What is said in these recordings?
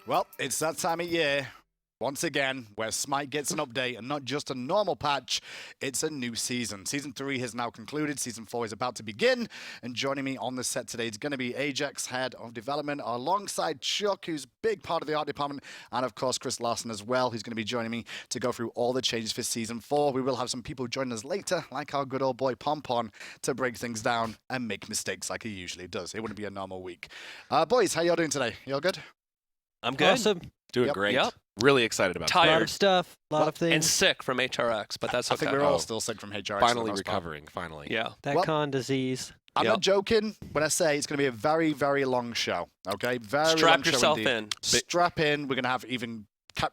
Well, it's that time of year, once again, where SMITE gets an update, and not just a normal patch, it's a new season. Season 3 has now concluded, Season 4 is about to begin, and joining me on the set today is going to be Ajax, Head of Development, alongside Chuck, who's a big part of the art department, and of course Chris Larson as well, who's going to be joining me to go through all the changes for Season 4. We will have some people join us later, like our good old boy Pompon, to break things down and make mistakes like he usually does. It wouldn't be a normal week. Boys, how y'all doing today? You all good? I'm good. Awesome. Doing Yep. great. Yep. Really excited about A lot Tired. of stuff, a lot of things. And sick from HRX, but that's I okay. think we're all Oh. still sick from HRX. Finally recovering, finally. Yeah. that Well- con disease. I'm Yep. not joking when I say it's going to be a very, very long show. Okay, very long Strap show yourself indeed. in. Strap in. We're going to have even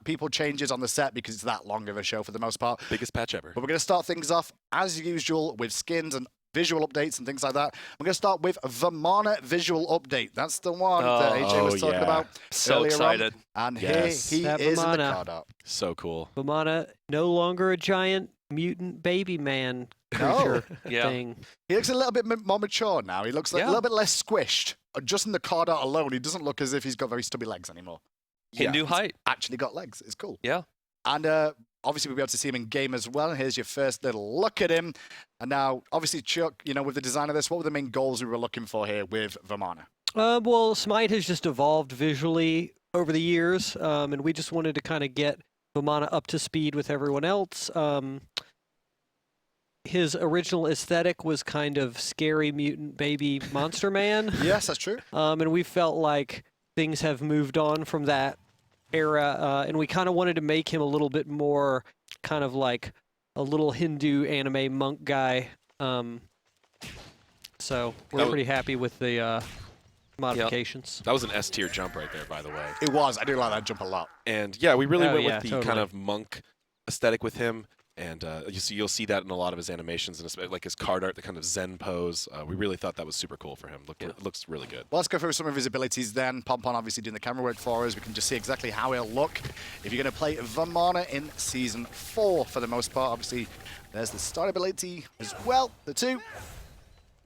people changes on the set because it's that long of a show for the most part. Biggest patch ever. But we're going to start things off as usual with skins and visual updates and things like that. We're going to start with the Mana visual update. That's the one that AJ was talking about So earlier excited. on. And Yes. here he That is in the Vamana. card art. So cool. Vamana, no longer a giant mutant baby man No. creature Yeah. thing. He looks a little bit more mature now. He looks like a Yeah. little bit less squished. Just in the card art alone, he doesn't look as if he's got very stubby legs anymore. Hindu he's height. actually got legs. It's cool. Yeah. And obviously, we'll be able to see him in game as well. Here's your first little look at him. And now, obviously, Chuck, you know, with the design of this, what were the main goals we were looking for here with Vamana? Well, SMITE has just evolved visually over the years, and we just wanted to kind of get Vamana up to speed with everyone else. His original aesthetic was kind of scary mutant baby monster man. Yes, that's true. And we felt like things have moved on from that era, and we kind of wanted to make him a little bit more kind of like a little Hindu anime monk guy. So we're pretty happy with the modifications. That was an S tier jump right there, by the way. It was. I do like that jump a lot. And yeah, we really Oh, went yeah, with the totally. kind of monk aesthetic with him. And you'll see that in a lot of his animations, and like his card art, the kind of Zen pose. We really thought that was super cool for him. It looks really good. Well, let's go through some of his abilities then. Pompon obviously doing the camera work for us. We can just see exactly how he'll look if you're going to play Vamana in Season 4 for the most part. Obviously, there's the start ability as well, the two.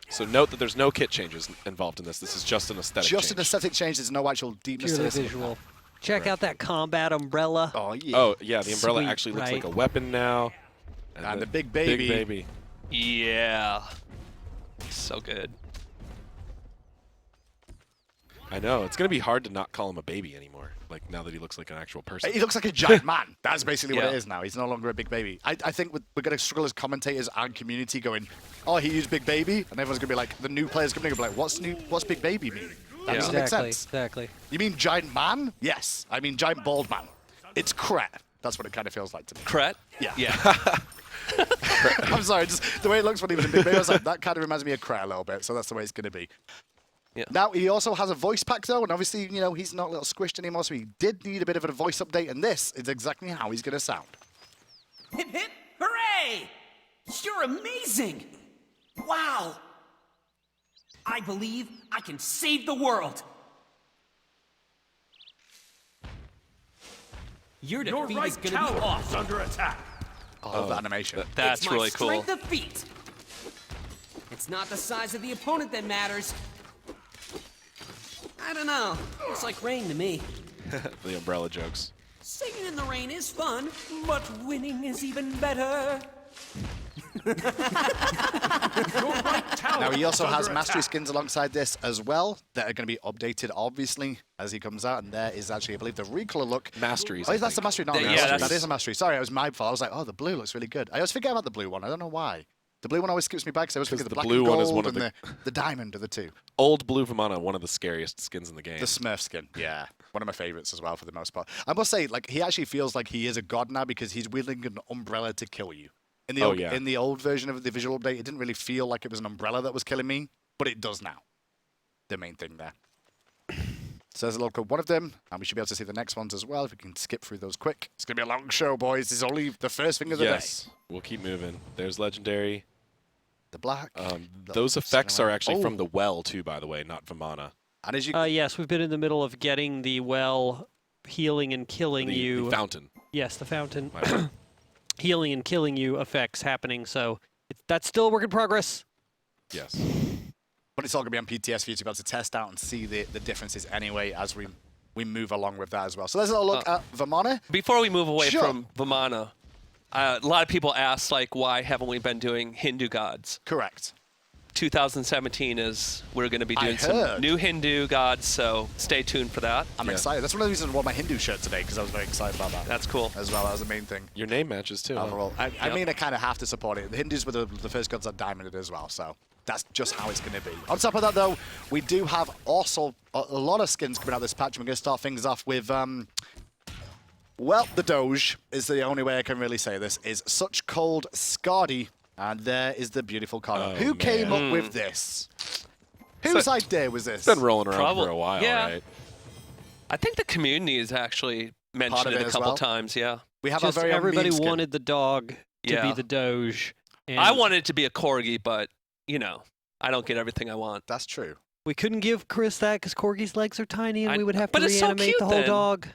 So note that there's no kit changes involved in this. This is just an aesthetic Just change. an aesthetic change. There's no actual deepness to Purely this. visual. Check out that combat umbrella. Oh, yeah. Oh, yeah, the umbrella Sweet, actually looks right? like a weapon now. And the big baby. Big baby. Yeah. So good. I know. It's going to be hard to not call him a baby anymore, like now that he looks like an actual person. He looks like a giant man. That's basically what Yeah. it is now. He's no longer a big baby. I think we're going to struggle as commentators and community going, oh, he used big baby? And everyone's going to be like, the new players going to be like, what's big baby mean? That Yeah. doesn't make Exactly, sense. exactly. You mean giant man? Yes. I mean giant bald man. It's Kret. That's what it kind of feels like to me. Kret? Yeah. Yeah. I'm sorry, just the way it looks when he was in Big Baby, I was like, that kind of reminds me of Kret a little bit, so that's the way it's going to be. Yeah. Now, he also has a voice pack, though, and obviously, you know, he's not a little squished anymore, so he did need a bit of a voice update, and this is exactly how he's going to sound. Hip hip hooray! You're amazing! Wow! I believe I can save the world! Your defeat is gonna be awesome. under attack. Oh, the animation. That's It's really my cool. strength of feet. It's not the size of the opponent that matters. I don't know. Looks like rain to me. The umbrella jokes. Singing in the rain is fun, but winning is even better. Now, he also has mastery skins alongside this as well that are going to be updated, obviously, as he comes out, and there is actually, I believe, the recolor look. Masteries. Oh, I that's the think. mastery, not Yeah, mastery. that's- That is a mastery. Sorry, it was my fault. I was like, oh, the blue looks really good. I always forget about the blue one. I don't know why. The blue one always skips me by because I always think of the the black blue and one gold is one of and the diamond are the two. Old Blue Vamana, one of the scariest skins in the game. The Smurf skin, yeah. One of my favorites as well for the most part. I must say, like, he actually feels like he is a god now because he's wielding an umbrella to kill you. In the, Oh, old, yeah. in the old version of the visual update, it didn't really feel like it was an umbrella that was killing me, but it does now. The main thing there. So there's a look at one of them, and we should be able to see the next ones as well if we can skip through those quick. It's going to be a long show, boys. This is only the first thing of the Yes. We'll keep moving. There's Legendary. day. The black. Those effects are actually from Oh. the well, too, by the way, not Vamana. And as you... Yes, we've been in the middle of getting the well healing and killing you. The fountain. Yes, the fountain. My bad. Healing and killing you effects happening, so that's still a work in progress. Yes. But it's all going to be on PTS for you to be able to test out and see the differences anyway as we we move along with that as well. So let's have a look at Vamana. Before we move away Sure. from Vamana, a lot of people ask, like, why haven't we been doing Hindu gods? Correct. 2017 is we're going to be I doing some heard. new Hindu gods, so stay tuned for that. I'm Yeah. excited. That's one of the reasons I wore my Hindu shirt today, because I was very excited about that That's cool. as well. That was the main thing. Your name matches too. huh? Overall. I Yep. mean, I kind of have to support it. The Hindus were the first gods that diamonded as well, so that's just how it's going to be. On top of that, though, we do have also a lot of skins coming out this patch. We're going to start things off with, well, the Doge is the only way I can really say this, is Such Cold Scardy, and there is the beautiful card. Oh, Who came man. up with this? Whose idea was this? It's been rolling around Probably- for a while, yeah. right? I think the community has actually mentioned of it it a as couple well? times, yeah. We have Just our very own everybody meme skin. wanted the dog to be Yeah. the Doge. And I wanted it to be a corgi, but, you know, I don't get everything I want. That's true. We couldn't give Chris that because Corgi's legs are tiny, and I- we would have but to it's so reanimate cute the whole we dog.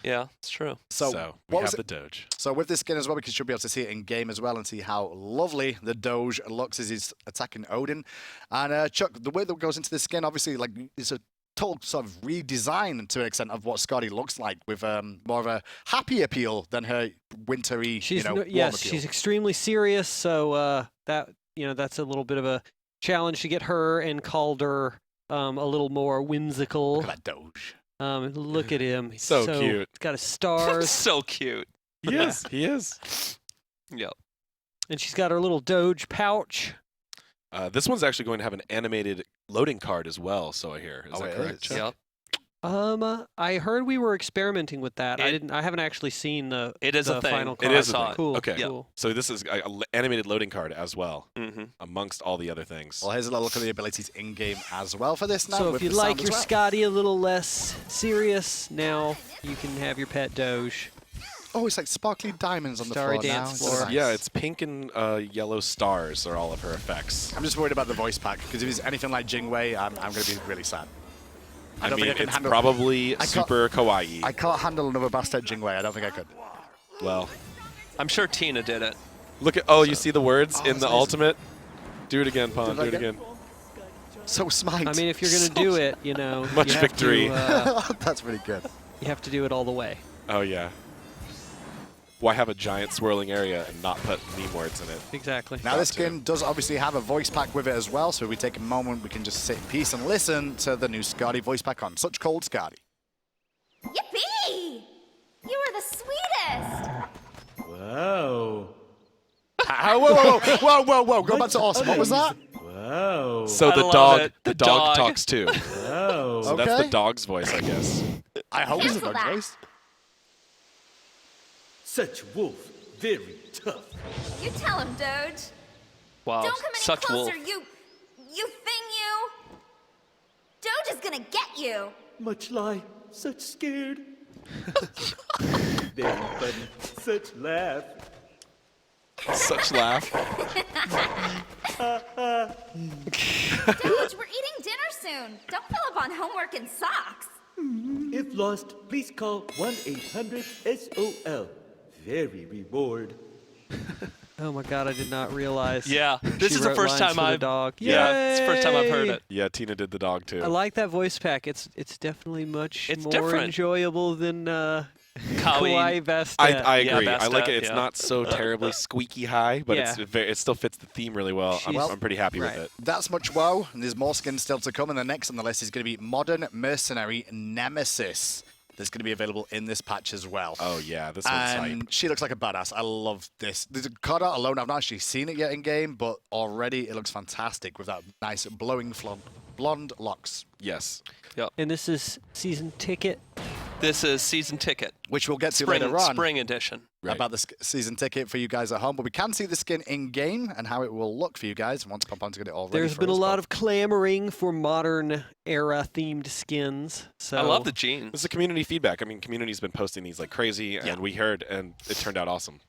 Yeah, it's true. So, we what have was the it? Doge. So with this skin as well, we should be able to see it in game as well and see how lovely the Doge looks as he's attacking Odin. And Chuck, the way that goes into this skin, obviously, like, it's a total sort of redesign to an extent of what Scotty looks like, with more of a happy appeal than her wintry, She's warm yes, appeal. she's extremely serious. So that that's a little bit of a challenge to get her and Calder a little more whimsical. Look at that Doge. Look at him. He's So cute. He's got his stars, So cute. He is. He is. Yep. and she's got her little Doge pouch. This one's actually going to have an animated loading card as well, so I hear. Is Oh, that it correct? is. Chuck? Yep. I heard we were experimenting with that. It- I haven't actually seen the. It is the a thing. Final It card. is a saw thing. it. Cool. Okay. Cool. So this is an animated loading card as well, Mm-hmm. amongst all the other things. Well, here's a look at the abilities in-game as well for this now. So with if you'd the sound like as your well. Scotty a little less serious, now you can have your pet Doge. Oh, it's like sparkly diamonds on the Starry floor dance now. floor. Nice. Yeah, it's pink and yellow stars are all of her effects. I'm just worried about the voice pack, because if it's anything like Jingwei, I'm going to be really sad. I don't mean, think I can it's handle. probably can't- super kawaii. I can't handle another Bastet Jingwei. I don't think I could. Well, I'm sure Tina did it. look at you see the words Oh, in that's the amazing. ultimate. Do it again, Pon. Do Do it it again? again. So smite. I mean, if you're gonna do it, you know, Much you have victory. To, That's really good. you have to do it all the way. Oh yeah. Why have a giant swirling area and not put meme words in it? Exactly. Now, Got this to. skin does obviously have a voice pack with it as well, so if we take a moment, we can just sit in peace and listen to the new Scotty voice pack on Such Cold Scotty. Yippee! You are the sweetest! Wow. Whoa. Go back to awesome. What was that? Wow. So I the love dog, it. the The dog dog. talks too. Wow. So that's the Okay. dog's voice, I guess. I hope it's a Cancel dog's that. voice. Such wolf. Very tough. You tell him, Doge. Wow. Don't come any Such closer, wolf. you thing you! Doge is gonna get you! Much lie. Such scared. Very funny. Such laugh. Such laugh. Doge, we're eating dinner soon. Don't fill up on homework and socks. If lost, please call 1-800-SOL. Very reward. Oh my God, I did not realize. Yeah. This she is the wrote first lines time for the I've. dog. Yeah. It's the first time I've heard Yay! it. Yeah, Tina did the dog too. I like that voice pack. It's definitely much It's more different. enjoyable than Kawaii. Kawaii Bastet. I Yeah, agree. I best like at, it. It's yeah. not so terribly squeaky high, but Yeah. it still fits the theme really well. She's- I'm pretty happy right. with it. That's much woe, and there's more skins still to come, and the next on the list is going to be Modern Mercenary Nemesis. That's going to be available in this patch as well. Oh yeah, this one's hype. And she looks like a badass. I love this. The card art alone, I've not actually seen it yet in game, but already it looks fantastic with that nice blowing blonde locks, Yes. And this is season ticket. This is season ticket. which we'll get to Spring, later on spring edition. Right. about the season ticket for you guys at home. But we can see the skin in game and how it will look for you guys. And once Compound's got it all ready There's for been a us, lot but- of clamoring for modern era themed skins. So I love the This jeans. is community feedback. I mean, community's been posting these like crazy, and Yeah. we heard, and it turned out awesome.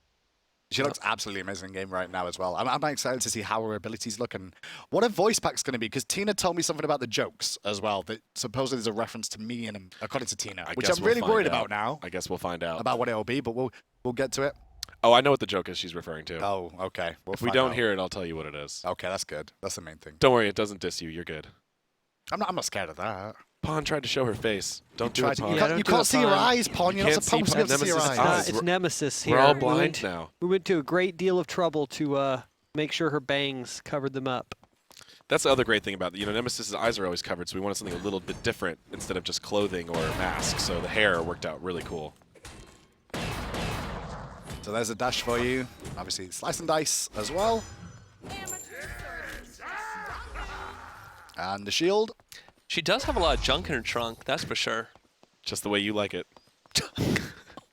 She looks absolutely amazing in game right now as well. I'm excited to see how her abilities look and what her voice pack's going to be, because Tina told me something about the jokes as well, that supposedly there's a reference to me and him, according to Tina, I which guess I'm we'll really find worried out. about now, I guess we'll find out. about what it'll be, but we'll get to it. Oh, I know what the joke is she's referring to. Oh, okay. If we don't hear it, I'll tell you what it is. Okay, that's good. That's the main thing. Don't worry, it doesn't diss you. You're good. I'm not scared of that. Pawn tried to show her face. Don't do it, Pawn. Yeah, You don't do can't it, see your Pawn. eyes, Pawn. You're not can't see supposed to be able to see your Nemesis' eyes. eyes. It's Nemesis here. We're all We blind went- now. We went to a great deal of trouble to make sure her bangs covered them up. That's the other great thing about it. You know, Nemesis' eyes are always covered, so we wanted something a little bit different instead of just clothing or mask. So the hair worked out really cool. So there's a dash for you. Obviously, slice and dice as well. And the shield. She does have a lot of junk in her trunk, that's for sure. Just the way you like it.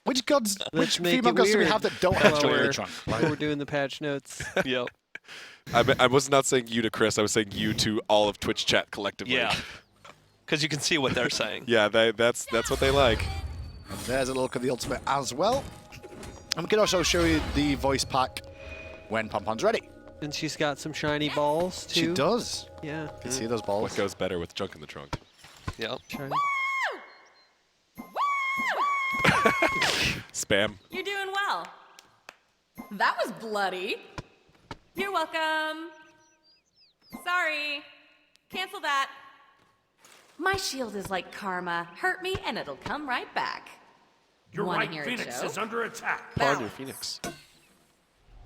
Which gods, Let's which make female it gods do we weird. have that don't have While joy in we're- the trunk? while we're doing the patch notes. Yep. I was not saying you to Chris. I was saying you to all of Twitch chat collectively. Yeah. Because you can see what they're saying. Yeah, that's what they like. And there's a look at the ultimate as well. And we can also show you the voice pack when Pompon's ready. And she's got some shiny balls too. She does. Yeah. You can see those balls. What goes better with junk in the trunk? Yep. Shiny. Spam. You're doing well. That was bloody. You're welcome. Sorry. Cancel that. My shield is like karma. Hurt me and it'll come right back. Your Wanna right hear a Phoenix joke? is under attack. Pawn your Balance. Phoenix.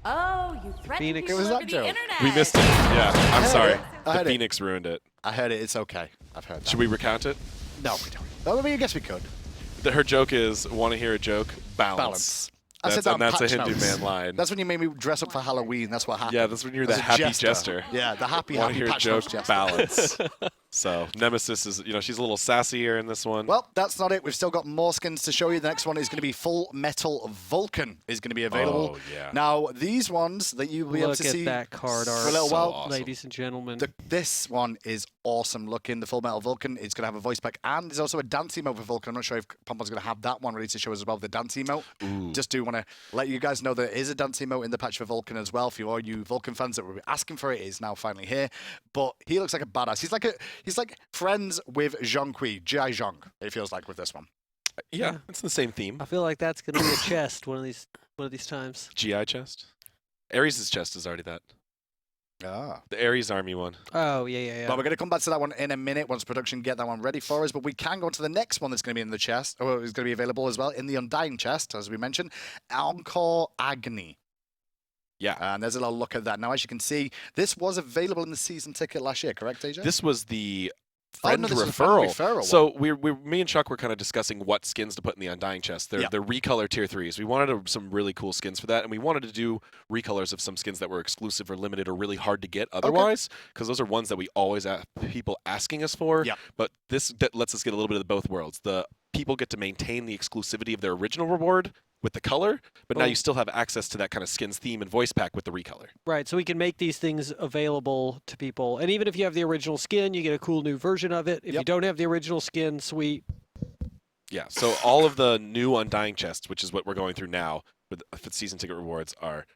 Oh, you threatened Phoenix. people It was that over the joke. internet. We missed it. Yeah, I'm heard sorry. it. I The heard it. Phoenix ruined it. I heard it. It's okay. I've heard that. Should we recount it? No, we don't. Well, I mean, I guess we could. Her joke is, want to hear a joke? Balance. Balance. I That's, said that and on that's a patch Hindu notes. man line. That's when you made me dress up for Halloween. That's what happened. Yeah, that's when you're the As a happy jester. Yeah, the happy, Want to happy hear a patch joke? notes jester. Balance. So Nemesis is, she's a little sassier in this one. Well, that's not it. We've still got more skins to show you. The next one is going to be Full Metal Vulcan is going to be available. Oh, yeah. Now, these ones that you'll be able Look to at see that card art. for a little So while. awesome. Ladies and gentlemen. This one is awesome looking. The Full Metal Vulcan is going to have a voice pack, and there's also a dance emote for Vulcan. I'm not sure if Pompon's going to have that one ready to show us as well, the dance emote. Just do want to let you guys know there is a dance emote in the patch for Vulcan as well. For all you Vulcan fans that were asking for it, it is now finally here. But he looks like a badass. He's like friends with Zhonghui, Jai Zhong, it feels like with this one. Yeah, it's the same theme. I feel like that's gonna be a chest one of these times. GI chest. Ares' chest is already that. Ah. The Ares army one. Oh yeah. But we're going to come back to that one in a minute once production get that one ready for us. But we can go on to the next one that's going to be in the chest, or is going to be available as well in the Undying chest, as we mentioned. Encore Agony. Yeah. And there's a little look at that. Now, as you can see, this was available in the season ticket last year, correct, AJ? This was the Oh, friend no, this is a referral. friend referral So me and Chuck were kind of discussing what skins to put in the Undying chest. They're Yeah. the recolor tier 3s. We wanted some really cool skins for that, and we wanted to do recolors of some skins that were exclusive or limited or really hard to get otherwise, because those are ones that we always have people asking us for. Yeah. But that lets us get a little bit of both worlds. The people get to maintain the exclusivity of their original reward with the color, but now Oh. you still have access to that kind of skins theme and voice pack with the recolor. Right, so we can make these things available to people. And even if you have the original skin, you get a cool new version of it. If you Yep. don't have the original skin, sweet. Yeah, so all of the new Undying chests, which is what we're going through now with the season ticket rewards, are,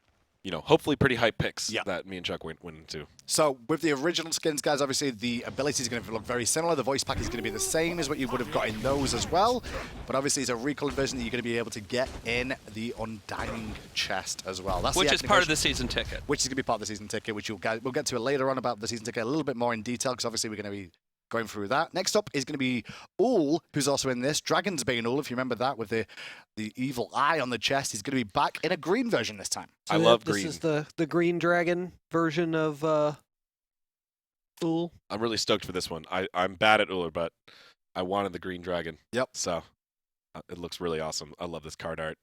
hopefully pretty hype picks Yeah. that me and Chuck went into. So with the original skins, guys, obviously the ability is going to look very similar. The voice pack is going to be the same as what you would have got in those as well. But obviously it's a recolored version that you're going to be able to get in the Undying chest as well. That's Which the is ethnic part of version, the season ticket. which is going to be part of the season ticket, which we'll get to it later on about the season ticket a little bit more in detail, because obviously we're going to be going through that. Next up is going to be Ool, who's also in this. Dragon's Bane Ool, if you remember that, with the evil eye on the chest. He's going to be back in a green version this time. So I love this green. is the green dragon version of Ool. I'm really stoked for this one. I'm bad at Uller, but I wanted the green dragon. Yep. So it looks really awesome. I love this card art.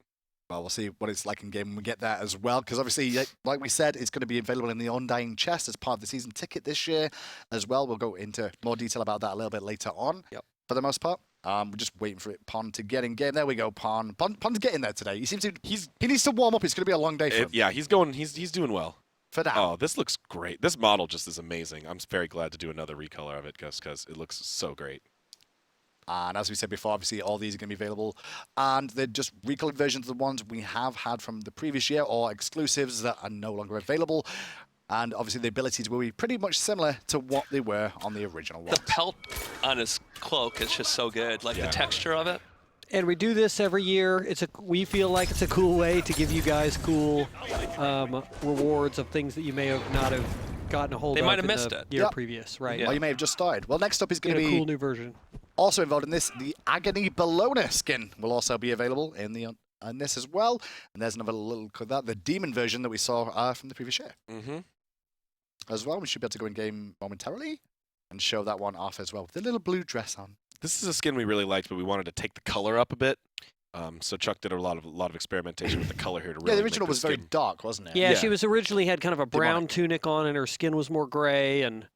Well, we'll see what it's like in game when we get that as well, because obviously, like we said, it's going to be available in the Undying chest as part of the season ticket this year as well. We'll go into more detail about that a little bit later on. Yep. For the most part, we're just waiting for Pon to get in game. There we go, Pon. Pon's getting there today. He seems to. He needs to warm up. It's going to be a long day for him. Yeah, he's doing well. For now. Oh, this looks great. This model just is amazing. I'm very glad to do another recolor of it because it looks so great. And as we said before, obviously all these are going to be available. And they're just recolored versions of the ones we have had from the previous year, or exclusives that are no longer available. And obviously the abilities will be pretty much similar to what they were on the original one. The pelt on his cloak is just so good. Like Yeah. the texture of it. And we do this every year. We feel like it's a cool way to give you guys cool rewards of things that you may have not have gotten a hold They of might have in missed the it. year Yep. previous, right? Yeah. Or you may have just started. Well, next up is Get going a to be cool new version. Also involved in this, the Agony Bologna skin will also be available in this as well. And there's another little the demon version that we saw from the previous year. Mm-hmm. As well, we should be able to go in game momentarily and show that one off as well with the little blue dress on. This is a skin we really liked, but we wanted to take the color up a bit. So Chuck did a lot of experimentation with the color here to really Yeah, the make original was very skin. dark, wasn't it? Yeah, Yeah. she was originally had kind of a brown Demonic. tunic on, and her skin was more gray, and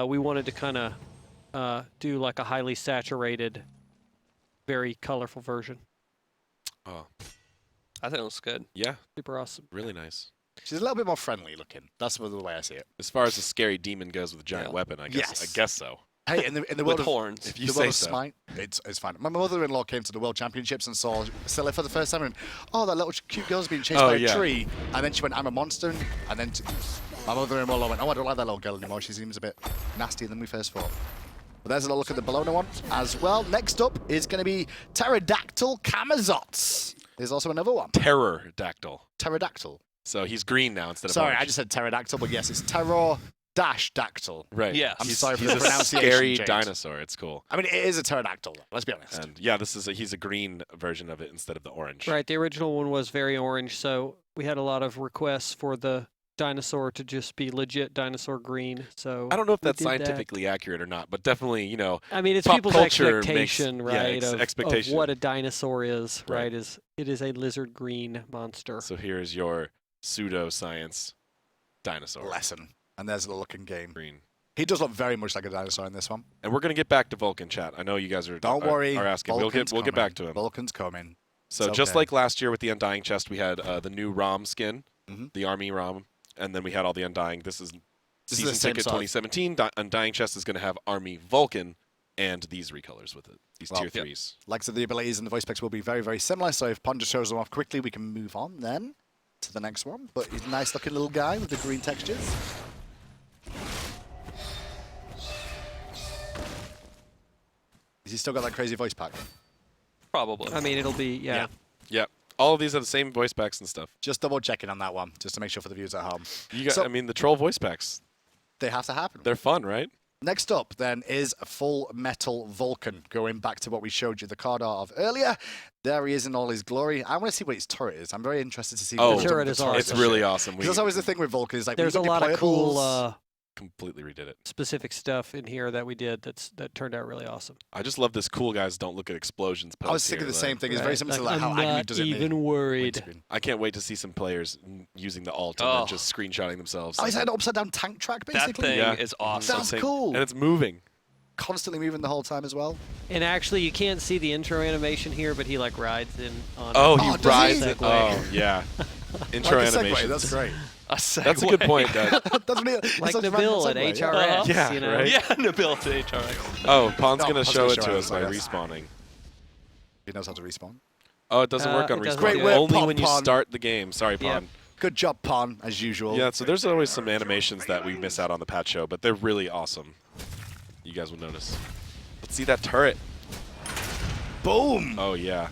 we wanted to kind of do like a highly saturated, very colorful version. Oh, I think it looks good. yeah, Super awesome. really nice. She's a little bit more friendly looking. That's the way I see it. As far as a scary demon goes with a giant Yeah. weapon, I guess. Yes. I guess so. Hey, in the With world of horns. If you the say world of so. Smite, it's fine. My mother-in-law came to the World Championships and saw Scylla for the first time, and oh, that little cute girl's being chased Oh, by yeah. a tree, and then she went, "I'm a monster," and then my mother-in-law went, "Oh, I don't like that little girl anymore. She seems a bit nastier than we first thought." But there's a little look at the Bologna one as well. Next up is going to be Pterodactyl Camazots. There's also another one. Pterodactyl. Pterodactyl. So he's green now instead of Sorry, orange. I just said pterodactyl, but yes, it's Terror-Dactyl. Right. Yes. I'm sorry for He's the a pronunciation, scary James. dinosaur. It's cool. I mean, it is a pterodactyl, let's be honest. And yeah, he's a green version of it instead of the orange. Right, the original one was very orange, so we had a lot of requests for the dinosaur to just be legit dinosaur green. So I don't know if we that's did that. scientifically accurate or not, but definitely, I mean, it's pop people's culture makes- expectation, yeah, right, of expectation. what a dinosaur is, Right. right? It is a lizard green monster. so here's your pseudoscience dinosaur. Lesson. And there's a little look in game. Green. He does look very much like a dinosaur in this one. And we're gonna get back to Vulcan chat. I know you guys are Don't worry. are asking. Vulcan's We'll get coming. back to him. Vulcan's coming. So It's just okay. like last year with the Undying chest, we had the new ROM skin, Mhm. the Army ROM, and then we had all the Undying. This is This is season the same ticket sort. 2017. Undying chest is going to have Army Vulcan and these recolors with it. These Well, tier yep. 3s. Like I said, the abilities and the voice specs will be very, very similar. So if Pon just shows them off quickly, we can move on then to the next one. But he's a nice looking little guy with the green textures. Has he still got that crazy voice pack? Probably. I mean, it'll be, yeah. Yep. All of these have the same voice packs and stuff. Just double checking on that one, just to make sure for the viewers at home. You got, So- I mean, the troll voice packs, They have to happen. they're fun, right? Next up, then, is Full Metal Vulcan. Going back to what we showed you the card art of earlier. There he is in all his glory. I want to see what his turret is. I'm very interested to see Oh, what The turret the is turret awesome. It's really awesome. Because that's always the thing with Vulcan is like There's a when you've lot got of cool deployables- completely redid it. specific stuff in here that we did that turned out really awesome. I just love this cool guys don't look at explosions post I was thinking here, the same like, thing. It's very Right, similar like, to how I'm Agony not does it in the even main worried. screen. I can't wait to see some players using the alt and Oh. then just screenshotting themselves. Oh, is that an upside down tank track, that basically? thing Yeah. is awesome. That's cool. And it's moving. Constantly moving the whole time as well. And actually, you can't see the intro animation here, but he like rides in on. Oh, it. he Oh, does rides he? it. Oh, yeah. Intro Like a segue, animation. that's great. A segue. That's a good point. Dad. That's really, it's Like such a Nabil random at segue, yeah. HRX, Yeah, you know. right? Yeah, Nabil to HRX. Oh, Pon's No, going to Pon's show gonna it show to us, us by I guess. respawning. He knows how to respawn. Oh, it doesn't work on it doesn't respawn. do Great work, Only Pon when you Pon. start the game. Sorry, Pon. Yep. Good job, Pon, as usual. Yeah, so there's always some animations that we miss out on the patch show, but they're really awesome. You guys will notice. Let's see that turret. Boom! Oh, yeah.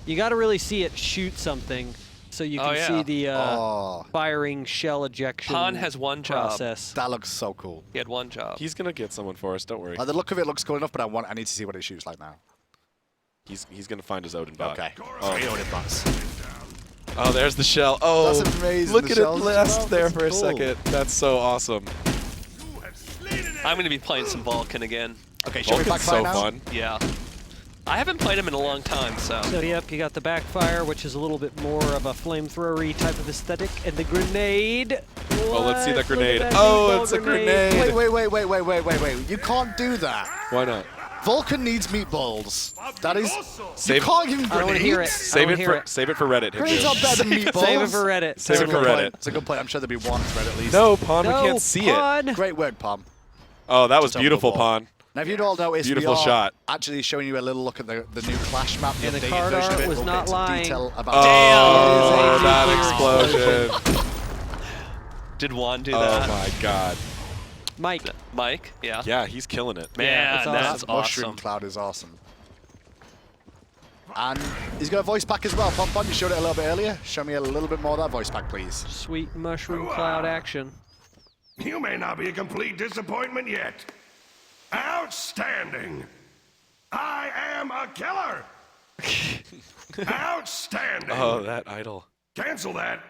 You got to really see it shoot something, so you Oh, can yeah. see the Oh, firing shell ejection. Han has one job. process. that looks so cool. He had one job. He's going to get someone for us. Don't worry. The look of it looks cool enough, but I need to see what it shoots like now. He's going to find his Odin bot. Okay. Oh. Three Odin bots. Oh, there's the shell. Oh, That's amazing. look The at it shells as last well. there That's for a cool. second. That's so awesome. I'm going to be playing some Vulcan again. Okay, show me Vulcan's backfire so now. fun. Yeah. I haven't played him in a long time, so. So yep, you got the backfire, which is a little bit more of a flamethrower-y type of aesthetic, and the grenade. Oh, let's see What? that Look at grenade. that Oh, meatball it's a grenade. Wait. You can't do that. Why not? Vulcan needs meatballs. That is... Save, you can't give him I don't want to hear it. grenades. I don't wanna hear it. Save it for Reddit. Grenades Hideo. are better than meatballs. Save it for Reddit. Save it for Reddit. It's a good point. I'm sure there'll be one thread at least. No, Pon, we No, can't see it. Pon. Great work, Pom. Oh, that was Just over the beautiful, wall. Pon. Now, if you'd all noticed, Beautiful we are shot. actually showing you a little look at the new Clash map, the And the updated card version of art it. was We'll not get into lying. detail about Oh, It is a that nuclear explosion. Did Juan do Oh, that? my God. Mike. Mike? Yeah. Yeah, he's killing it. Man, Yeah, it's that's That mushroom awesome. cloud is awesome. And he's got a voice pack as well. Pom, you showed it a little bit earlier. Show me a little bit more of that voice pack, please. Sweet mushroom cloud action. You may not be a complete disappointment yet. Outstanding. I am a killer. Outstanding. Oh, that idol. Cancel that.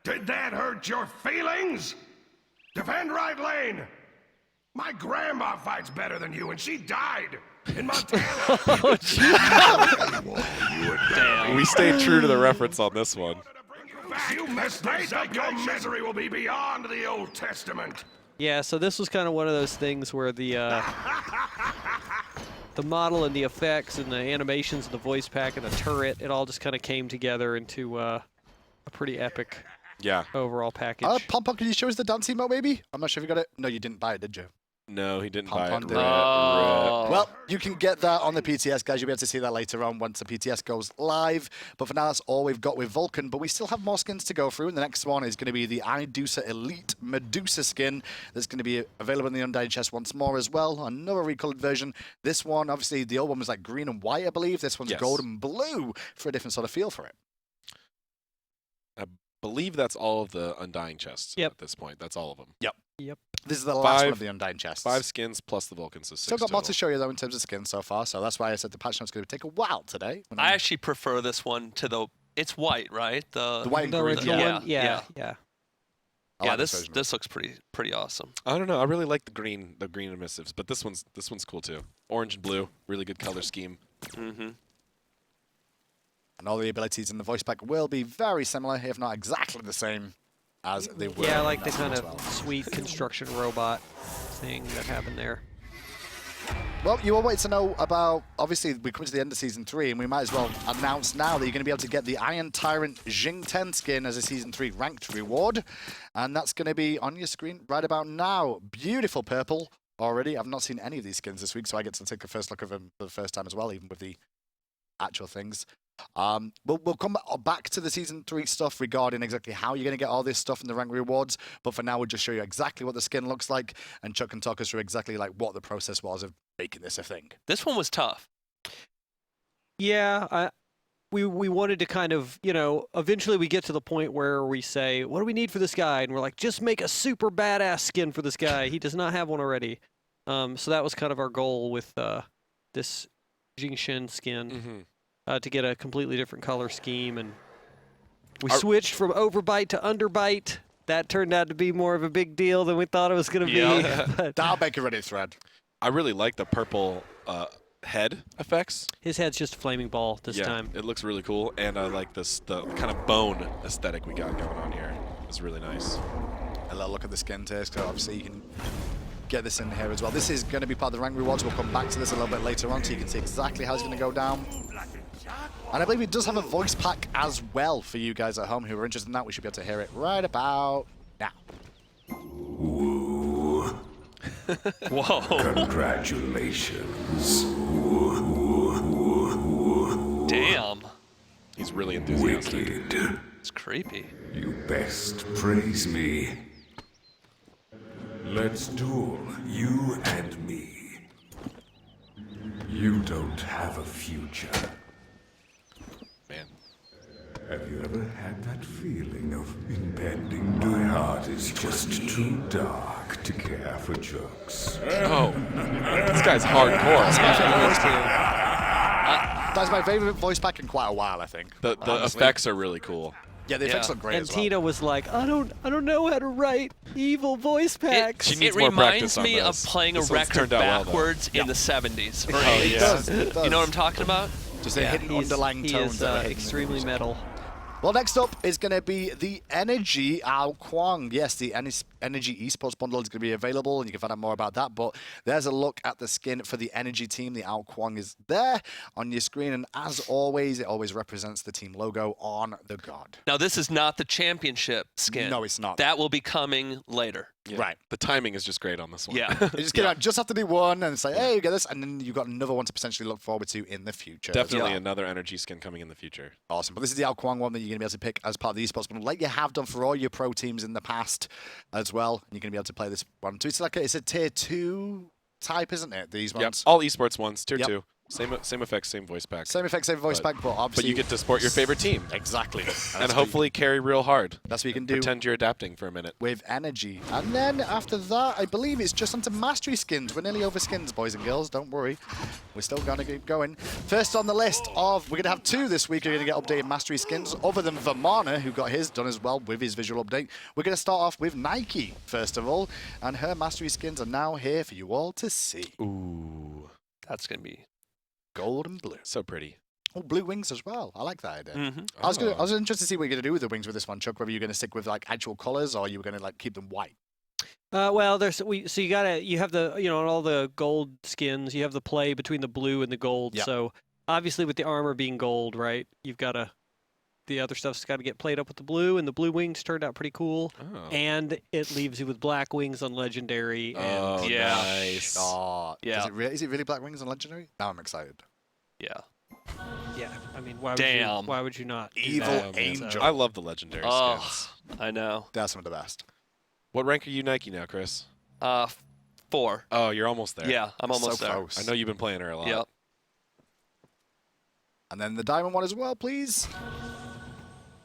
Did that hurt your feelings? Defend right lane. My grandma fights better than you, and she died in Montana. We stayed true to the reference on this one. You mistake up, your misery will be beyond the Old Testament. Yeah, so this was kind of one of those things where the model and the effects and the animations and the voice pack and the turret, it all just kind of came together into a pretty epic overall package. Pom-Pom, can you show us the dance emote, maybe? I'm not sure if you got it. No, you didn't buy it, did you? No, he didn't buy it. Pom-Pom did. Oh. Well, you can get that on the PTS, guys. You'll be able to see that later on once the PTS goes live. But for now, that's all we've got with Vulcan. But we still have more skins to go through. And the next one is going to be the DoTA Elite Medusa skin. That's going to be available in the Undying chest once more as well. Another recolored version. This one, obviously, the old one was like green and white, I believe. This one's gold and blue for a different sort of feel for it. I believe that's all of the Undying chests at this point. That's all of them. Yep. Yep. This is the last one of the Undying chests. 5 skins plus the Vulcans, so 6 Still got more to total. show you, though, in terms of skins so far. So that's why I said the patch note's going to take a while today. I actually prefer this one to the. It's white, right? The white and The green. original yeah, one? yeah. Yeah. I like this version. this looks pretty awesome. I don't know. I really like the green emissives, but this one's cool too. Orange and blue, really good color scheme. Mm-hmm. And all the abilities in the voice pack will be very similar, if not exactly the same as they were. Yeah, in like the that one kind as of well. sweet construction robot thing that happened there. Well, you all wanted to know about, obviously, we're coming to the end of Season 3, and we might as well announce now that you're going to be able to get the Iron Tyrant Jing 10 skin as a Season 3 ranked reward. And that's going to be on your screen right about now. Beautiful purple already. I've not seen any of these skins this week, so I get to take a first look at them for the first time as well, even with the actual things. We'll come back to the Season 3 stuff regarding exactly how you're going to get all this stuff in the rank rewards, but for now we'll just show you exactly what the skin looks like, and Chuck can talk us through exactly like what the process was of making this a thing. This one was tough. Yeah, we wanted to kind of, eventually we get to the point where we say, what do we need for this guy? And we're like, just make a super badass skin for this guy. He does not have one already. So that was kind of our goal with this Jingshin skin. Mm-hmm. To get a completely different color scheme, and we switched from overbite to underbite. That turned out to be more of a big deal than we thought it was going to be. But That'll make a Reddit thread. I really like the purple head effects. his head's just a flaming ball this time. It looks really cool, and I like the kind of bone aesthetic we got going on here. It's really nice. A little look at the skin taste, so obviously you can get this in here as well. This is going to be part of the rank rewards. We'll come back to this a little bit later on so you can see exactly how it's going to go down. And I believe it does have a voice pack as well for you guys at home who are interested in that. We should be able to hear it right about now. Whoa. Congratulations. Damn. He's really enthusiastic. Wicked. It's creepy. You best praise me. Let's duel, you and me. You don't have a future. Man. Have you ever had that feeling of impending doom? My heart is just too dark to care for jokes. Oh, this guy's hardcore. That's my favorite voice pack in quite a while, I think. The effects are really cool. Yeah, the effects look great And as well. Tina was like, I don't know how to write evil voice packs. She It needs more reminds practice on me of this. playing This a one's record turned out well, though. backwards in the 70s or 80s. It does, it does. You know what I'm talking about? Just a hidden underlying he tones is that are hidden in the extremely music. metal. Well, next up is going to be the Energy Ao Kwang. Yes, the Energy Esports bundle is going to be available, and you can find out more about that. But there's a look at the skin for the Energy team. The Ao Kwang is there on your screen, and as always, it always represents the team logo on the god. Now, this is not the championship skin. No, it's not. That will be coming later. Yeah. Right. The timing is just great on this one. Yeah. You just get out just after the one and say, hey, you get this, and then you've got another one to potentially look forward to in the future. Definitely Yeah. another energy skin coming in the future. Awesome. But this is the Ao Kwang one that you're going to be able to pick as part of the esports bundle, like you have done for all your pro teams in the past as well. And you're going to be able to play this one too. It's a tier 2 type, isn't it? These Yep. ones. All esports ones, tier 2. Same effects, same voice pack. Same effect, same voice pack, but But obviously... you get to support your favorite team. Exactly. And hopefully carry real hard. That's what you can do. Pretend you're adapting for a minute. With energy. And then after that, I believe it's just onto mastery skins. We're nearly over skins, boys and girls. Don't worry. We're still going to keep going. First on the list of, we're going to have 2 this week who are going to get updated mastery skins, other than Vermana, who got his done as well with his visual update. We're going to start off with Nike, first of all. And her mastery skins are now here for you all to see. Ooh. That's going to be... Gold and blue. So pretty. Oh, blue wings as well. I like that idea. Mm-hmm. I was interested to see what you're going to do with the wings with this one, Chuck. Whether you're going to stick with like actual colors or you were going to like keep them white. Well, so you have the all the gold skins. You have the play between the blue and the gold. Yep. So obviously with the armor being gold, right? You've got to the other stuff's got to get played up with the blue, and the blue wings turned out pretty cool. Oh. And it leaves you with black wings on legendary. Oh, And Yeah. nice. Oh, Yeah. Is it really black wings on legendary? Now I'm excited. Yeah. yeah, I mean, why Damn. would you not? do Evil that? Oh, man. Angel. I love the legendary Oh, skins. I know. That's some of the best. What rank are you Nike now, Chris? 4. Oh, you're almost there. Yeah, I'm almost so there. close. I know you've been playing her a lot. Yep. And then the diamond one as well, please.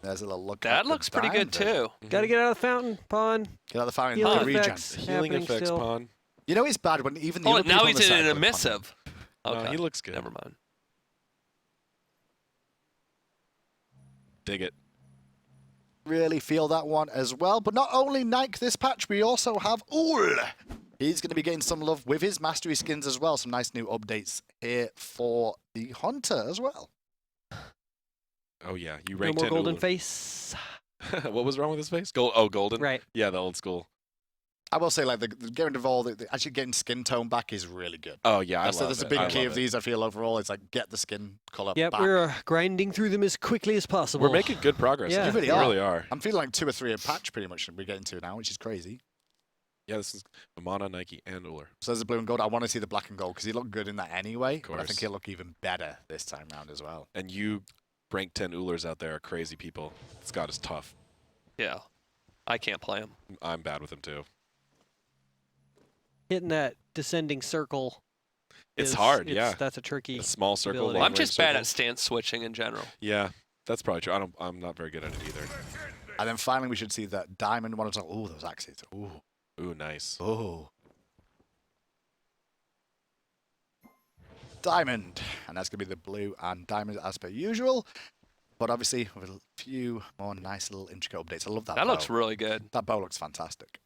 There's a little look. That at the looks pretty good diamond. too. Got to get out of the fountain, pawn. Get out of the fountain. Healing the regen. effects. Healing happening effects, still. Pawn. You know it's bad when even the Oh, other now people on he's the in side an look fun. emissive. No, Okay. he looks good. Never mind. Dig it. Really feel that one as well. But not only Nike this patch, we also have Ul. He's going to be getting some love with his mastery skins as well. Some nice new updates here for the Hunter as well. Oh, yeah. You No ranked more 10 golden Ulu. face. What was wrong with his face? Golden? Right. Yeah, the old school. I will say, like, the getting involved, actually getting skin tone back is really good. Oh, yeah, That's a it. big I key love of it. these, I feel, overall. It's like, get the skin color Yep, back. we're grinding through them as quickly as possible. We're making good progress. Yeah. You really we are. really are. I'm feeling like 2 or 3 a patch pretty much we're getting to now, which is crazy. Yeah, this is Amana, Nike, and Uller. So there's the blue and gold. I want to see the black and gold because he looked good in that anyway. But I course. think he'll look even better this time round as well. And you rank 10 Ullers out there are crazy people. Scott is tough. Yeah. I can't play him. I'm bad with him, too. Hitting that descending circle. It's hard, yeah. That's a tricky. A small circle. ability. long I'm just range bad circle. at stance switching in general. Yeah, that's probably true. I'm not very good at it either. And then finally, we should see that diamond one. Oh, those axes. Ooh. Ooh, nice. Oh. Diamond. And that's going to be the blue and diamond as per usual. But obviously, with a few more nice little intricate updates. I love that That bow. looks really good. That bow looks fantastic.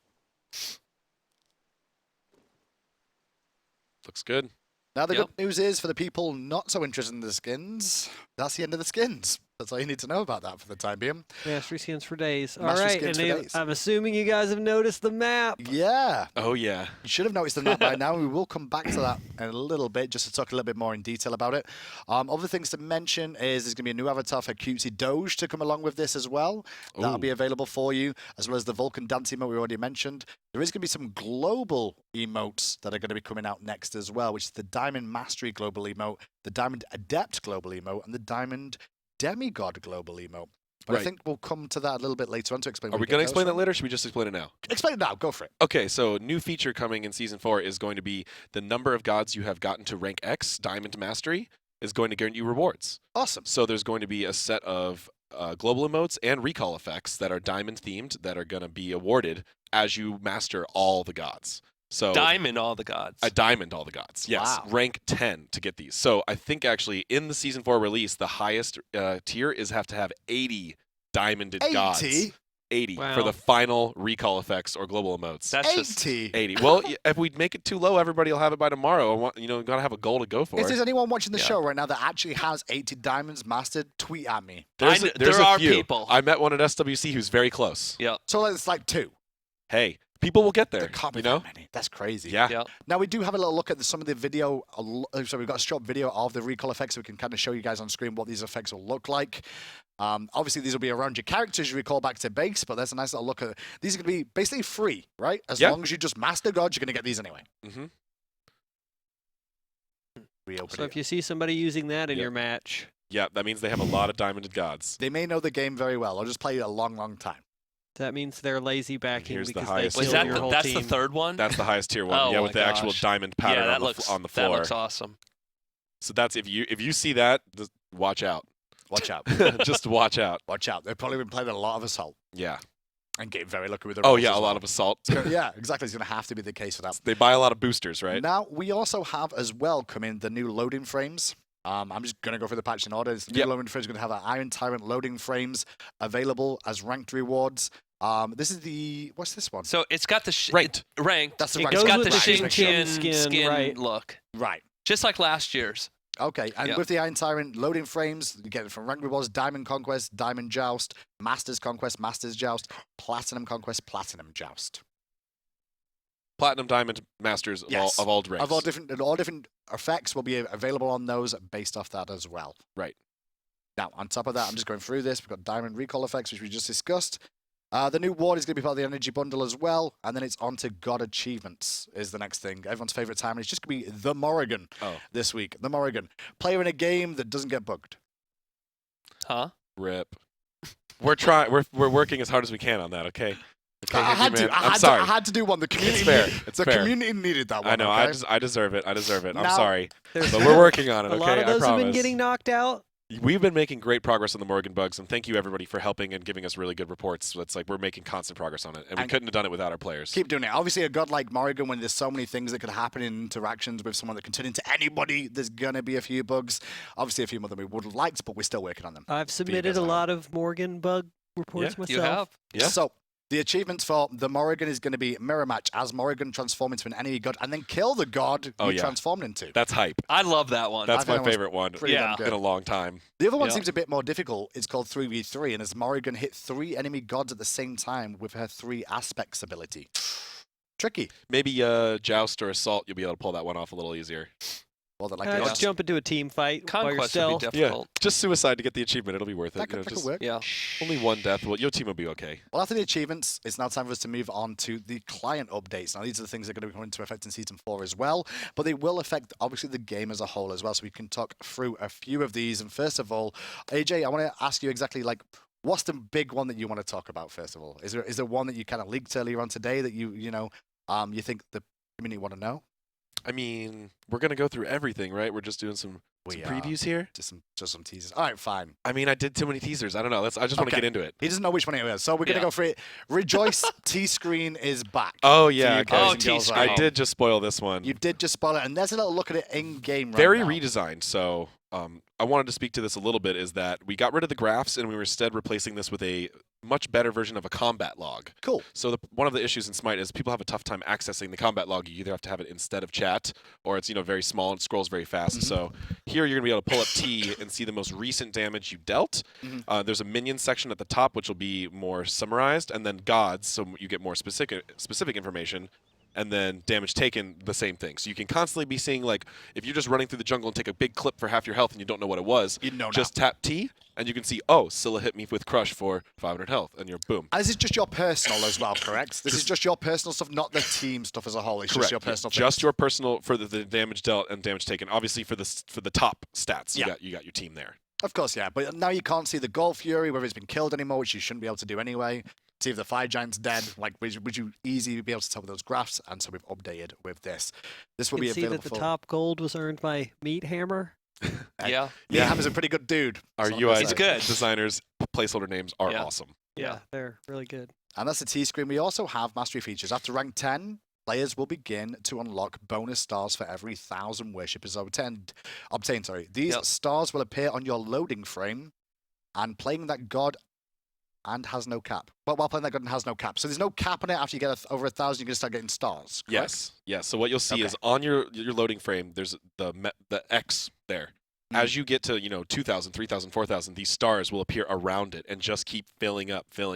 Looks good. Now, the Yep. good news is for the people not so interested in the skins, that's the end of the skins. That's all you need to know about that for the time being. Mastery skins for days. All Mastery right, skins and for then days. I'm assuming you guys have noticed the map. Yeah. Oh, yeah. You should have noticed the map by now. We will come back to that in a little bit just to talk a little bit more in detail about it. Other things to mention is there's going to be a new avatar for Cutesy Doge to come along with this as well. That'll Ooh. be available for you, as well as the Vulcan dance emote we already mentioned. There is going to be some global emotes that are going to be coming out next as well, which is the Diamond Mastery global emote, the Diamond Adept global emote, and the Diamond Demigod global emote. But I Right. think we'll come to that a little bit later on to explain. Are where we get going to those explain that from. later, or should we just explain it now? Explain it now. Go for it. Okay, so new feature coming in Season 4 is going to be the number of gods you have gotten to rank X, Diamond Mastery, is going to guarantee you rewards. Awesome. So there's going to be a set of global emotes and recall effects that are diamond themed that are going to be awarded as you master all the gods. So Diamond all the gods. a diamond all the gods. Yes, Wow. rank 10 to get these. So I think actually in the Season 4 release, the highest tier is have to have 80 diamonded 80? gods. 80 for Wow. the final recall effects or global emotes. That's just 80. 80. Well, if we make it too low, everybody will have it by tomorrow. I want, gotta have a goal to go for. If there's anyone watching the Yeah. show right now that actually has 80 diamonds mastered, tweet at me. There's there a are few. people. I met one at SWC who's very close. Yep. So it's like 2. Hey, people will get there. There can't be you know? that many. That's crazy. Yeah. Yep. Now we do have a little look at some of the video. So we've got a short video of the recall effects, so we can kind of show you guys on screen what these effects will look like. Obviously, these will be around your characters you recall back to base, but there's a nice little look at. These are going to be basically free, right? As Yeah. long as you just master gods, you're going to get these anyway. Mm-hmm. Reopen So it. if you see somebody using that in Yep. your match, Yeah, that means they have a lot of diamonded gods. They may know the game very well, or just play it a long, long time. that means they're lazy backing here's the because highest they Was killed that your the, whole that's team. the third one? That's the highest tier one. Oh yeah, my with the actual gosh. diamond pattern yeah, that on, looks on the floor. That looks awesome. So that's if you see that, just watch out. Watch out. Just watch out. Watch out. They've probably been playing a lot of Assault Yeah. and getting very lucky with the Oh rolls yeah, as a lot well. of assault. Yeah, exactly. It's going to have to be the case for that. They buy a lot of boosters, right? Now, we also have as well come in the new loading frames. I'm just going to go through the patch in order. This new loading frames are going to have our Iron Tyrant loading frames available as ranked rewards. This is the... What's this one? So it's got the... Ranked. Ranked. That's the It ranked. It's goes got with the the Shin Shin Chin skin, right. look. Right. Just like last year's. Okay, and Yeah. with the Iron Tyrant loading frames, you get it from Rank Rewards, Diamond Conquest, Diamond Joust, Masters Conquest, Masters Joust, Platinum Conquest, Platinum Joust. Platinum, Diamond, Masters of Yes. all ranks. Of all different effects will be available on those based off that as well. Right. Now, on top of that, I'm just going through this. We've got Diamond Recall effects, which we just discussed. The new ward is going to be part of the energy bundle as well, and then it's on to God achievements is the next thing. Everyone's favorite time, and it's just going to be the Morrigan this week. The Morrigan. Player in a game that doesn't get bugged. Huh? Rip. We're trying. We're working as hard as we can on that. Okay. Okay, I had Handyman, to. I'm sorry. I had to do one. The community. fair. Needed, It's the fair. community needed that one. I know. Okay? I deserve it. I deserve it. I'm Now- sorry, There's but we're working on it. a Okay, lot of those I have promise. been getting knocked out. We've been making great progress on the Morrigan bugs, and thank you everybody for helping and giving us really good reports. It's like we're making constant progress on it, and we And couldn't have done it without our players. Keep doing it. Obviously, a god like Morrigan, when there's so many things that could happen in interactions with someone that can turn into anybody, there's gonna be a few bugs. Obviously, a few more than we would have liked, but we're still working on them. I've submitted guys a out. lot of Morgan bug reports myself. You have? Yeah. So the achievements for the Morrigan is going to be mirror match as Morrigan transform into an enemy god and then kill the god Oh, you yeah. transformed into. That's hype. I love that one. That's think my that one's favorite one pretty damn good. in a long time. The other one Yeah. seems a bit more difficult. It's called 3v3, and as Morrigan hit 3 enemy gods at the same time with her 3 aspects ability. Tricky. Maybe Joust or Assault, you'll be able to pull that one off a little easier. Well, they're like Just jump into a team fight by Conquest would yourself. be difficult. Just suicide to get the achievement. It'll be worth it. that You know, could just work. Yeah. only one death. Well, your team will be okay. Well, after the achievements, it's now time for us to move on to the client updates. Now, these are the things that are going to be coming into effect in Season 4 as well, but they will affect, obviously, the game as a whole as well, so we can talk through a few of these. And first of all, AJ, I want to ask you exactly, like, what's the big one that you want to talk about, first of all? Is there one that you kind of leaked earlier on today that you think the community want to know? I mean, we're gonna go through everything, right? We're just doing some We are. previews here. Just some teasers. All right, fine. I mean, I did too many teasers. I don't know. I just want to Okay. get into it. He doesn't know which one it is, so we're going to Yeah. go for it. Rejoice T-Screen is back. Oh for yeah, you okay. guys Oh, and girls T-Screen. out I there. did just spoil this one. You did just spoil it, and there's a little look at it in-game right Very now. redesigned. So I wanted to speak to this a little bit. Is that we got rid of the graphs and we were instead replacing this with a much better version of a combat log. Cool. So one of the issues in SMITE is people have a tough time accessing the combat log. You either have to have it instead of chat, or it's very small and scrolls very fast. So here you're gonna be able to pull up T and see the most recent damage you dealt. There's a minion section at the top which will be more summarized, and then gods, so you get more specific information. And then damage taken, the same thing. So you can constantly be seeing, like, if you're just running through the jungle and take a big clip for half your health and you don't know what it was, You know just tap T and you can see, oh, Scylla hit me with Crush for 500 health, and you're boom. And this is just your personal as well, correct? This is just your personal stuff, not the team stuff as a whole. It's just your personal Just things. your personal for the damage dealt and damage taken. Obviously for the top stats, Yeah. you got your team there. Of course, yeah. But now you can't see the Gold Fury, whether it's been killed anymore, which you shouldn't be able to do anyway. See if the Fire Giant's dead. Like, would you easily be able to tell with those graphs? And so we've updated with this. This will You be can see available that the for... top gold was earned by Meat Hammer. Yeah. Yeah, Hammer's a pretty good dude. Our That's all I'm UI gonna He's say. good. designers placeholder names are Yeah. awesome. Yeah. They're really good. And that's the T-Screen. We also have mastery features. After rank 10, players will begin to unlock bonus stars for every 1,000 worshippers obtained. These stars will appear on your loading frame, and playing that god and has no cap. But while playing that god and has no cap. So there's no cap on it. After you get over 1,000, you're going to start getting stars, correct? Yes. Yes. So what you'll see Okay. is on your loading frame, there's the X there. As you get to 2,000, 3,000, 4,000, these stars will appear around it and just keep filling up, so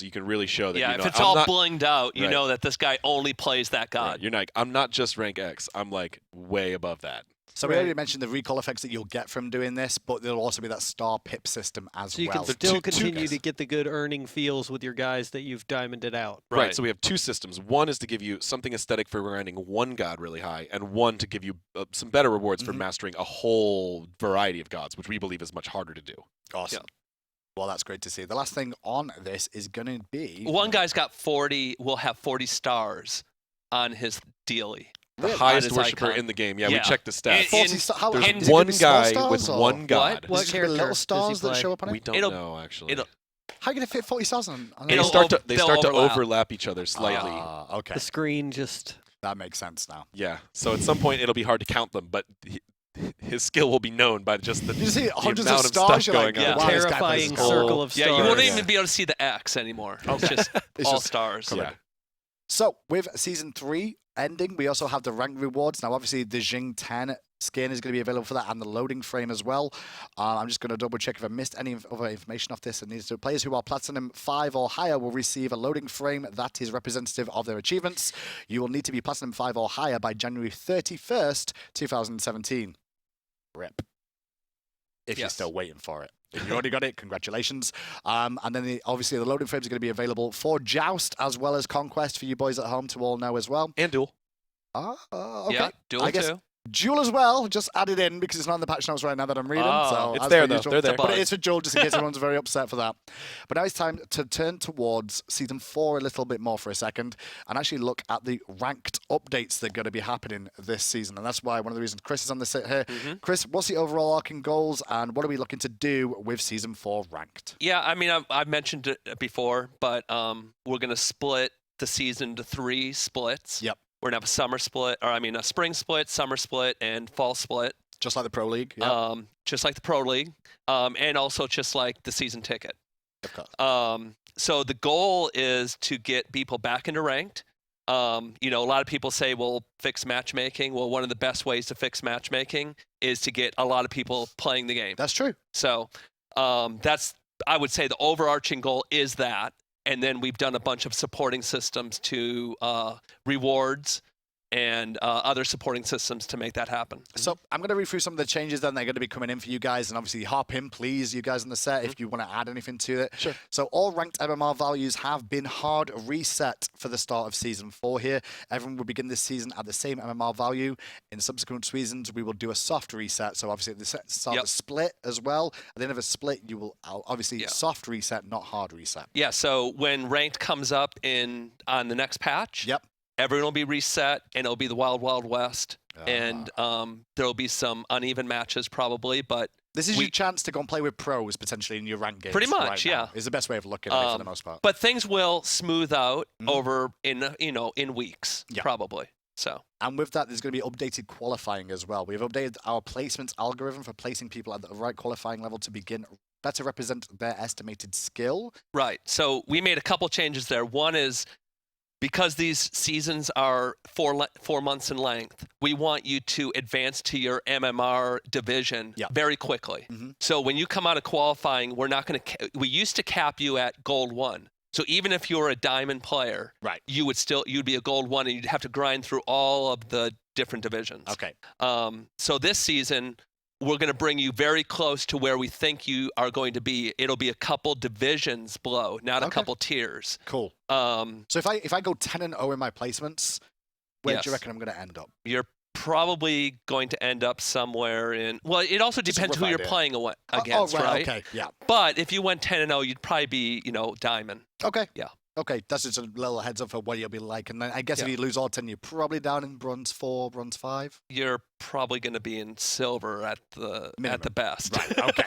you can really show that. Yeah, you know, if it's I'm all not, blinged out, you Right. know that this guy only plays that right, god. you're like, I'm not just rank X. I'm like way above that. So we Right. already mentioned the recall effects that you'll get from doing this, but there'll also be that star pip system as So you well. can still two continue guys. to get the good earning feels with your guys that you've diamonded out. Right. So we have two systems. One is to give you something aesthetic for grinding one god really high, and one to give you some better rewards for mastering a whole variety of gods, which we believe is much harder to do. Awesome. Well, that's great to see. The last thing on this is going to be... One guy's got 40, will have 40 stars on his daily. The Really? highest his worshiper icon. in the game. Yeah, we Yeah. checked the stats. 40 stars. How There's is it one gonna be small guy stars, with or- one god. What Is it gonna be character little does he stars that play? show up on it? We don't It'll- know actually. it'll- How are you gonna fit 40 stars on They It'll start to they'll they overlap. overlap each other slightly. Okay, The screen just. that makes sense now. Yeah. So at some point it'll be hard to count them, but his skill will be known by just the, You see the hundreds of amount of stars, stuff you're like, going yeah. on. wow, this guy plays Terrifying a whole- circle of Yeah, stars. you wouldn't Yeah. even be able to see the X anymore. It's just It's all just- stars. Yeah. So, with Season 3 ending, we also have the rank rewards. Now, obviously, the Jing 10 skin is going to be available for that and the loading frame as well. I'm just going to double check if I missed any other information off this. And these two players who are Platinum 5 or higher will receive a loading frame that is representative of their achievements. You will need to be Platinum 5 or higher by January 31st, 2017. RIP. If you're Yes. still waiting for it. If you already got it, congratulations. And then obviously the loading frames are going to be available for Joust as well as Conquest for you boys at home to all know as well. And duel. Okay. Yeah, dual I guess too. Duel as well, just added in because it's not in the patch notes right now that I'm reading. Oh. So It's as there, per though. usual. They're there. But it is for Duel, just in case everyone's very upset for that. But now it's time to turn towards Season 4 a little bit more for a second and actually look at the ranked updates that are going to be happening this season. And that's why one of the reasons Chris is on the sit here. Chris, what's the overall arcing goals and what are we looking to do with Season 4 ranked? Yeah, I mean, I've mentioned it before, but we're going to split the season into 3 splits. Yep. We're going to have a summer split, or I mean, a spring split, summer split, and fall split. Just like the Pro League? Yeah. Just like the Pro League, and also just like the season ticket. Of course. So the goal is to get people back into ranked. You know, a lot of people say, well, fix matchmaking. Well, one of the best ways to fix matchmaking is to get a lot of people playing the game. That's true. So that's, I would say the overarching goal is that. And then we've done a bunch of supporting systems to rewards and other supporting systems to make that happen. So I'm going to read through some of the changes then they're going to be coming in for you guys. And obviously hop in, please, you guys on the set, if you want to add anything to it. Sure. So all ranked MMR values have been hard reset for the start of Season 4 here. Everyone will begin this season at the same MMR value. In subsequent seasons, we will do a soft reset. So obviously at the start of a split as well. At the end of a split, you will obviously soft reset, not hard reset. Yeah, so when ranked comes up on the next patch, Yep. everyone will be reset, and it'll be the Wild Wild West. And there'll be some uneven matches probably, but This is your chance to go and play with pros potentially in your ranked games. Pretty much, right yeah. now, is the best way of looking at it for the most part. but things will smooth out over in weeks probably. So And with that, there's going to be updated qualifying as well. We've updated our placements algorithm for placing people at the right qualifying level to begin better represent their estimated skill. right. So we made a couple changes there. One is because these seasons are 4 months in length, we want you to advance to your MMR division very quickly. So when you come out of qualifying, we're not going to. We used to cap you at Gold 1. So even if you're a diamond player, Right. you'd be a Gold 1, and you'd have to grind through all of the different divisions. Okay. So this season, we're going to bring you very close to where we think you are going to be. It'll be a couple divisions below, not a couple tiers. Cool. So if I go 10-0 in my placements, where do you reckon I'm going to end up? You're probably going to end up somewhere in. Well, it also Just a depends who rough you're idea. playing against, right? Okay. Yeah. But if you went 10-0, you'd probably be, diamond. Okay. Yeah. Okay, that's just a little heads up for what you'll be like. And then I guess if you lose all 10, you're probably down in bronze 4, bronze 5. You're probably going to be in silver at the best. Right. Okay.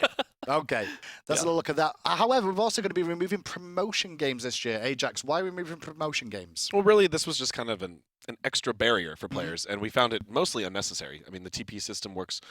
Okay. That's a little look at that. However, we're also going to be removing promotion games this year. Ajax, why are we removing promotion games? Well, really, this was just kind of an extra barrier for players, and we found it mostly unnecessary. I mean, the TP system works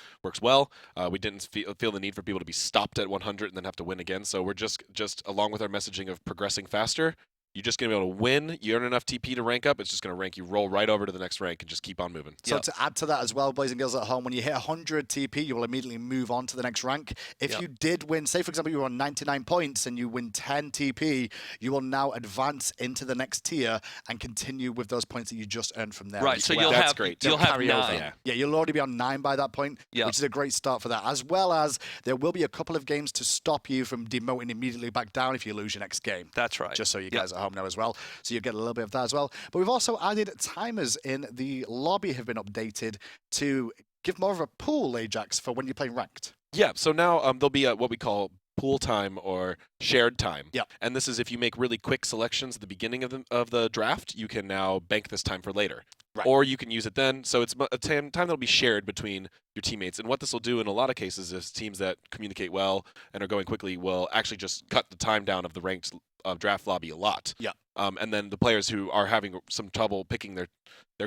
well. We didn't feel the need for people to be stopped at 100 and then have to win again. So we're just along with our messaging of progressing faster. You're just going to be able to win. You earn enough TP to rank up. It's just going to rank you, roll right over to the next rank, and just keep on moving. So to add to that as well, boys and girls at home, when you hit 100 TP, you will immediately move on to the next rank. If you did win, say for example, you were on 99 points and you win 10 TP, you will now advance into the next tier and continue with those points that you just earned from there. Right. as So well. you'll They'll have carry 9. over. Yeah, you'll already be on 9 by that point, which is a great start for that. As well as there will be a couple of games to stop you from demoting immediately back down if you lose your next game. That's right. Just so you guys at home know as well. So you get a little bit of that as well. But we've also added timers in the lobby have been updated to give more of a pool, Ajax, for when you're playing ranked. Yeah, so now there'll be what we call pool time or shared time. Yeah. And this is if you make really quick selections at the beginning of the draft, you can now bank this time for later. Right. or you can use it then. So it's a time that'll be shared between your teammates. And what this will do in a lot of cases is teams that communicate well and are going quickly will actually just cut the time down of the ranked draft lobby a lot. Yeah. And then the players who are having some trouble picking their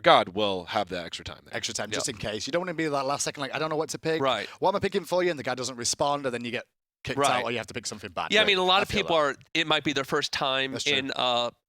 god will have that extra time there. Extra time, just in case. You don't want to be that last second, like, I don't know what to pick. Right. What am I picking for you? And the guy doesn't respond, and then you get kicked Right. out, or you have to pick something back. Yeah, I mean, a lot of feel people that. it might be their first time That's true.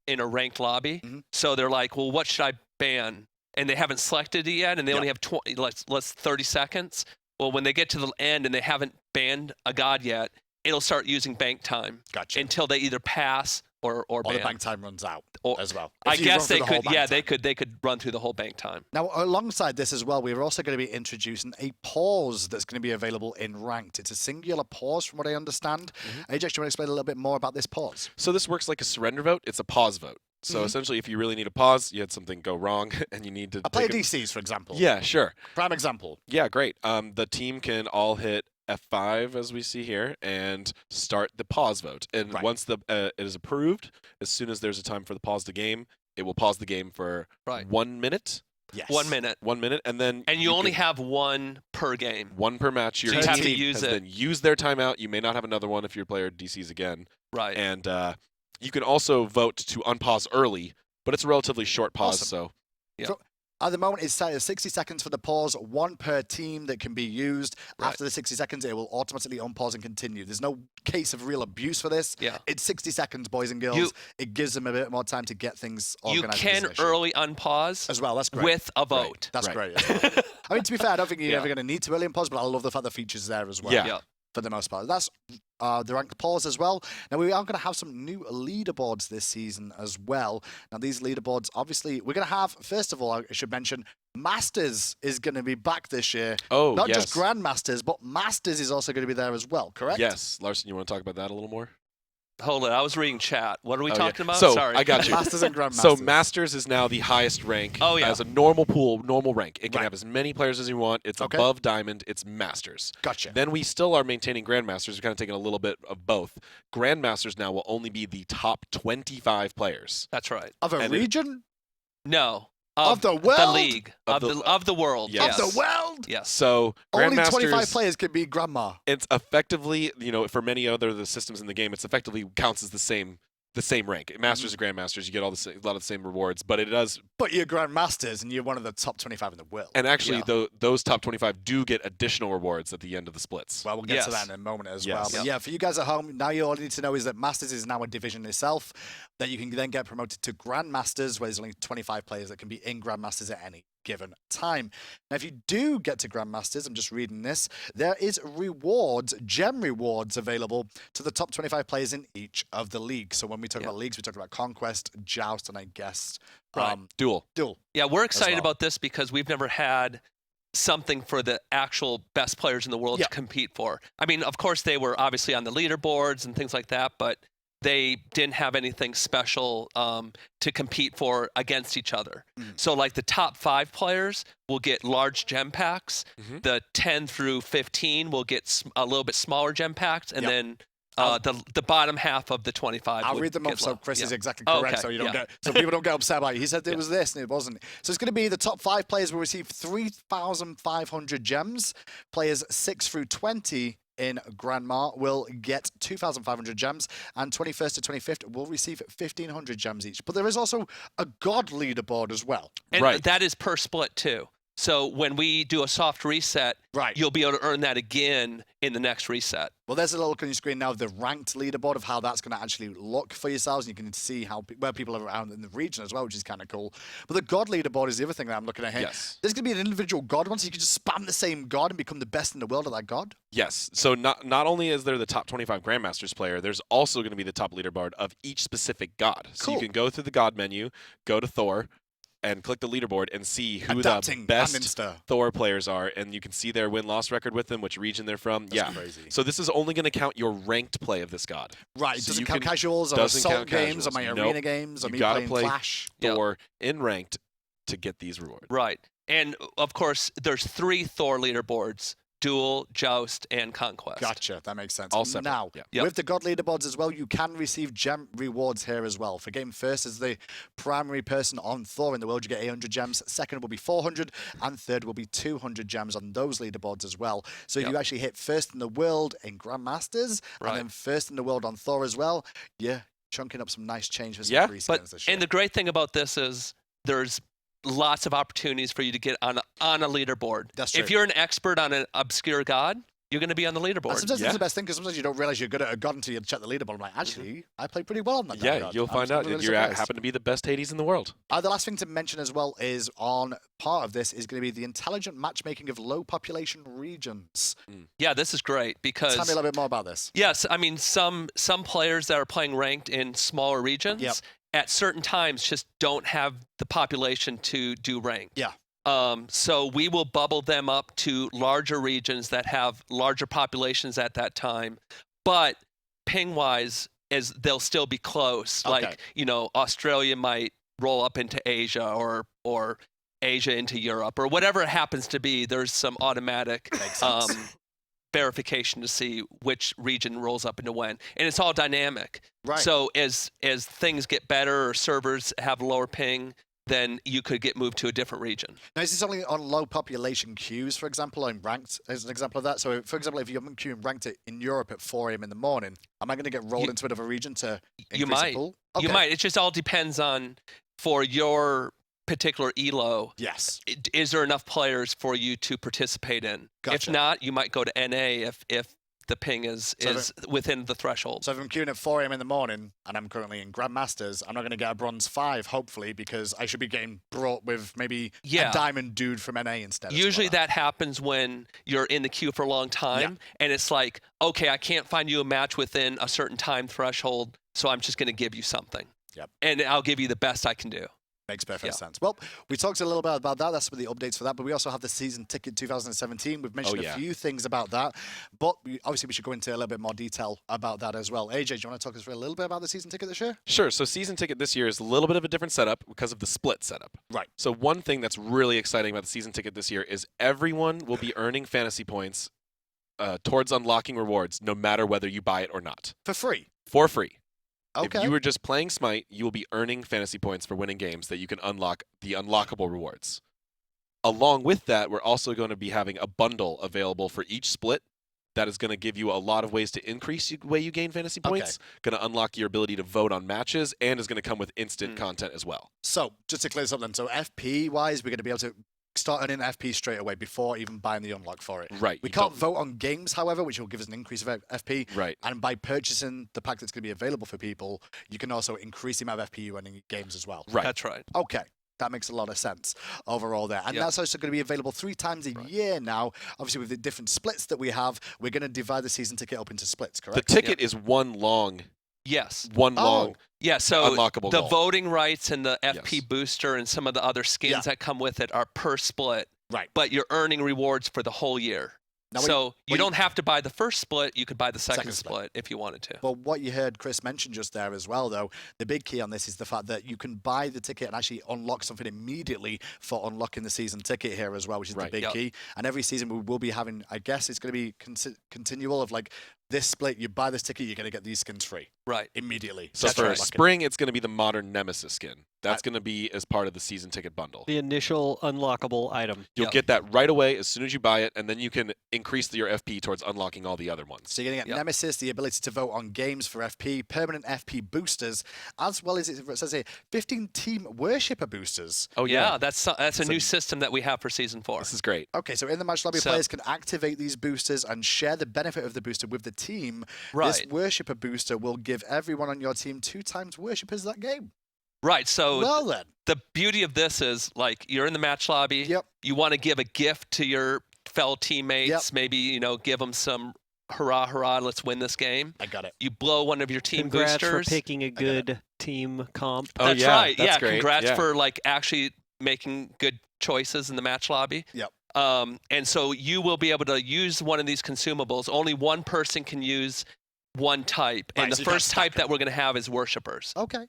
in a ranked lobby. Mhm. So they're like, well, what should I ban? And they haven't selected it yet, and they only have 30 seconds. Well, when they get to the end and they haven't banned a god yet, it'll start using bank time Gotcha. until they either pass or Or ban. the bank time runs out Or- as well. I If you run guess through they the whole could. bank Yeah, time. they could run through the whole bank time. Now, alongside this as well, we're also going to be introducing a pause that's going to be available in ranked. It's a singular pause, from what I understand. Ajax, do you want to explain a little bit more about this pause? So this works like a surrender vote. It's a pause vote. So essentially, if you really need a pause, you had something go wrong, and you need to I play take a- DCs, for example. Yeah, sure. Prime example. Yeah, great. The team can all hit F5 as we see here and start the pause vote. And Right. once it is approved, as soon as there's a time for the pause the game, it will pause the game for Right. 1 minute. Yes. 1 minute. 1 minute, and then And you only can- have one per game. one per match. Your So you have to team use has it. then used their timeout. You may not have another one if your player DCs again. Right. And you can also vote to unpause early, but it's a relatively short pause. Awesome. So Yeah. So, at the moment, it's set at 60 seconds for the pause, one per team that can be used. Right. After the 60 seconds, it will automatically unpause and continue. There's no case of real abuse for this. Yeah. It's 60 seconds, boys and girls. It gives them a bit more time to get things You organized. can early unpause as well. That's great. with a vote. That's Right. great. As well. I mean, to be fair, I don't think you're Yeah. ever going to need to early unpause, but I love the fact the feature's there as well. Yeah. Yeah. For the most part. That's the ranked pause as well. Now, we are going to have some new leaderboards this season as well. Now, these leaderboards, obviously, we're going to have, first of all, I should mention, Masters is going to be back this year. Oh, Not yes. just Grandmasters, but Masters is also going to be there as well, correct? yes, Larson, you want to talk about that a little more? Hold it. I was reading chat. What are we Oh, yeah. talking about? So, Sorry. I got you. Masters and Grandmasters. So Masters is now the highest rank Oh, yeah. as a normal pool, normal rank. It can Right. have as many players as you want. It's Okay. above Diamond. It's Masters. Gotcha. Then we still are maintaining Grandmasters. We're kind of taking a little bit of both. Grandmasters now will only be the top 25 players. That's right. Of a and it- region? No. Of the world? The league. Of Of the world. Yes. Of the world? Yes. So Only Grandmasters, 25 players can be Grandma. it's effectively, for many other the systems in the game, it's effectively counts as the same rank. Masters and Grandmasters, you get a lot of the same rewards, but it does. But you're Grandmasters, and you're one of the top 25 in the world. And actually, Yeah. those top 25 do get additional rewards at the end of the splits. Well, we'll get to Yes. that in a moment as Yes. well. But Yep. yeah, for you guys at home, now you all need to know is that Masters is now a division itself, that you can then get promoted to Grandmasters, where there's only 25 players that can be in Grandmasters at any given time. Now, if you do get to Grandmasters, I'm just reading this, there is rewards, gem rewards available to the top 25 players in each of the leagues. So when we talk Yeah. about leagues, we talk about Conquest, Joust, and I guess Right. Duel. Duel. Yeah, we're excited well. about this because we've never had something for the actual best players in the world Yeah. to compete for. I mean, of course, they were obviously on the leaderboards and things like that, but they didn't have anything special to compete for against each other. So, like the top 5 players will get large gem packs. The 10 through 15 will get a little bit smaller gem packs, and Yep. then the bottom half of the 25. I'll would read them get up so low. Chris is Yeah. exactly correct, Okay, so you don't yeah. so people don't get upset about it. He said it was this and it wasn't. So it's going to be the top 5 players will receive 3,500 gems. Players 6 through 20 in Grandma will get 2,500 gems, and 21st to 25th will receive 1,500 gems each. But there is also a God leaderboard as well. And Right. that is per split too. So when we do a soft reset, Right. you'll be able to earn that again in the next reset. Well, there's a little look on your screen now of the ranked leaderboard of how that's going to actually look for yourselves. And you can see where people are around in the region as well, which is kind of cool. But the God leaderboard is the other thing that I'm looking at here. Yes. There's going to be an individual God one, so you can just spam the same God and become the best in the world at that God. Yes. So not only is there the top 25 Grandmasters player, there's also going to be the top leaderboard of each specific god. So you Cool. can go through the god menu, go to Thor, and click the leaderboard and see who Adapting the and best Insta. Thor players are, and you can see their win-loss record with them, which region they're from. That's crazy. So this is only going to count your ranked play of this god. Right, it So doesn't you count can- casuals or doesn't assault count games or casuals. my Nope. arena games or You me gotta playing play Clash. Yep. Thor in ranked to get these rewards. Right. And of course, there's 3 Thor leaderboards. duel, joust, and conquest. Gotcha. That makes sense. All separate, Now, yeah. Yep. with the God leaderboards as well, you can receive gem rewards here as well. For game first, as the primary person on Thor in the world, you get 800 gems. Second will be 400, and third will be 200 gems on those leaderboards as well. So if Yep. you actually hit first in the world in Grandmasters, Right. and then first in the world on Thor as well, you're chunking up some nice change for some Yeah, free But skins this year. and the great thing about this is there's lots of opportunities for you to get on a leaderboard. That's If true. you're an expert on an obscure god, you're going to be on the And leaderboard. sometimes Yeah. it's the best thing because sometimes you don't realize you're good at a god until you check the leaderboard. I'm like, actually, I played pretty well on that. Yeah, god. you'll I'm find out. really You surprised. happen to be the best Hades in the world. The last thing to mention as well is on part of this is going to be the intelligent matchmaking of low population regions. Yeah, this is great because Tell me a little bit more about this. yes, I mean some players that are playing ranked in smaller regions Yep. at certain times just don't have the population to do ranked. Yeah. So we will bubble them up to larger regions that have larger populations at that time, but ping-wise, as they'll still be close. Okay. Like Australia might roll up into Asia or Asia into Europe or whatever it happens to be. There's some automatic Makes sense. verification to see which region rolls up into when, and it's all dynamic. Right. So as things get better or servers have lower ping, then you could get moved to a different region. Now, is this only on low population queues, for example, or in ranked as an example of that? So, for example, if you're queuing ranked it in Europe at 4 a.m. in the morning, am I going to get rolled into another region to increase You the might. pool? You Okay. might. It just all depends on for your particular elo. Yes. Is there enough players for you to participate in? Gotcha. If not, you might go to NA if the ping is within the threshold. So if I'm queuing at 4 a.m. in the morning and I'm currently in Grandmasters, I'm not going to get a bronze 5, hopefully, because I should be getting brought with maybe Yeah. a diamond dude from NA instead. or something Usually like that happens when you're in the queue for a long time, and it's like, okay, I can't find you a match within a certain time threshold, so I'm just going to give you something. Yep. And I'll give you the best I can do. Makes perfect Yeah. sense. Well, we talked a little bit about that. That's some of the updates for that. But we also have the season ticket 2017. We've mentioned yeah. a few things about that. But obviously, we should go into a little bit more detail about that as well. AJ, do you want to talk us through a little bit about the season ticket this year? Sure. So season ticket this year is a little bit of a different setup because of the split setup. Right. So one thing that's really exciting about the season ticket this year is everyone will be earning fantasy points towards unlocking rewards, no matter whether you buy it or not, For free. for free. Okay. If you were just playing Smite, you will be earning fantasy points for winning games that you can unlock the unlockable rewards. Along with that, we're also going to be having a bundle available for each split that is going to give you a lot of ways to increase the way you gain fantasy points, going to unlock your ability to vote on matches, and is going to come with instant content as well. So, just to clear this up then, so FP-wise, we're going to be able to start earning FP straight away before even buying the unlock for it. Right. We you can't don't- vote on games, however, which will give us an increase of FP. Right. And by purchasing the pack that's going to be available for people, you can also increase the amount of FP you earn in games as well. Right. That's right. Okay. That makes a lot of sense overall there. And Yep. that's also going to be available 3 times a year now. Obviously, with the different splits that we have, we're going to divide the season ticket up into splits, The correct? ticket is one long Yes. Oh. Yeah, so unlockable the goal. voting rights and the FP Yes. booster and some of the other skins Yeah. that come with it are per split, Right. but you're earning rewards for the whole year. Now, So you when don't have to buy the first split. You could buy the second Second split. split if you wanted to. Well, what you heard Chris mention just there as well, though, the big key on this is the fact that you can buy the ticket and actually unlock something immediately for unlocking the season ticket here as well, which is Right. the big Yep. key. And every season we will be having, I guess it's going to be continual of like this split, you buy this ticket, you're going to get these skins free Right. immediately. So That's for right. spring, it's going to be the modern Nemesis skin. That's going to be as part of the season ticket bundle. The initial unlockable item. You'll Yep. get that right away as soon as you buy it, and then you can increase your FP towards unlocking all the other ones. So you're going to get Yep. Nemesis, the ability to vote on games for FP, permanent FP boosters, as well as it says here, 15 team worshipper boosters. Oh, Yeah, that's a So- new system that we have for season 4. This is great. Okay, so in the match lobby, So- players can activate these boosters and share the benefit of the booster with the team. This Right. worshipper booster will give everyone on your team 2 times worshippers that game. Right. So Well then. the beauty of this is like you're in the match lobby. Yep. You want to give a gift to your fellow teammates. Yep. Maybe, give them some hurrah, let's win this game. I got it. You blow one of your team Congrats boosters. for picking a good team comp. Oh, That's yeah, right. that's Yeah. great. Congrats Yeah. for like actually making good choices in the match lobby. Yep. And so you will be able to use one of these consumables. Only one person can use one type. Right, And so the you can't first stack type that we're going to have is worshipers. Okay.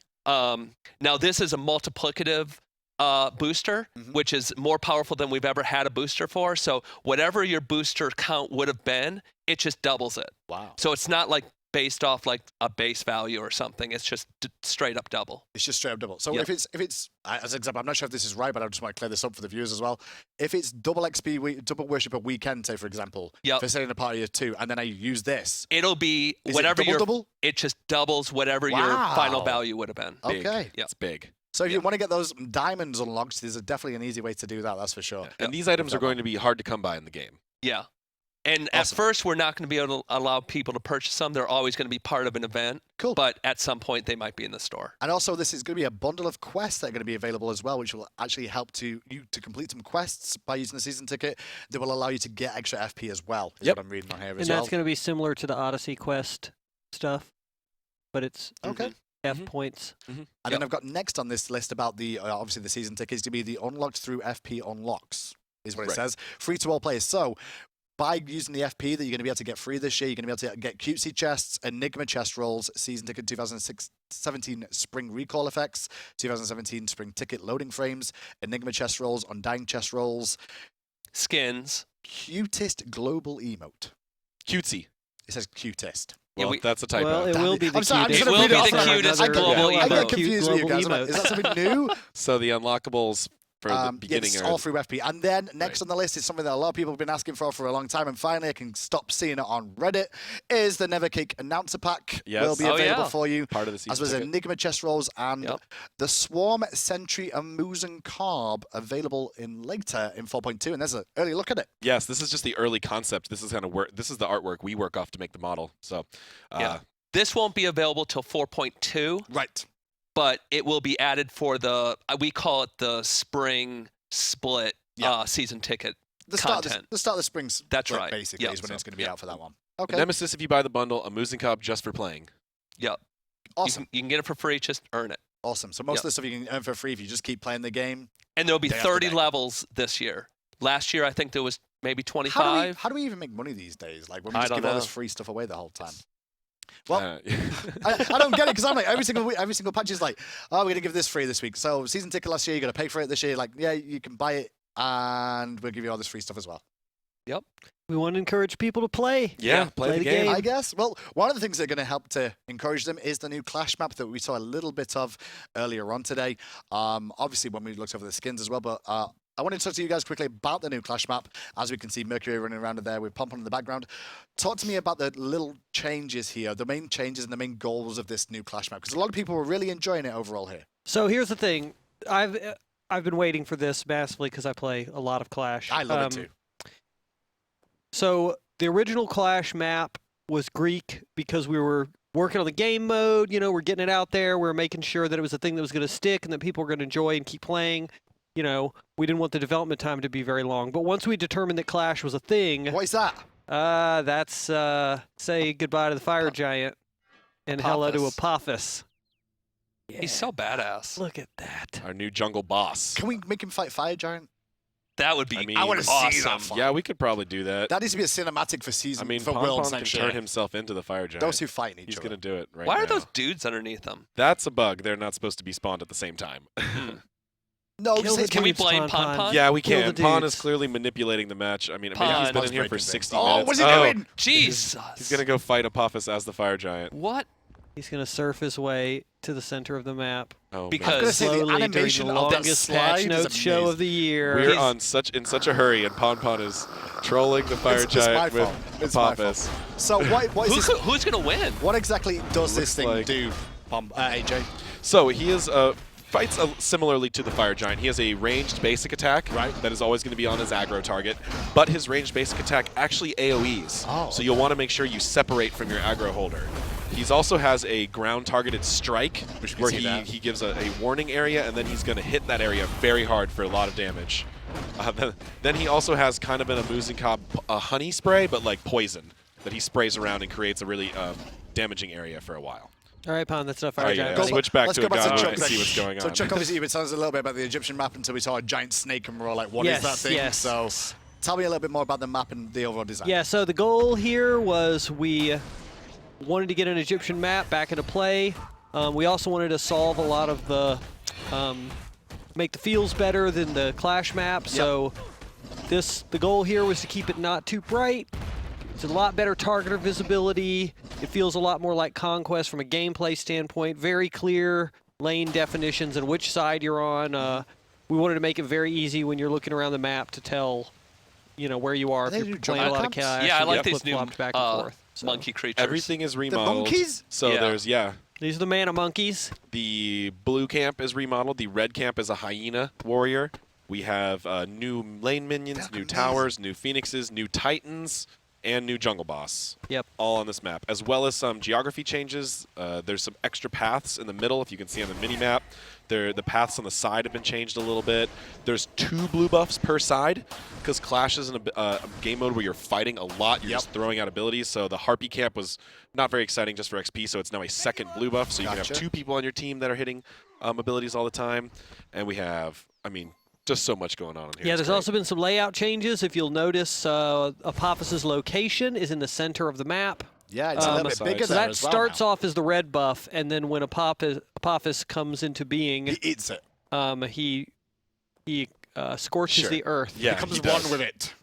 Now this is a multiplicative booster, which is more powerful than we've ever had a booster for. So whatever your booster count would have been, it just doubles it. Wow. So it's not like based off like a base value or something. It's just straight up double. It's just straight up double. So Yep. if it's as an example, I'm not sure if this is right, but I just want to clear this up for the viewers as well. If it's double XP, double worship a weekend, say for example, Yep. for setting a party of 2, and then I use this, It'll be is whatever it double? it just doubles whatever your Wow. final value would have been. Big. Okay. Yep. It's big. So if you want to get those diamonds unlocked, there's definitely an easy way to do that. That's for sure. And these items are going to be hard to come by in the game. Yeah. And at Awesome. first, we're not going to be able to allow people to purchase them. They're always going to be part of an event. Cool. But at some point, they might be in the store. And also, this is going to be a bundle of quests that are going to be available as well, which will actually help you to complete some quests by using the season ticket. That will allow you to get extra FP as well, is what I'm reading on here And as well. that's going to be similar to the Odyssey quest stuff, but it's Okay. F points. And then I've got next on this list about the, obviously the season tickets to be the unlocked through FP unlocks, is what it says. Free to all players. So by using the FP that you're going to be able to get free this year, you're going to be able to get cutesy chests, Enigma chest rolls, season ticket 2017 spring recall effects, 2017 spring ticket loading frames, Enigma chest rolls, Undying chest rolls, Skins. cutest global emote. Cutesy. It says cutest. Well, that's a typo. Well, it will be the I'm sorry, I'm cutest. just It will gonna read be off the of cutest another- global I get emote. confused with you guys. Global Is that something new? So the unlockables for the beginning it's are all through FP. And then next on the list is something that a lot of people have been asking for a long time, and finally I can stop seeing it on Reddit, is the Nevercake Announcer Pack. Yes. Will be Oh, available yeah. for you. part of the As season well as ticket. Enigma chest rolls and Yep. the Swarm Sentry Amusen Carb available later in 4.2, and there's an early look at it. Yes, this is just the early concept. This is kind of work. This is the artwork we work off to make the model. So, Yeah. This won't be available till 4.2, Right. but it will be added for we call it the spring split season ticket The start content. of the spring That's split, right. basically, Yep. is when it's going to be Yep. out for that one. Okay. Nemesis, if you buy the bundle, a Musenkob just for playing. Yep. Awesome. You can get it for free, just earn it. Awesome. So most Yep. of the stuff you can earn for free if you just keep playing the game. And there'll be Day after 30 day. levels this year. Last year, I think there was maybe How 25. do we even make money these days? Like when we I just don't give all this know. free stuff away the whole time. Well, Uh, I don't get it because I'm like every single week, every single patch is like, oh, we're gonna give this free this week. So season ticket last year, you got to pay for it this year. Like, yeah, you can buy it, and we'll give you all this free stuff as well. Yep. We want to encourage people to play. yeah, play the game. I guess. Well, one of the things that are going to help to encourage them is the new Clash map that we saw a little bit of earlier on today. Obviously, when we looked over the skins as well, but I wanted to talk to you guys quickly about the new Clash map. As we can see, Mercury running around there with Pompon in the background. Talk to me about the little changes here, the main changes and the main goals of this new Clash map, because a lot of people were really enjoying it overall here. So here's the thing. I've been waiting for this massively because I play a lot of Clash. I love it too. So the original Clash map was Greek because we were working on the game mode. You know, we're getting it out there. We're making sure that it was a thing that was going to stick and that people were going to enjoy and keep playing. You know, we didn't want the development time to be very long. But once we determined that Clash was a thing, What is that? that's say goodbye to the fire giant and hello to Apophis. Apophis. Yeah. He's so badass. Look at that. Our new jungle boss. Can we make him fight Fire Giant? That would be I mean, I wanna see awesome. that fight. Yeah, we could probably do that. That needs to be a cinematic for season. I mean, for Worlds Pompon can next turn year. himself into the fire giant. Those who fight each He's other. going to do it right Why now. are those dudes underneath them? That's a bug. They're not supposed to be spawned at the same time. No, Kill because the it's Can we dudes, blame Pon. Pon? Yeah, we Kill can. the Pon is dudes. clearly manipulating the match. I mean, maybe Pon. he's been in here Breaking for things. 60 Oh, minutes. what's he doing? Jesus. He's going to go fight Apophis as the fire giant. What? He's going to surf his way to the center of the map. Oh, Because- I was Say gonna say, the Slowly animation during the of that longest slide patch is notes show amazing. of the year. man. We're He's- in such a hurry, and Pon is trolling the fire It's my giant with fault. It's my Apophis. So what is this? Who's going to win? What exactly does this Looks thing like- do, AJ? So he is fights similarly to the fire giant. He has a ranged basic attack that is always going to be on his aggro target, but his ranged basic attack actually AoEs. Oh. So you'll want to make sure you separate from your aggro holder. He also has a ground targeted strike Which we can where see that. he gives a warning area, and then he's going to hit that area very hard for a lot of damage. Then he also has kind of an Amusenkob honey spray, but like poison that he sprays around and creates a really damaging area for a while. All right, Pon, that's enough fire All right, giant. yeah, buddy. switch back Let's to go a back to guy Chuck and then. see what's going on. So Chuck, obviously, you've been telling us a little bit about the Egyptian map until we saw a giant snake and we're all like, what is Yes, that thing? yes. So tell me a little bit more about the map and the overall design. Yeah, so the goal here was we wanted to get an Egyptian map back into play. We also wanted to solve a lot of the make the feels better than the Clash map. So the goal here was to keep it not too bright. It's a lot better targeter visibility. It feels a lot more like Conquest from a gameplay standpoint. Very clear lane definitions and which side you're on. We wanted to make it very easy when you're looking around the map to tell, you know, where you are. If you're playing a lot of Clash, yeah, I like you these new back and forth. monkey creatures. Everything is remodeled. The monkeys? So there's, These are the mana monkeys. The blue camp is remodeled. The red camp is a hyena warrior. We have new lane minions, new towers, new phoenixes, new titans, and new jungle boss. Yep. All on this map, as well as some geography changes. There's some extra paths in the middle, if you can see on the mini-map. The paths on the side have been changed a little bit. There's 2 blue buffs per side, because Clash is in a game mode where you're fighting a lot. You're just throwing out abilities. So the Harpy camp was not very exciting just for XP, so it's now a second blue buff. So you can have 2 people on your team that are hitting abilities all the time. And we have, I mean, just so much going on in here. Yeah, there's also been some layout changes. If you'll notice, Apophis's location is in the center of the map. Yeah, it's a little bit bigger so there that as well starts now. off as the red buff, and then when Apophis comes into being, he eats it. He scorches the earth. Yeah, he becomes one with it.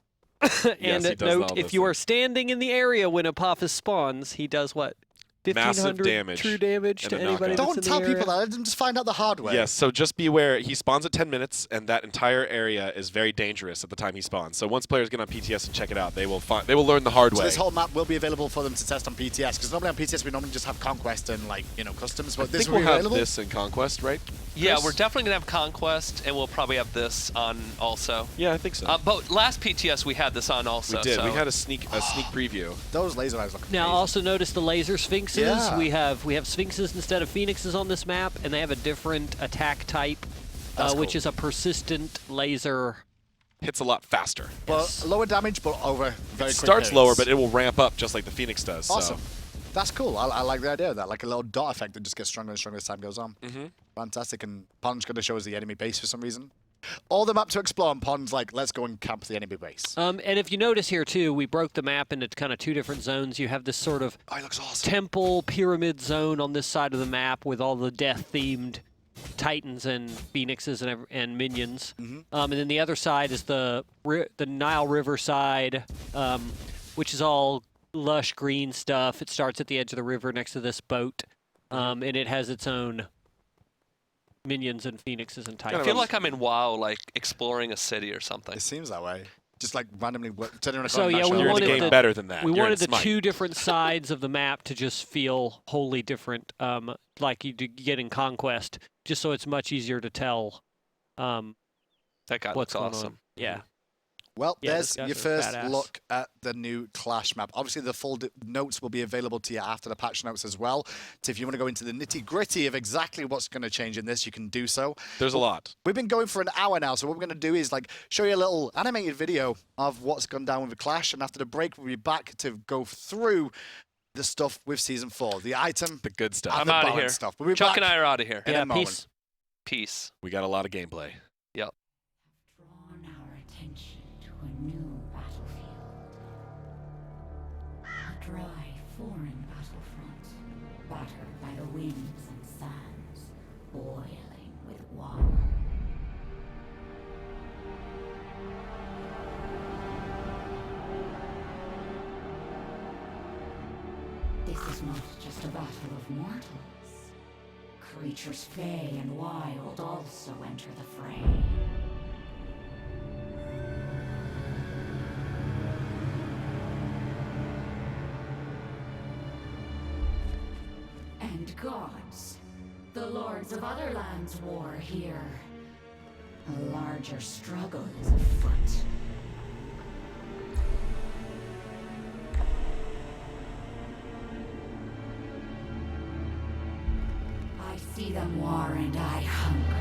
And note, if you are standing in the area when Apophis spawns, he does what? Massive 1,500 damage true damage to and a anybody knockout. that's Don't in tell the people area. that. Let them just find out the hard way. Yes, so just be aware. He spawns at 10 minutes, and that entire area is very dangerous at the time he spawns. So once players get on PTS and check it out, they will learn the hard So way. this whole map will be available for them to test on PTS, because normally on PTS we normally just have Conquest and, like, you know, customs, but I this think will we'll be have available. this in Conquest, right? Yeah, Chris? we're definitely going to have Conquest, and we'll probably have this on also. Yeah, I think so. But last PTS, we had this on also. We did. So. We had a sneak preview. Those laser eyes look Now, amazing. also notice the laser sphinxes. Yeah. We have sphinxes instead of phoenixes on this map, and they have a different attack type, which cool. is a persistent laser. Hits a lot faster. Well, lower damage, but over very quick Starts periods. lower, but it will ramp up just like the Phoenix does. Awesome. So. That's cool. I like the idea of that, like a little dot effect that just gets stronger and stronger as time goes on. Fantastic. And Pond's going to show us the enemy base for some reason. All the map to explore, and Pond's like, let's go and camp the enemy base. And if you notice here too, we broke the map into kind of 2 different zones. You have this sort of Oh, it looks awesome. temple pyramid zone on this side of the map with all the death-themed titans and phoenixes and minions. And then the other side is the Nile River side, which is all lush green stuff. It starts at the edge of the river next to this boat, and it has its own minions and phoenixes and titans. I feel like I'm in WoW, like exploring a city or something. It seems that way. Just like randomly turning around. So, yeah, we You're in the wanted game better than that. We You're wanted in the Smite. 2 different sides of the map to just feel wholly different, like you get in Conquest, just so it's much easier to tell That guy what's looks going awesome. on. Yeah. Well, Yeah, there's these guys your are first badass. look at the new Clash map. Obviously, the full notes will be available to you after the patch notes as well. So if you want to go into the nitty-gritty of exactly what's going to change in this, you can do so. There's a lot. We've been going for an hour now, so what we're going to do is like show you a little animated video of what's gone down with the Clash, and after the break, we'll be back to go through the stuff with Season 4, the item, The good stuff. and I'm the out of balance here. stuff. We'll be Chuck back and I are out of here. in Yeah, a moment. peace. Peace. We got a lot of gameplay. Yep. Drawn our attention to a new battlefield. A dry, foreign battlefront, battered by the winds and sands, boiling with water. This is not just a battle of mortals. Creatures fey and wild also enter the fray. And gods, the lords of other lands war here. A larger struggle is afoot. I see them war and I hunger,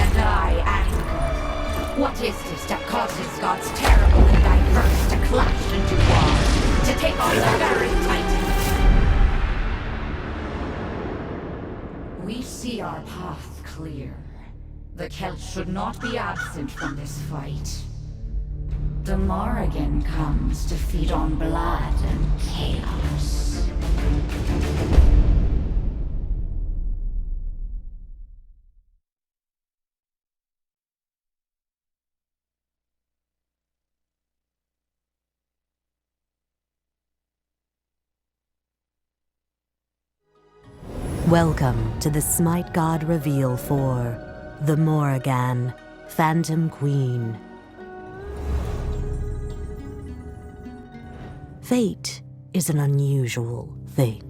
and I anger. What is this that causes gods terrible and diverse to clash and to war, to take on the very titans? We see our path clear. The Celts should not be absent from this fight. The Morrigan comes to feed on blood and chaos. Welcome to the SMITE God reveal for the Morrigan, Phantom Queen. Fate is an unusual thing.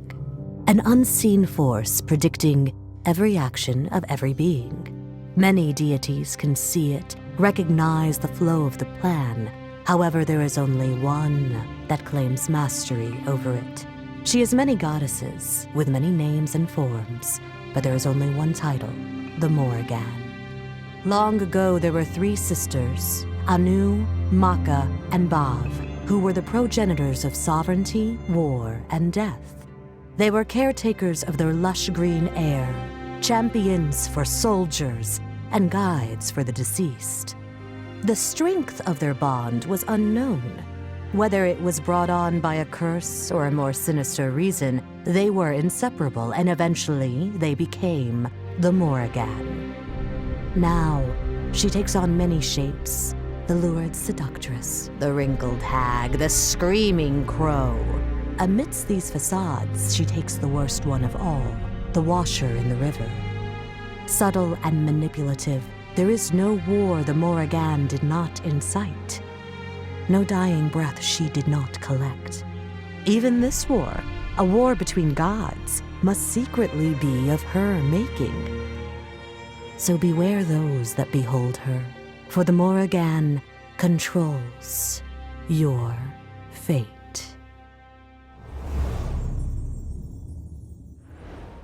An unseen force predicting every action of every being. Many deities can see it, recognize the flow of the plan. However, there is only one that claims mastery over it. She has many goddesses, with many names and forms, but there is only one title, the Morrigan. Long ago, there were 3 sisters, Anu, Maka, and Bav, who were the progenitors of sovereignty, war, and death. They were caretakers of their lush green air, champions for soldiers, and guides for the deceased. The strength of their bond was unknown. Whether it was brought on by a curse or a more sinister reason, they were inseparable, and eventually they became the Morrigan. Now, she takes on many shapes. The lurid seductress, the wrinkled hag, the screaming crow. Amidst these facades, she takes the worst one of all, the washer in the river. Subtle and manipulative, there is no war the Morrigan did not incite. No dying breath she did not collect. Even this war, a war between gods, must secretly be of her making. So beware those that behold her, for the Morrigan controls your fate.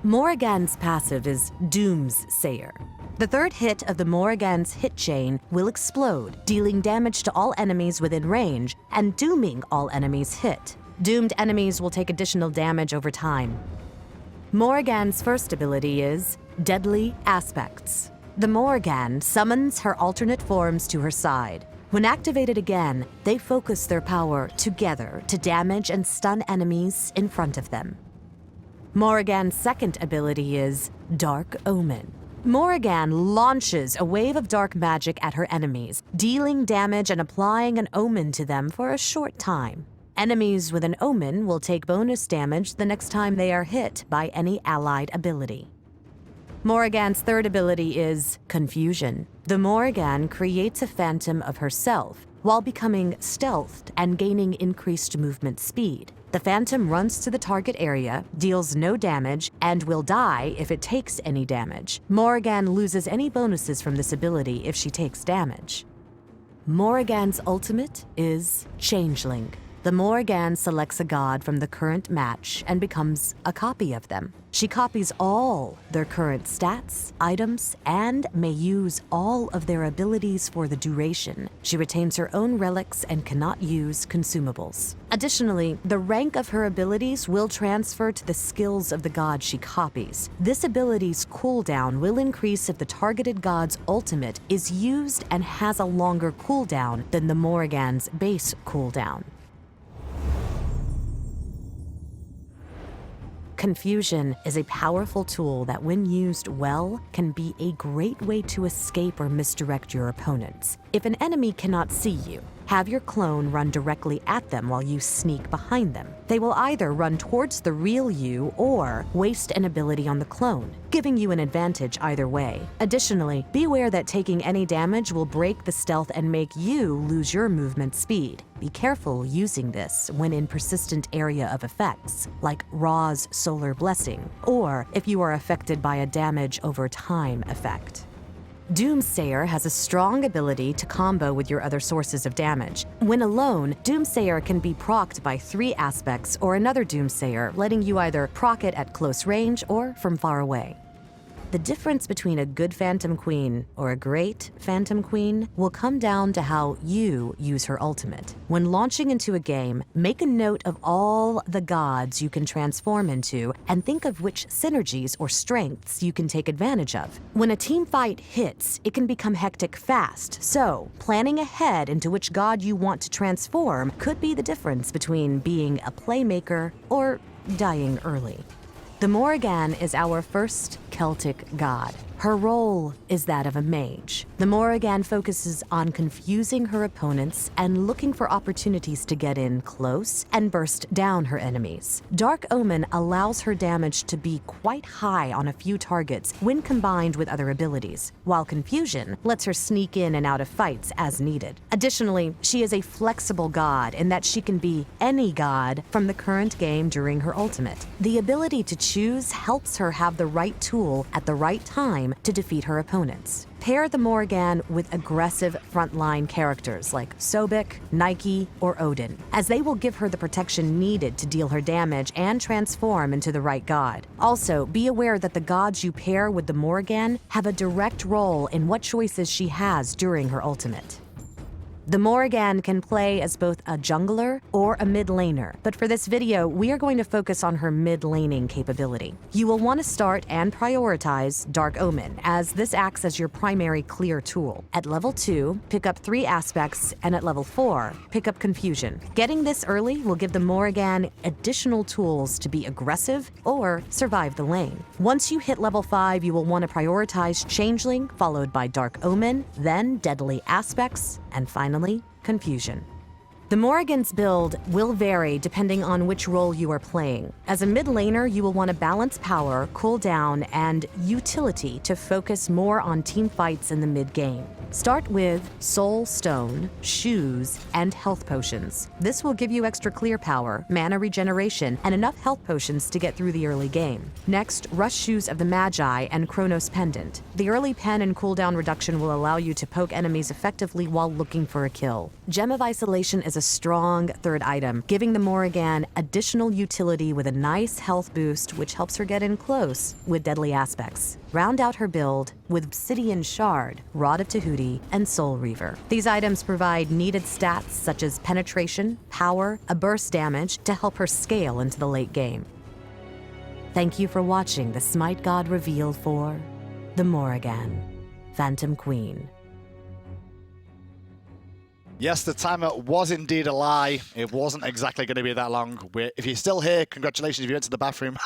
Morrigan's passive is Doomsayer. The 3rd hit of the Morrigan's hit chain will explode, dealing damage to all enemies within range and dooming all enemies hit. Doomed enemies will take additional damage over time. Morrigan's first ability is Deadly Aspects. The Morrigan summons her alternate forms to her side. When activated again, they focus their power together to damage and stun enemies in front of them. Morrigan's second ability is Dark Omen. Morrigan launches a wave of dark magic at her enemies, dealing damage and applying an omen to them for a short time. Enemies with an omen will take bonus damage the next time they are hit by any allied ability. Morrigan's third ability is Confusion. The Morrigan creates a phantom of herself while becoming stealthed and gaining increased movement speed. The phantom runs to the target area, deals no damage, and will die if it takes any damage. Morrigan loses any bonuses from this ability if she takes damage. Morrigan's ultimate is Changeling. The Morrigan selects a god from the current match and becomes a copy of them. She copies all their current stats, items, and may use all of their abilities for the duration. She retains her own relics and cannot use consumables. Additionally, the rank of her abilities will transfer to the skills of the god she copies. This ability's cooldown will increase if the targeted god's ultimate is used and has a longer cooldown than the Morrigan's base cooldown. Confusion is a powerful tool that, when used well, can be a great way to escape or misdirect your opponents. If an enemy cannot see you, have your clone run directly at them while you sneak behind them. They will either run towards the real you or waste an ability on the clone, giving you an advantage either way. Additionally, be aware that taking any damage will break the stealth and make you lose your movement speed. Be careful using this when in persistent area of effects, like Ra's Solar Blessing, or if you are affected by a damage over time effect. Doomsayer has a strong ability to combo with your other sources of damage. When alone, Doomsayer can be procced by 3 aspects or another Doomsayer, letting you either proc it at close range or from far away. The difference between a good Phantom Queen or a great Phantom Queen will come down to how you use her ultimate. When launching into a game, make a note of all the gods you can transform into and think of which synergies or strengths you can take advantage of. When a team fight hits, it can become hectic fast, so planning ahead into which god you want to transform could be the difference between being a playmaker or dying early. The Morrigan is our first Celtic god. Her role is that of a mage. The Morrigan focuses on confusing her opponents and looking for opportunities to get in close and burst down her enemies. Dark Omen allows her damage to be quite high on a few targets when combined with other abilities, while Confusion lets her sneak in and out of fights as needed. Additionally, she is a flexible god in that she can be any god from the current game during her ultimate. The ability to choose helps her have the right tool at the right time to defeat her opponents. Pair the Morrigan with aggressive frontline characters like Sobek, Nike, or Odin, as they will give her the protection needed to deal her damage and transform into the right god. Also, be aware that the gods you pair with the Morrigan have a direct role in what choices she has during her ultimate. The Morrigan can play as both a jungler or a mid laner, but for this video, we are going to focus on her mid laning capability. You will want to start and prioritize Dark Omen, as this acts as your primary clear tool. At level 2, pick up 3 aspects, and at level 4, pick up Confusion. Getting this early will give the Morrigan additional tools to be aggressive or survive the lane. Once you hit level 5, you will want to prioritize Changeling, followed by Dark Omen, then Deadly Aspects, and finally, Confusion. The Morrigan's build will vary depending on which role you are playing. As a mid laner, you will want to balance power, cooldown, and utility to focus more on team fights in the mid game. Start with Soul Stone, Shoes, and Health Potions. This will give you extra clear power, mana regeneration, and enough health potions to get through the early game. Next, rush Shoes of the Magi and Chronos Pendant. The early pen and cooldown reduction will allow you to poke enemies effectively while looking for a kill. Gem of Isolation is a strong third item, giving the Morrigan additional utility with a nice health boost, which helps her get in close with Deadly Aspects. Round out her build with Obsidian Shard, Rod of Tahuti, and Soul Reaver. These items provide needed stats such as penetration, power, a burst damage to help her scale into the late game. Thank you for watching the Smite God reveal for the Morrigan, Phantom Queen. Yes, the timer was indeed a lie. It wasn't exactly going to be that long. If you're still here, congratulations. If you went to the bathroom,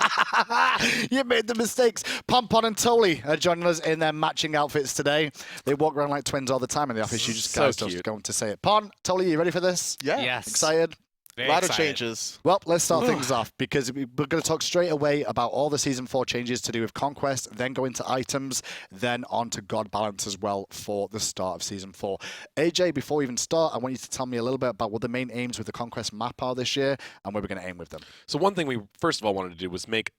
you made the mistakes. Pompon and Toli are joining us in their matching outfits today. They walk around like twins all the time in the office. You just guys don't going to say it. Pon, Toli, you ready for this? Yeah. Yes. Excited? A lot of changes. Well, let's start things off because we're going to talk straight away about all the Season 4 changes to do with Conquest, then go into items, then on to God Balance as well for the start of Season 4. AJ, before we even start, I want you to tell me a little bit about what the main aims with the Conquest map are this year and where we're going to aim with them. So one thing we first of all wanted to do was make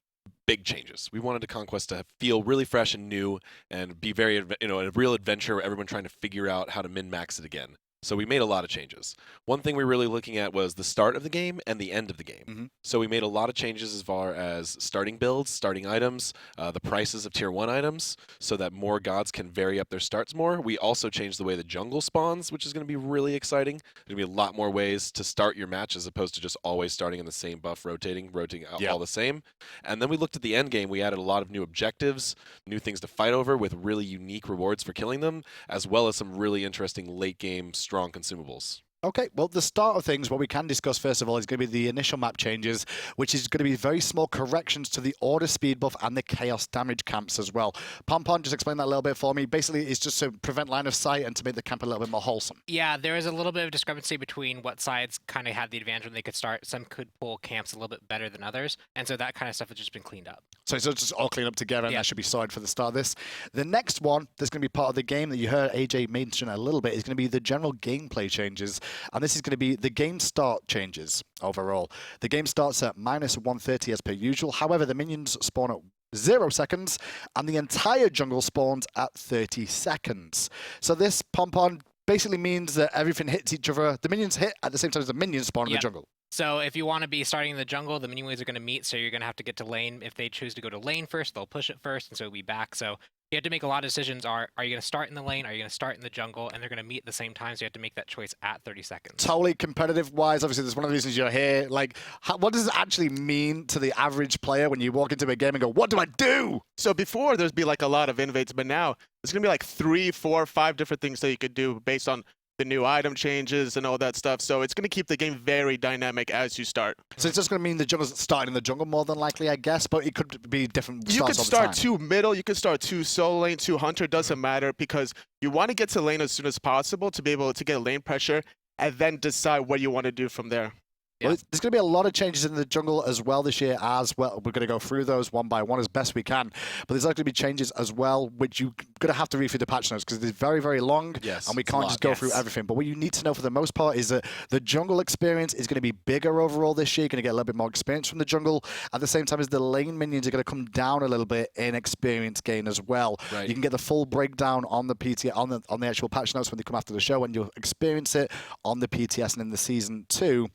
big changes. We wanted the Conquest to feel really fresh and new and be very, a real adventure where everyone trying to figure out how to min-max it again. So we made a lot of changes. One thing we were really looking at was the start of the game and the end of the game. So we made a lot of changes as far as starting builds, starting items, the prices of Tier 1 items, so that more gods can vary up their starts more. We also changed the way the jungle spawns, which is going to be really exciting. There's going to be a lot more ways to start your match as opposed to just always starting in the same buff, rotating all the same. And then we looked at the end game. We added a lot of new objectives, new things to fight over with really unique rewards for killing them, as well as some really interesting late game strong consumables. Okay, well, the start of things, what we can discuss first of all is going to be the initial map changes, which is going to be very small corrections to the order speed buff and the chaos damage camps as well. Pompon, just explain that a little bit for me. Basically, it's just to prevent line of sight and to make the camp a little bit more wholesome. Yeah, there is a little bit of discrepancy between what sides kind of had the advantage when they could start. Some could pull camps a little bit better than others, and so that kind of stuff has just been cleaned up. So it's just all cleaned up together, and that should be sorted for the start of this. The next one that's going to be part of the game that you heard AJ mention a little bit is going to be the general gameplay changes, and this is going to be the game start changes overall. The game starts at -130 as per usual. However, the minions spawn at 0 seconds, and the entire jungle spawns at 30 seconds. So this Pompon basically means that everything hits each other. The minions hit at the same time as the minions spawn in the jungle. So if you want to be starting in the jungle, the minion waves are going to meet, so you're going to have to get to lane. If they choose to go to lane first, they'll push it first, and so it'll be back. So you have to make a lot of decisions. Are you going to start in the lane? Are you going to start in the jungle? And they're going to meet at the same time, so you have to make that choice at 30 seconds. Totally competitive-wise, obviously, there's one of the reasons you're here. Like, what does it actually mean to the average player when you walk into a game and go, what do I do? So before, there'd be like a lot of innovates, but now there's going to be like 3, 4, 5 different things that you could do based on the new item changes and all that stuff. So it's going to keep the game very dynamic as you start. So it's just going to mean the jungle's starting in the jungle more than likely, I guess, but it could be different You could starts all the start time. 2 middle, you could start 2 solo lane, 2 hunter, doesn't matter, because you want to get to lane as soon as possible to be able to get lane pressure and then decide what you want to do from there. Well, there's going to be a lot of changes in the jungle as well this year as well. We're going to go through those one by one as best we can. But there's likely to be changes as well, which you're going to have to read through the patch notes because it's very, very long. Yes, and we it's a can't lot. just go through everything. But what you need to know for the most part is that the jungle experience is going to be bigger overall this year. You're going to get a little bit more experience from the jungle. At the same time as the lane minions are going to come down a little bit in experience gain as well. Right. You can get the full breakdown on the PT on the actual patch notes when they come after the show, and you'll experience it on the PTS and in the season 2.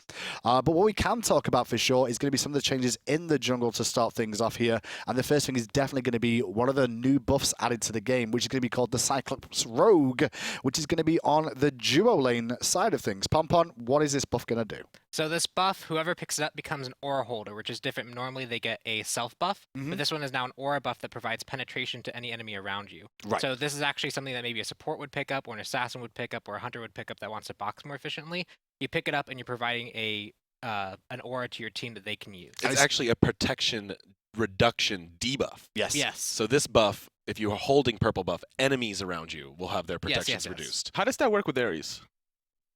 But what we can talk about for sure is going to be some of the changes in the jungle to start things off here. And the first thing is definitely going to be one of the new buffs added to the game, which is going to be called the Cyclops Rogue, which is going to be on the duo lane side of things. Pompon, what is this buff going to do? So this buff, whoever picks it up becomes an aura holder, which is different. Normally they get a self buff, but this one is now an aura buff that provides penetration to any enemy around you. Right. So this is actually something that maybe a support would pick up, or an assassin would pick up, or a hunter would pick up that wants to box more efficiently. You pick it up and you're providing an aura to your team that they can use. It's actually a protection reduction debuff. Yes. Yes. So this buff, if you are holding purple buff, enemies around you will have their protections reduced. How does that work with Ares?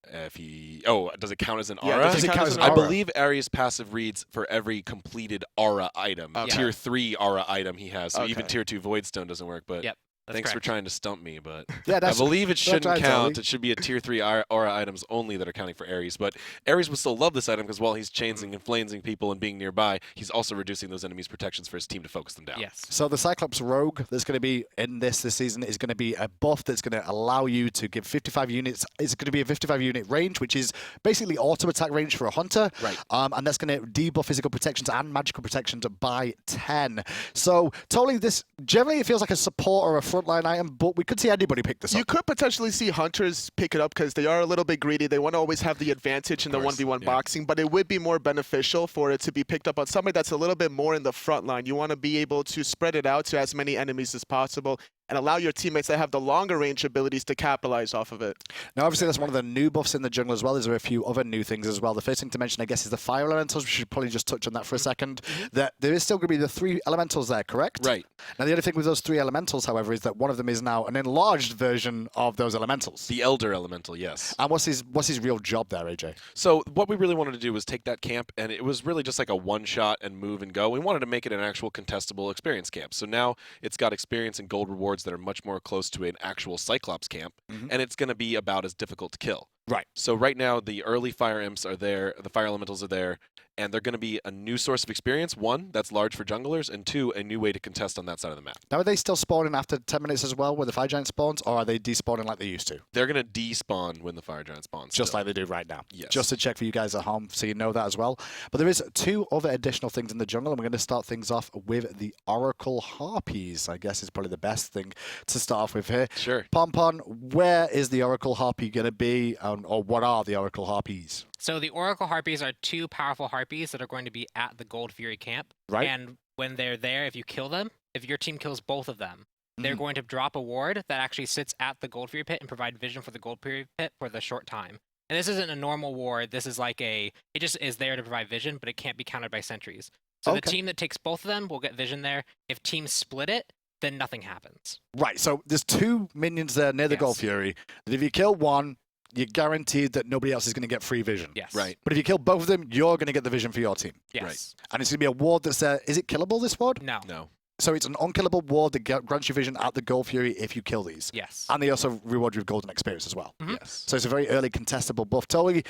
If he, does it count as an Yeah, aura? does it count as an I aura? believe Ares passive reads for every completed aura item. Okay. Tier 3 aura item he has. So even Okay. Tier 2 Voidstone doesn't work. But Yep. That's thanks for correct. trying to stump me. But Yeah, I that's, believe it that's shouldn't right, count. Tony. It should be a Tier 3 aura items only that are counting for Ares. But Ares would still love this item because while he's chainsing and flansing people and being nearby, he's also reducing those enemies' protections for his team to focus them down. Yes. So the Cyclops Rogue that's going to be in this season is going to be a buff that's going to allow you to give 55 units. It's going to be a 55 unit range, which is basically auto attack range for a hunter. Right. And that's going to debuff physical protections and magical protections by 10. So totally this, generally it feels like a support or a frontline item, but we could see anybody pick this You up. could potentially see hunters pick it up because they are a little bit greedy. They want to always have the advantage in the course, 1v1 yeah. boxing, but it would be more beneficial for it to be picked up on somebody that's a little bit more in the front line. You want to be able to spread it out to as many enemies as possible and allow your teammates that have the longer range abilities to capitalize off of it. Now, obviously, that's one of the new buffs in the jungle as well. There's a few other new things as well. The first thing to mention, I guess, is the fire elementals. We should probably just touch on that for a second. That there is still going to be the 3 elementals there, correct? Right. Now, the other thing with those 3 elementals, however, is that one of them is now an enlarged version of those elementals. The Elder Elemental, yes. And what's his real job there, AJ? So what we really wanted to do was take that camp, and it was really just like a one-shot and move and go. We wanted to make it an actual contestable experience camp. So now it's got experience and gold rewards that are much more close to an actual Cyclops camp, and it's going to be about as difficult to kill. Right. So right now, the early fire imps are there, the fire elementals are there, and they're going to be a new source of experience. 1, that's large for junglers, and 2, a new way to contest on that side of the map. Now, are they still spawning after 10 minutes as well when the fire giant spawns, or are they despawning like they used to? They're going to despawn when the fire giant spawns. Just still. like they do right now. Yes. Just to check for you guys at home so you know that as well. But there is 2 other additional things in the jungle, and we're going to start things off with the Oracle Harpies. I guess is probably the best thing to start off with here. Sure. Pompon, where is the Oracle Harpy going to be, or what are the Oracle Harpies? So the Oracle Harpies are 2 powerful Harpies that are going to be at the Gold Fury camp. Right. And when they're there, if you kill them, if your team kills both of them, they're Mm-hmm. going to drop a ward that actually sits at the Gold Fury pit and provide vision for the Gold Fury pit for the short time. And this isn't a normal ward. This is like it just is there to provide vision, but it can't be countered by sentries. So the team that takes both of them will get vision there. If teams split it, then nothing happens. Right, so there's 2 minions there near the Yes. Gold Fury, that if you kill one, you're guaranteed that nobody else is going to get free vision. Yes. Right. But if you kill both of them, you're going to get the vision for your team. Yes. Right. And it's going to be a ward that's there. Is it killable, this ward? No. No. So it's an unkillable ward that grants you vision at the Gold Fury if you kill these. Yes. And they also reward you with golden experience as well. Yes. So it's a very early contestable buff. Totally.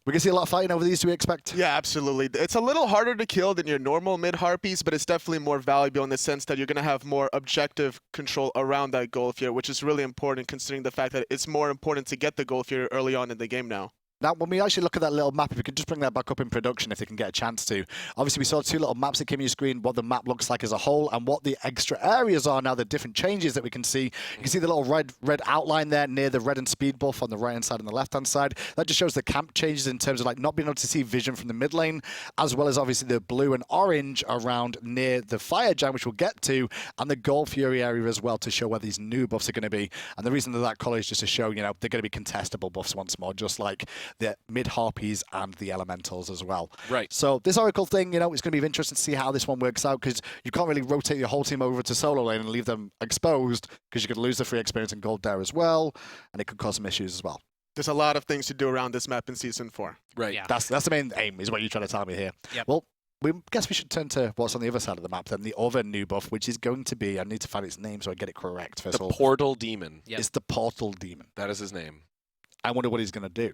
We're going to see a lot of fighting over these, do we expect? Yeah, absolutely. It's a little harder to kill than your normal mid-harpies, but it's definitely more valuable in the sense that you're going to have more objective control around that Gold Fury, which is really important considering the fact that it's more important to get the Gold Fury early on in the game now. Now, when we actually look at that little map, if we could just bring that back up in production, if they can get a chance to. Obviously, we saw 2 little maps that came on your screen, what the map looks like as a whole, and what the extra areas are now, the different changes that we can see. You can see the little red outline there near the red and speed buff on the right-hand side and the left-hand side. That just shows the camp changes in terms of like not being able to see vision from the mid lane, as well as obviously the blue and orange around near the fire giant, which we'll get to, and the gold fury area as well to show where these new buffs are going to be. And the reason that color is just to show, you know, they're going to be contestable buffs once more, just like the mid-harpies and the elementals as well. Right. So this Oracle thing, you know, it's going to be interesting to see how this one works out, because you can't really rotate your whole team over to solo lane and leave them exposed, because you could lose the free experience and gold there as well, and it could cause some issues as well. There's a lot of things to do around this map in Season 4. Right. Yeah. That's the main aim, is what you're trying to tell me here. Yep. Well, we guess we should turn to what's on the other side of the map then, the other new buff, which is going to be, I need to find its name so I get it correct first of all. The Portal Demon. Yep. It's the Portal Demon. That is his name. I wonder what he's going to do.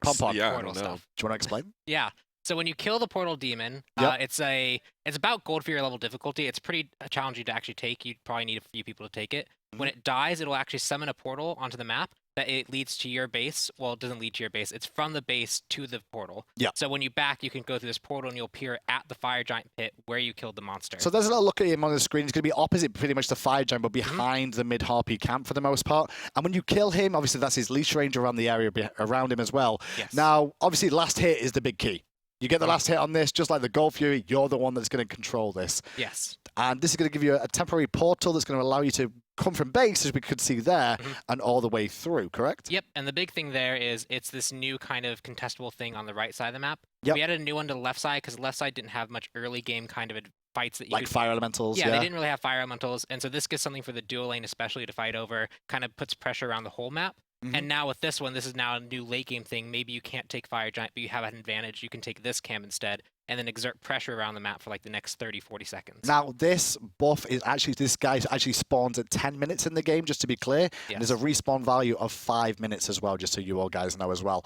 Pom-pom. Yeah, I Portal don't know. stuff. Do you want to explain? Yeah. So when you kill the portal demon, Yep. it's about gold fury level difficulty. It's pretty challenging to actually take. You probably need a few people to take it. When it dies, it'll actually summon a portal onto the map that it leads to your base. Well, it doesn't lead to your base. It's from the base to the portal. Yeah. So when you back, you can go through this portal and you'll appear at the fire giant pit where you killed the monster. So there's a little look at him on the screen. He's going to be opposite pretty much the fire giant, but behind the mid-harpy camp for the most part. And when you kill him, obviously that's his leash range around the area around him as well. Yes. Now, obviously, last hit is the big key. You get the last hit on this, just like the Gold Fury, you're the one that's going to control this. Yes. And this is going to give you a temporary portal that's going to allow you to come from base, as we could see there, and all the way through, correct? Yep, and the big thing there is it's this new kind of contestable thing on the right side of the map. Yep. We added a new one to the left side because the left side didn't have much early game kind of fights that you Like could... fire elementals, Yeah, they didn't really have fire elementals, and so this gives something for the dual lane especially to fight over, kind of puts pressure around the whole map. And now with this one, this is now a new late game thing. Maybe you can't take Fire Giant, but you have an advantage. You can take this cam instead, and then exert pressure around the map for like the next 30, 40 seconds. Now, this buff is actually, this guy actually spawns at 10 minutes in the game, just to be clear. Yes. And there's a respawn value of 5 minutes as well, just so you all guys know as well.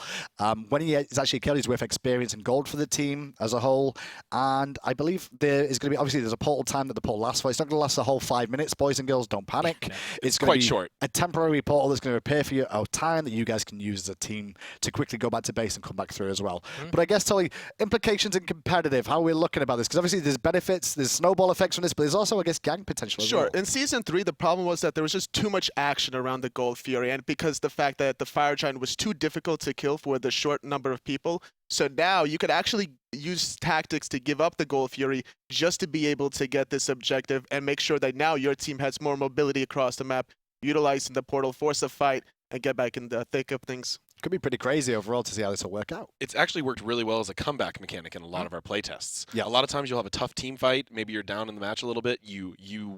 When he is actually killed, he's worth experience and gold for the team as a whole. And I believe there is going to be, obviously, there's a portal time that the portal lasts for. It's not going to last the whole 5 minutes, boys and girls. Don't panic. No. It's going quite to be short. a temporary portal that's going to appear for you at a time that you guys can use as a team to quickly go back to base and come back through as well. But I guess, Tully, implications in competitive, how we're looking about this, because obviously there's benefits, there's snowball effects from this, but there's also, I guess, gang potential as Sure. well. In Season 3, the problem was that there was just too much action around the Gold Fury, and because the fact that the Fire Giant was too difficult to kill for the short number of people. So now you could actually use tactics to give up the Gold Fury just to be able to get this objective and make sure that now your team has more mobility across the map, utilizing the portal, force a fight, and get back in the thick of things. Could be pretty crazy overall to see how this will work out. It's actually worked really well as a comeback mechanic in a lot of our playtests. Yeah. A lot of times you'll have a tough team fight. Maybe you're down in the match a little bit. You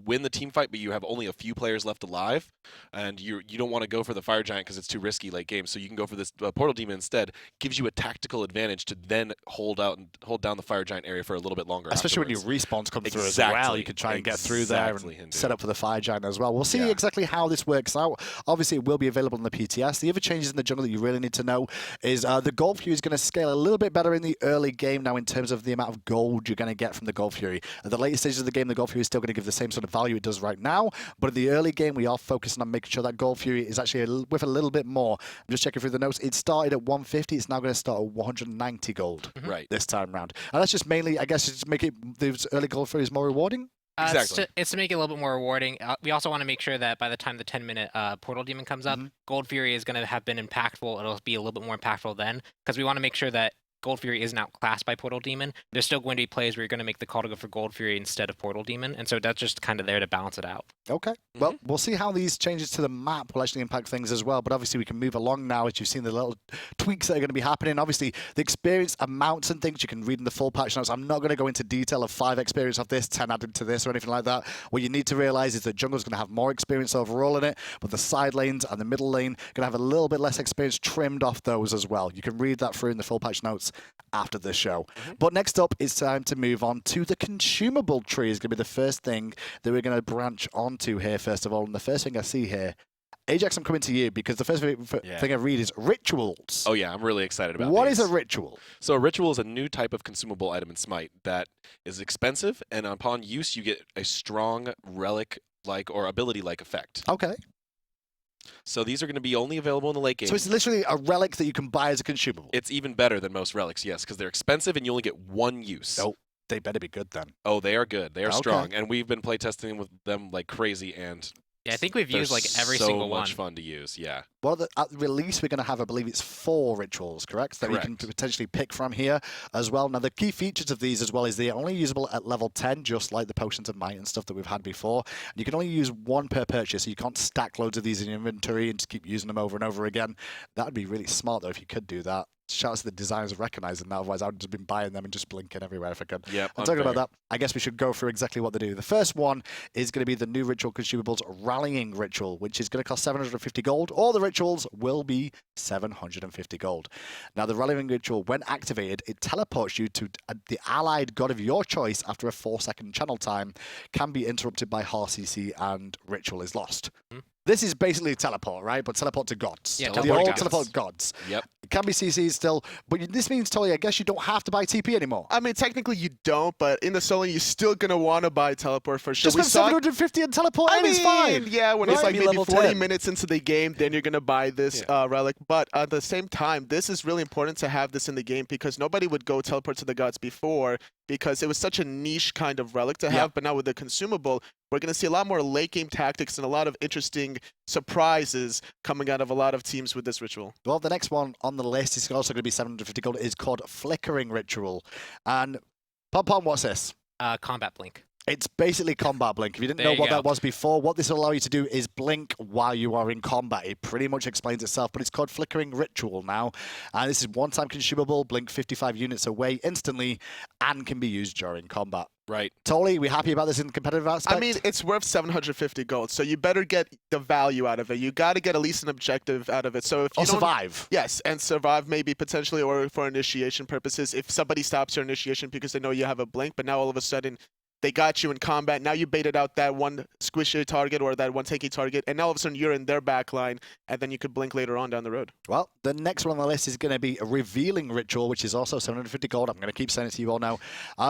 win the team fight, but you have only a few players left alive, and you don't want to go for the Fire Giant because it's too risky late game. So you can go for this Portal Demon instead. Gives you a tactical advantage to then hold down the Fire Giant area for a little bit longer. Especially when your respawns come through as well. You can try and get through there and set up for the Fire Giant as well. We'll see exactly how this works out. Obviously, it will be available in the PTS. The other changes in the jungle that you really need to know is the Gold Fury is going to scale a little bit better in the early game now in terms of the amount of gold you're going to get from the Gold Fury. At the later stages of the game, the Gold Fury is still going to give the same sort of value it does right now, but in the early game, we are focusing on making sure that Gold Fury is actually worth a little bit more. I'm just checking through the notes. It started at 150. It's now going to start at 190 gold this time round. And that's just mainly, I guess, just make it those early Gold Furies more rewarding. Exactly. It's to make it a little bit more rewarding. We also want to make sure that by the time the 10-minute Portal Demon comes up, Gold Fury is going to have been impactful. It'll be a little bit more impactful then, because we want to make sure that Gold Fury isn't outclassed by Portal Demon. There's still going to be plays where you're going to make the call to go for Gold Fury instead of Portal Demon, and so that's just kind of there to balance it out. Okay. Well, we'll see how these changes to the map will actually impact things as well, but obviously we can move along now as you've seen the little tweaks that are going to be happening. Obviously, the experience amounts and things you can read in the full patch notes. I'm not going to go into detail of 5 experience of this, 10 added to this, or anything like that. What you need to realize is that jungle's going to have more experience overall in it, but the side lanes and the middle lane are going to have a little bit less experience trimmed off those as well. You can read that through in the full patch notes after the show. But next up, it's time to move on to the consumable tree. Is going to be the first thing that we're going to branch onto here, first of all. And the first thing I see here, Ajax, I'm coming to you because the first thing I read is rituals. Oh yeah, I'm really excited about What these. is a ritual? So a ritual is a new type of consumable item in Smite that is expensive, and upon use you get a strong relic-like or ability-like effect. Okay. So these are going to be only available in the late game. So it's literally a relic that you can buy as a consumable. It's even better than most relics, yes, because they're expensive and you only get one use. Oh, they better be good then. Oh, they are good. They are Okay. strong, and we've been playtesting with them like crazy, and Yeah, I think we've used like every so single much one. fun to use. Yeah. Well, at release, we're going to have, I believe it's 4 rituals, correct? That we can potentially pick from here as well. Now, the key features of these as well is they're only usable at level 10, just like the Potions of Might and stuff that we've had before. And you can only use 1 per purchase, so you can't stack loads of these in your inventory and just keep using them over and over again. That would be really smart, though, if you could do that. Shout out to the designers of recognizing that, otherwise I would have just been buying them and just blinking everywhere if I could. Yep, And talking about that, I guess we should go through exactly what they do. The first one is going to be the new ritual consumables Rallying Ritual, which is going to cost 750 gold. All the rituals will be 750 gold. Now, the Rallying Ritual, when activated, it teleports you to the allied god of your choice after a 4-second channel time, can be interrupted by hard CC, and ritual is lost. This is basically teleport, right? But teleport to gods. Yeah, the old teleport gods. Yep. It can be CC'd still, but this means, Tolly, I guess you don't have to buy TP anymore. I mean, technically you don't, but in the solo, you're still going to want to buy teleport for sure. Just spend 750 and teleport in is fine. Yeah, when it's like maybe 40 minutes into the game, then you're going to buy this relic. But at the same time, this is really important to have this in the game because nobody would go teleport to the gods before because it was such a niche kind of relic to have. But now with the consumable, we're going to see a lot more late game tactics and a lot of interesting surprises coming out of a lot of teams with this ritual. Well, the next one on the list is also going to be 750 gold. Is called Flickering Ritual. And Pom, what's this? Combat Blink. It's basically combat blink. If you didn't know what that was before, what this will allow you to do is blink while you are in combat. It pretty much explains itself, but it's called Flickering Ritual now. And this is one-time consumable, blink 55 units away instantly, and can be used during combat. Right. Tolly, we happy about this in the competitive aspect? I mean, it's worth 750 gold, so you better get the value out of it. You got to get at least an objective out of it. So if you survive. Yes, and survive maybe potentially, or for initiation purposes. If somebody stops your initiation because they know you have a blink, but now all of a sudden they got you in combat. Now you baited out that one squishy target or that one tanky target, and now all of a sudden you're in their back line, and then you could blink later on down the road. Well, the next one on the list is going to be a Revealing Ritual, which is also 750 gold. I'm going to keep saying it to you all now.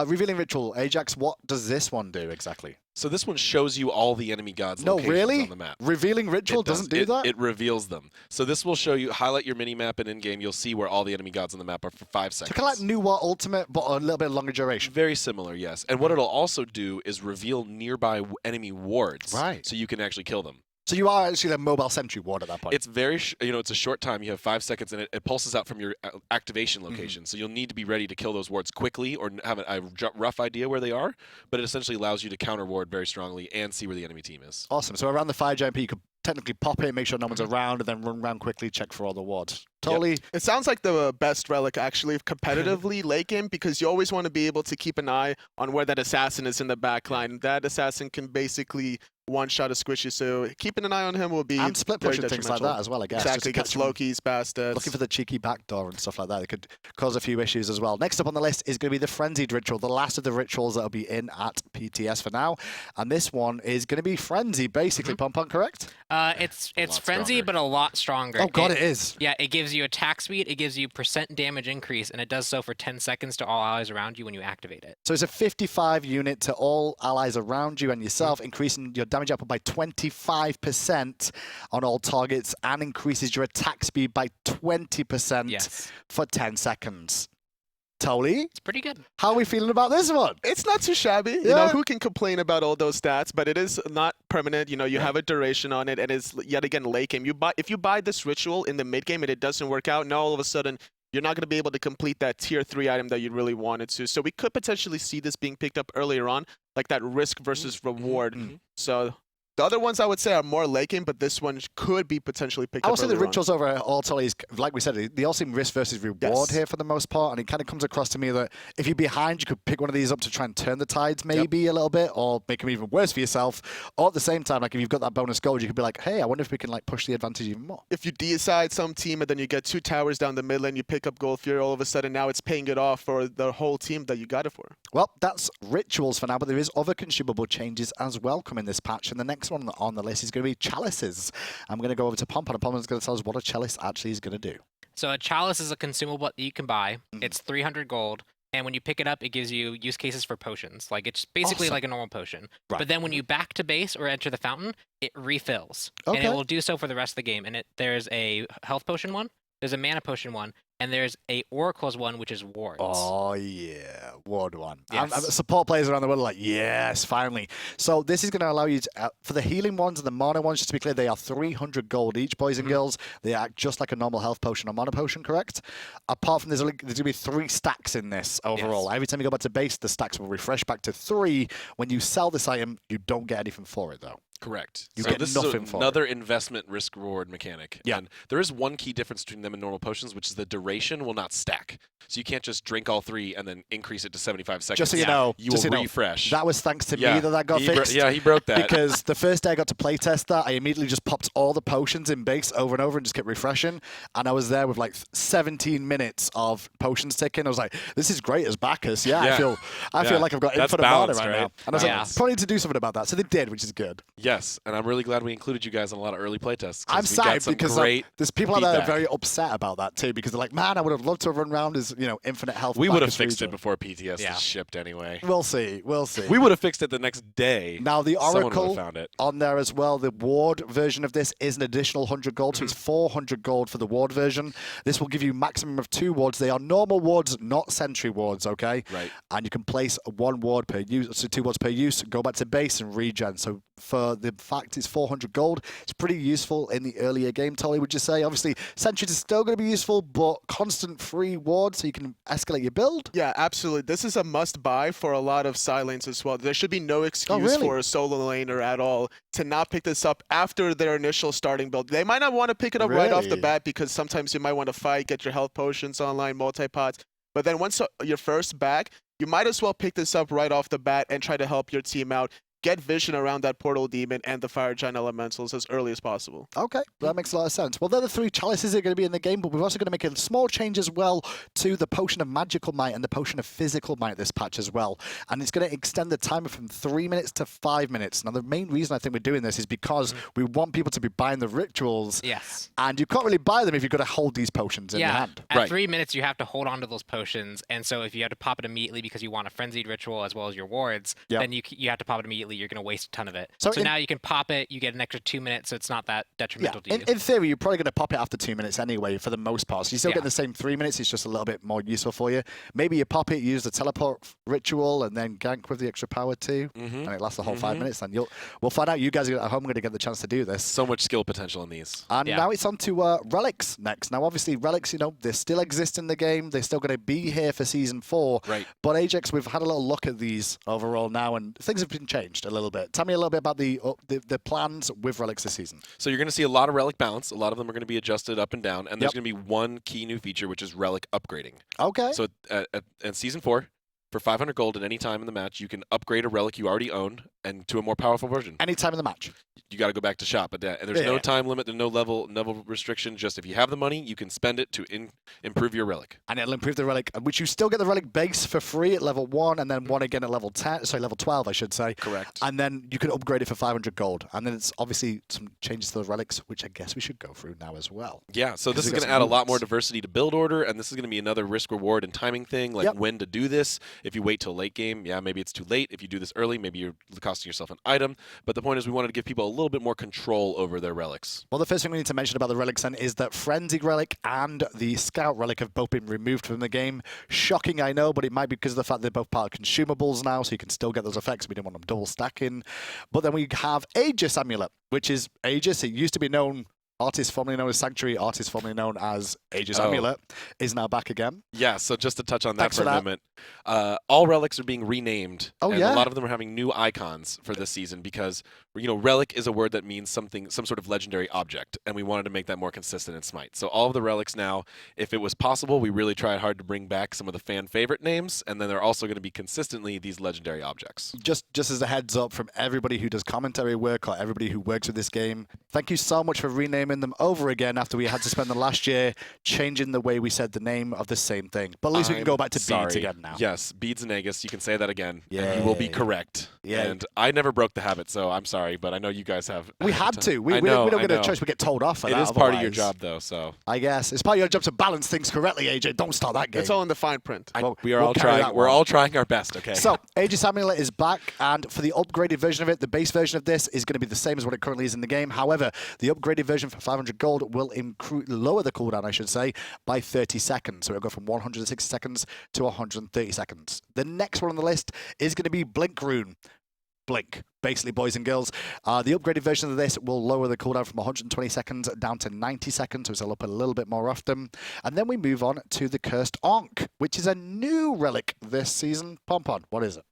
Revealing Ritual, Ajax, what does this one do exactly? So this one shows you all the enemy gods' No, locations really? on the map. Revealing Ritual doesn't do that? It reveals them. So this will show you, highlight your mini-map, and in-game you'll see where all the enemy gods on the map are for 5 seconds. So kind of like New War Ultimate, but a little bit longer duration. Very similar, yes. And what it'll also do is reveal nearby enemy wards. Right. So you can actually kill them. So you are actually a mobile sentry ward at that point. It's very, it's a short time. You have 5 seconds, and it pulses out from your activation location. So you'll need to be ready to kill those wards quickly, or have a rough idea where they are. But it essentially allows you to counter ward very strongly and see where the enemy team is. Awesome. So around the fire giant P, you could technically pop it, make sure no one's around, and then run around quickly, check for all the wards. Totally. Yep. It sounds like the best relic actually competitively late game, because you always want to be able to keep an eye on where that assassin is in the back line. That assassin can basically one-shot a squishy, so keeping an eye on him will be and split pushing things like that as well, I guess. Exactly, gets low keys past us. Looking for the cheeky backdoor and stuff like that. It could cause a few issues as well. Next up on the list is going to be the Frenzied Ritual, the last of the rituals that will be in at PTS for now. And this one is going to be Frenzy, basically. Pom, correct? It's Frenzy, but a lot stronger. Oh, God, it is. Yeah, it gives you attack speed, it gives you % damage increase, and it does so for 10 seconds to all allies around you when you activate it. So it's a 55 unit to all allies around you and yourself, increasing your damage output by 25% on all targets, and increases your attack speed by 20% for 10 seconds. Tolly? It's pretty good. How are we feeling about this one? It's not too shabby. You know, who can complain about all those stats? But it is not permanent. You know, you have a duration on it, and it's yet again late game. If you buy this ritual in the mid game and it doesn't work out, now all of a sudden you're not going to be able to complete that tier 3 item that you really wanted to. So we could potentially see this being picked up earlier on, like that risk versus reward. So the other ones I would say are more late game, but this one could be potentially picked up. I would say the earlier rituals over all Tolly's, like we said, they all seem risk versus reward here for the most part, and it kind of comes across to me that if you're behind, you could pick one of these up to try and turn the tides maybe a little bit, or make them even worse for yourself. Or at the same time, like if you've got that bonus gold, you could be like, hey, I wonder if we can like push the advantage even more. If you decide some team and then you get 2 towers down the mid lane, you pick up Gold Fury, all of a sudden now it's paying it off for the whole team that you got it for. Well, that's rituals for now, but there is other consumable changes as well coming this patch, and the next one on the list is going to be chalices. I'm going to go over to Pompon, and Pompon's going to tell us what a chalice actually is going to do. So a chalice is a consumable that you can buy. It's 300 gold. And when you pick it up, it gives you use cases for potions. Like it's basically Awesome. like a normal potion. Right. But then when you back to base or enter the fountain, it refills. And Okay. it will do so for the rest of the game. And there's a health potion one, there's a mana potion one, and there's a oracle's one, which is wards. Oh, yeah. Ward one. Yes. Support players around the world are like, yes, finally. So this is going to allow you to, for the healing ones and the mana ones, just to be clear, they are 300 gold each, boys and girls. They act just like a normal health potion or mana potion, correct? Apart from there's going to be 3 stacks in this overall. Yes. Every time you go back to base, the stacks will refresh back to 3. When you sell this item, you don't get anything for it, though. Correct. You So get this nothing is for another investment risk-reward mechanic. Yeah. And there is one key difference between them and normal potions, which is the duration will not stack. So you can't just drink all 3 and then increase it to 75 seconds. Just so you know, you just will so you know, refresh. that was thanks to me Yeah, that got he fixed. he broke that. Because the first day I got to playtest that, I immediately just popped all the potions in base over and over and just kept refreshing. And I was there with like 17 minutes of potions ticking. I was like, this is great as backers. Yeah, Yeah. I feel like I've got That's infinite mana balanced, right right? now. And I was like, Balance. probably need to do something about that. So they did, which is good. Yes, and I'm really glad we included you guys on a lot of early playtests. I'm we got sad some because great there's people out there that are feedback. very upset about that too, because they're like, man, I would have loved to have run around as, infinite health. We would have backers fixed it region." before PTS Yeah. is shipped anyway. We'll see. We'll see. We would have fixed it the next day. Now, the Someone would have Oracle found it. on there as well, the Ward version of this is an additional 100 gold, so it's 400 gold for the Ward version. This will give you maximum of 2 wards. They are normal wards, not sentry wards, okay? Right. And you can place 1 ward per use, so 2 wards per use, go back to base and regen. So for the fact it's 400 gold, it's pretty useful in the earlier game, Tolly, would you say? Obviously, sentries is still going to be useful, but constant free ward so you can escalate your build. Yeah, absolutely. This is a must-buy for a lot of side lanes as well. There should be no excuse really? for a solo laner at all to not pick this up after their initial starting build. They might not want to pick it up right off the Really? bat because sometimes you might want to fight, get your health potions online, multi-pots. But then once you're first back, you might as well pick this up right off the bat and try to help your team out. Get vision around that portal demon and the fire giant elementals as early as possible. Okay, that makes a lot of sense. Well, they're the 3 chalices that are going to be in the game, but we're also going to make a small change as well to the potion of magical might and the potion of physical might this patch as well. And it's going to extend the timer from 3 minutes to 5 minutes. Now, the main reason I think we're doing this is because we want people to be buying the rituals. Yes. And you can't really buy them if you've got to hold these potions in your hand. At 3 minutes, you have to hold on to those potions, and so if you have to pop it immediately because you want a frenzied ritual as well as your wards, Yep. then you have to pop it immediately. You're going to waste a ton of it. So So in- now you can pop it. You get an extra 2 minutes, so it's not that detrimental to you. In theory, you're probably going to pop it after 2 minutes anyway, for the most part. So you still Yeah. get the same 3 minutes. It's just a little bit more useful for you. Maybe you pop it, use the teleport ritual, and then gank with the extra power too, and it lasts the whole 5 minutes. And we'll find out. You guys at home are going to get the chance to do this. So much skill potential in these. And Yeah. now it's on to relics next. Now, obviously, relics, they still exist in the game. They're still going to be here for Season 4. Right. But Ajax, we've had a little look at these overall now, and things have been changed a little bit. Tell me a little bit about the plans with relics this season. So you're going to see a lot of relic balance. A lot of them are going to be adjusted up and down, and there's Yep. going to be one key new feature, which is relic upgrading. Okay. So at Season 4, for 500 gold at any time in the match, you can upgrade a relic you already own and to a more powerful version. Anytime in the match. You got to go back to shop, and there's no time limit, there's no level restriction. Just if you have the money, you can spend it to improve your relic. And it'll improve the relic, which you still get the relic base for free at level 1, and then one again at level 12, I should say. Correct. And then you can upgrade it for 500 gold. And then it's obviously some changes to the relics, which I guess we should go through now as well. Yeah, so this is we going got to some add a lot moves. more diversity to build order, and this is going to be another risk reward and timing thing, like Yep. when to do this. If you wait till late game, maybe it's too late. If you do this early, maybe you're costing yourself an item. But the point is we wanted to give people a little bit more control over their relics. Well, the first thing we need to mention about the relics then is that Frenzied Relic and the Scout Relic have both been removed from the game. Shocking, I know, but it might be because of the fact they're both part of consumables now, so you can still get those effects. We didn't want them double stacking. But then we have Aegis Amulet, which is Aegis. It used to be known, artist formerly known as Sanctuary, artist formerly known as Aegis Amulet, is now back again. Yeah, so just to touch on that Thanks for for a that. moment, all relics are being renamed. Oh, and yeah? a lot of them are having new icons for this season because, relic is a word that means something, some sort of legendary object, and we wanted to make that more consistent in Smite. So all of the relics now, if it was possible, we really tried hard to bring back some of the fan favorite names, and then they're also going to be consistently these legendary objects. Just as a heads up from everybody who does commentary work or everybody who works with this game, thank you so much for renaming them over again after we had to spend the last year changing the way we said the name of the same thing. But at least we can go back to beads again now. Yes, beads and Aegis. You can say that again. Yeah. And you will be correct. Yeah. And I never broke the habit, so I'm sorry, but I know you guys have. We had to. We know, don't get a choice. We get told off for it that. It is part of your otherwise. job, though, so. I guess. It's part of your job to balance things correctly, AJ. Don't start that game. It's all in the fine print. We are all trying. We're all trying our best, okay? So, Aegis Amulet is back, and for the upgraded version of it, the base version of this is going to be the same as what it currently is in the game. However, the upgraded version for 500 gold will lower the cooldown, I should say, by 30 seconds. So it'll go from 160 seconds to 130 seconds. The next one on the list is going to be Blink Rune. Blink, basically, boys and girls. The upgraded version of this will lower the cooldown from 120 seconds down to 90 seconds, so it'll up a little bit more often. And then we move on to the Cursed Ankh, which is a new relic this season. Pompon, what is it?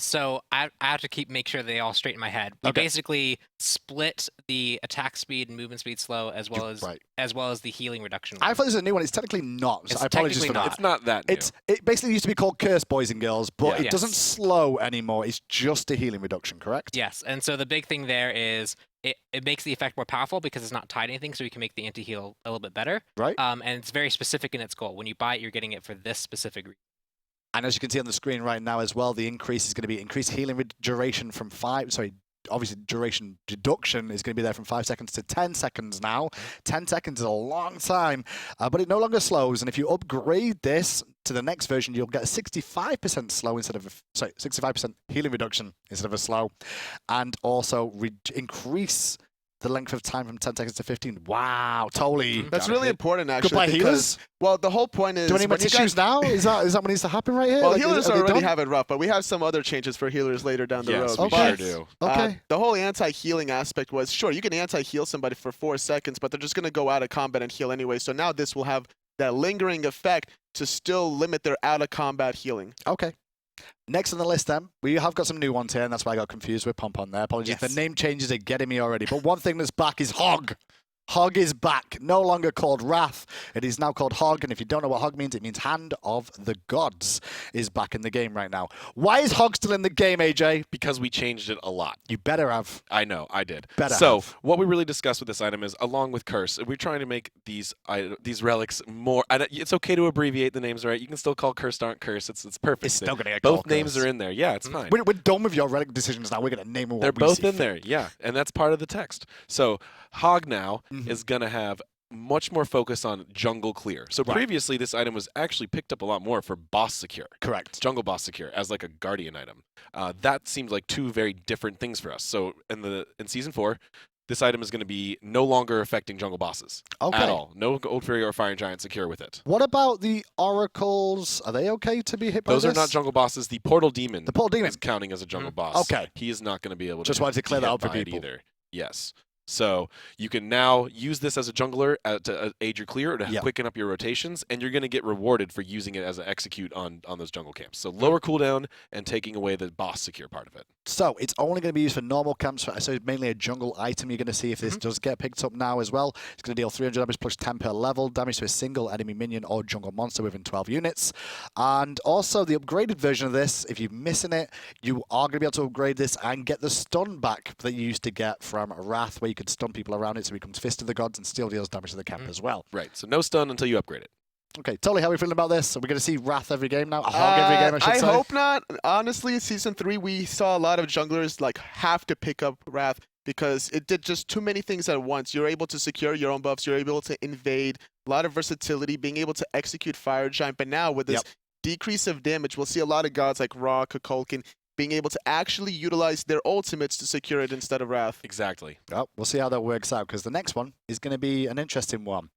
So I have to make sure they all straight in my head. We basically split the attack speed and movement speed slow as well as the healing reduction. I thought this was a new one. It's technically not. So It's I apologize for technically that. It's not that new. It basically used to be called Curse, boys and girls, but Yeah. it doesn't slow anymore. It's just a healing reduction, correct? Yes, and so the big thing there is it makes the effect more powerful because it's not tied to anything, so we can make the anti-heal a little bit better. Right. And it's very specific in its goal. When you buy it, you're getting it for this specific reason. And as you can see on the screen right now as well, the increase is going to be increased healing duration from obviously duration deduction is going to be there from 5 seconds to 10 seconds now. 10 seconds is a long time, but it no longer slows. And if you upgrade this to the next version, you'll get a 65% slow instead of 65% healing reduction instead of a slow, and also increase the length of time from 10 seconds to 15. Wow, totally. That's really important, actually. Goodbye, because, healers. Well, the whole point is... Do any make issues now? Is that what needs to happen right here? Well, Like, healers are they already done? have it rough, but we have some other changes for healers later down the road. Yes, we But, sure do. Okay. The whole anti-healing aspect was, sure, you can anti-heal somebody for 4 seconds, but they're just going to go out of combat and heal anyway. So now this will have that lingering effect to still limit their out-of-combat healing. Okay. Next on the list, then, we have got some new ones here, and that's why I got confused with Pompon there. Apologies. Yes. The name changes are getting me already. But one thing that's back is Hog. Hog is back. No longer called Wrath. It is now called Hog, and if you don't know what Hog means, it means Hand of the Gods is back in the game right now. Why is Hog still in the game, AJ? Because we changed it a lot. You better have. I know, I did. Better so have. what we really discussed with this item is, along with Curse, we're trying to make these relics more. It's okay to abbreviate the names, right? You can still call Cursed Aren't Curse. It's perfect. It's still going to get Both called names Curse. are in there. Yeah, it's fine. We're done with your relic decisions now. We're going to name them what They're we both see in there, yeah, and that's part of the text. So Hog now is going to have much more focus on jungle clear. So previously, this item was actually picked up a lot more for boss secure. Correct. Jungle boss secure as like a guardian item. That seems like two very different things for us. So in season 4, this item is going to be no longer affecting jungle bosses at all. No Gold Fury or Fire Giant secure with it. What about the oracles? Are they okay to be hit by Those this? are not jungle bosses. The Portal Demon. The Portal Demon is counting as a jungle boss. Okay. He is not going to be able to. Just wanted to clear be that hit up for by it people. either. Yes. So you can now use this as a jungler to aid your clear or to quicken up your rotations, and you're going to get rewarded for using it as an execute on those jungle camps. So lower cooldown and taking away the boss secure part of it. So it's only going to be used for normal camps, so it's mainly a jungle item you're going to see if this does get picked up now as well. It's going to deal 300 damage plus 10 per level, damage to a single enemy minion or jungle monster within 12 units. And also the upgraded version of this, if you're missing it, you are going to be able to upgrade this and get the stun back that you used to get from Wrath, where you could stun people around it so it becomes Fist of the Gods and still deals damage to the camp as well. Right, so no stun until you upgrade it. Okay, Tolly, how are we feeling about this? Are we going to see Wrath every game now? Hog every game, I should say? I hope not. Honestly, Season 3, we saw a lot of junglers have to pick up Wrath because it did just too many things at once. You're able to secure your own buffs. You're able to invade. A lot of versatility, being able to execute Fire Giant. But now with this decrease of damage, we'll see a lot of gods like Ra, Kukulkan, being able to actually utilize their ultimates to secure it instead of Wrath. Exactly. Well, we'll see how that works out, because the next one is going to be an interesting one.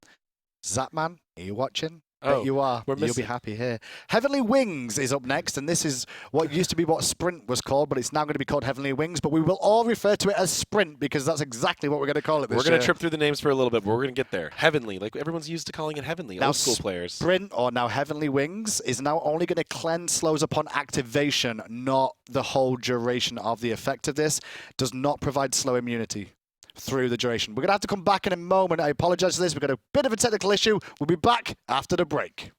Zapman, are you watching? Oh, Bet you are. You'll be happy here. Heavenly Wings is up next, and this is what used to be what Sprint was called, but it's now going to be called Heavenly Wings, but we will all refer to it as Sprint, because that's exactly what we're going to call it this We're year. going to trip through the names for a little bit, but we're going to get there. Heavenly, like everyone's used to calling it Heavenly, Now, old school players. Sprint, or now Heavenly Wings, is now only going to cleanse slows upon activation, not the whole duration of the effect of this. Does not provide slow immunity through the duration. We're going to have to come back in a moment. I apologize for this. We've got a bit of a technical issue. We'll be back after the break.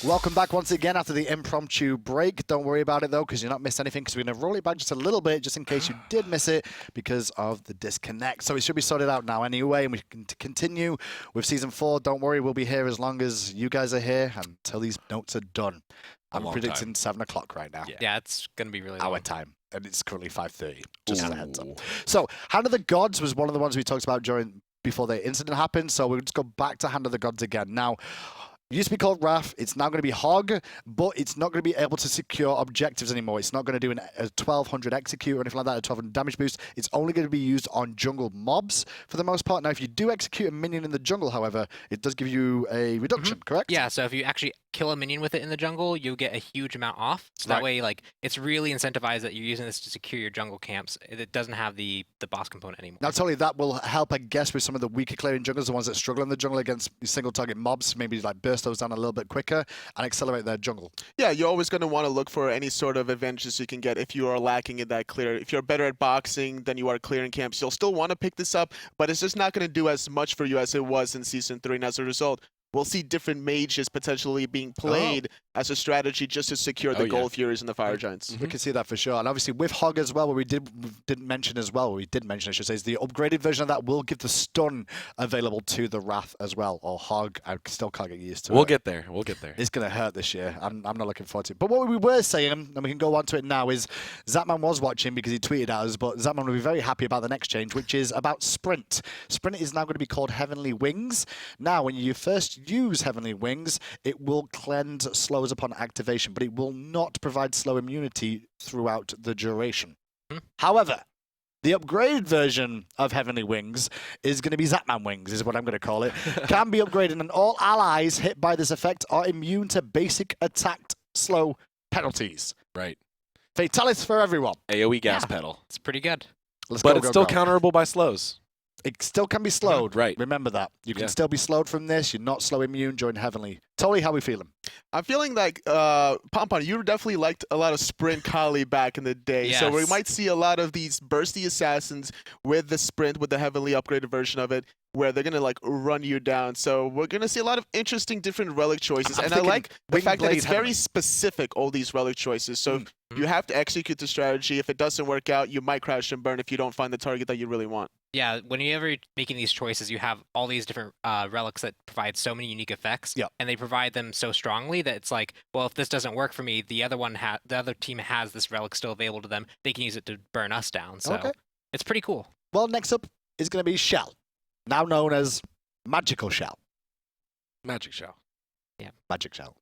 Welcome back once again after the impromptu break. Don't worry about it, though, because you're not missed anything, because we're going to roll it back just a little bit, just in case you did miss it because of the disconnect. So it should be sorted out now anyway, and we can continue with Season 4. Don't worry, we'll be here as long as you guys are here until these notes are done. I'm predicting 7 o'clock right now. Yeah, it's going to be really Our long. time. And it's currently 5:30, just as a heads up. So, Hand of the Gods was one of the ones we talked about before the incident happened, so we'll just go back to Hand of the Gods again. Now, it used to be called Wrath. It's now going to be Hog, but it's not going to be able to secure objectives anymore. It's not going to do a 1200 execute or anything like that, a 1200 damage boost. It's only going to be used on jungle mobs for the most part. Now, if you do execute a minion in the jungle, however, it does give you a reduction, correct? Yeah, so if you actually kill a minion with it in the jungle, you get a huge amount off. So that way, like, it's really incentivized that you're using this to secure your jungle camps. It doesn't have the boss component anymore. Now, totally, that will help, I guess, with some of the weaker clearing jungles, the ones that struggle in the jungle against single target mobs, maybe like burst those down a little bit quicker and accelerate their jungle. Yeah, you're always going to want to look for any sort of advantages you can get if you are lacking in that clear. If you're better at boxing than you are clearing camps, you'll still want to pick this up, but it's just not going to do as much for you as it was in Season 3, and as a result, we'll see different mages potentially being played as a strategy just to secure the Gold Furies and the Fire Giants. We can see that for sure. And obviously with Hog as well, what we didn't mention as well, I should say, is the upgraded version of that will give the stun available to the Wrath as well. Or Hog, I still can't get used to it. We'll get there. We'll get there. It's going to hurt this year. I'm not looking forward to it. But what we were saying, and we can go on to it now, is Zapman was watching because he tweeted at us, but Zapman will be very happy about the next change, which is about Sprint. Sprint is now going to be called Heavenly Wings. Now, when you first use Heavenly Wings, it will cleanse slows upon activation, but it will not provide slow immunity throughout the duration. However, the upgraded version of Heavenly Wings is going to be Zapman Wings, is what I'm going to call it. Can be upgraded, and all allies hit by this effect are immune to basic attacked slow penalties. Right. Fatalis for everyone. AoE gas pedal. It's pretty good. But it's still counterable by slows. It still can be slowed. Right. Remember that. You can still be slowed from this. You're not slow immune during Heavenly. Totally, how we feeling? I'm feeling like, Pompon, you definitely liked a lot of Sprint Kali back in the day. Yes. So we might see a lot of these bursty assassins with the Sprint, with the heavily upgraded version of it, where they're going to like run you down. So we're going to see a lot of interesting different relic choices. And I like the fact that it's very specific, all these relic choices. So you have to execute the strategy. If it doesn't work out, you might crash and burn if you don't find the target that you really want. Yeah, whenever you're making these choices, you have all these different relics that provide so many unique effects, and they provide them so strongly that it's like, well, if this doesn't work for me, the other team has this relic still available to them. They can use it to burn us down. So it's pretty cool. Well, next up is going to be Shell, now known as Magical Shell. Magic Shell. Yeah. Magic Shell.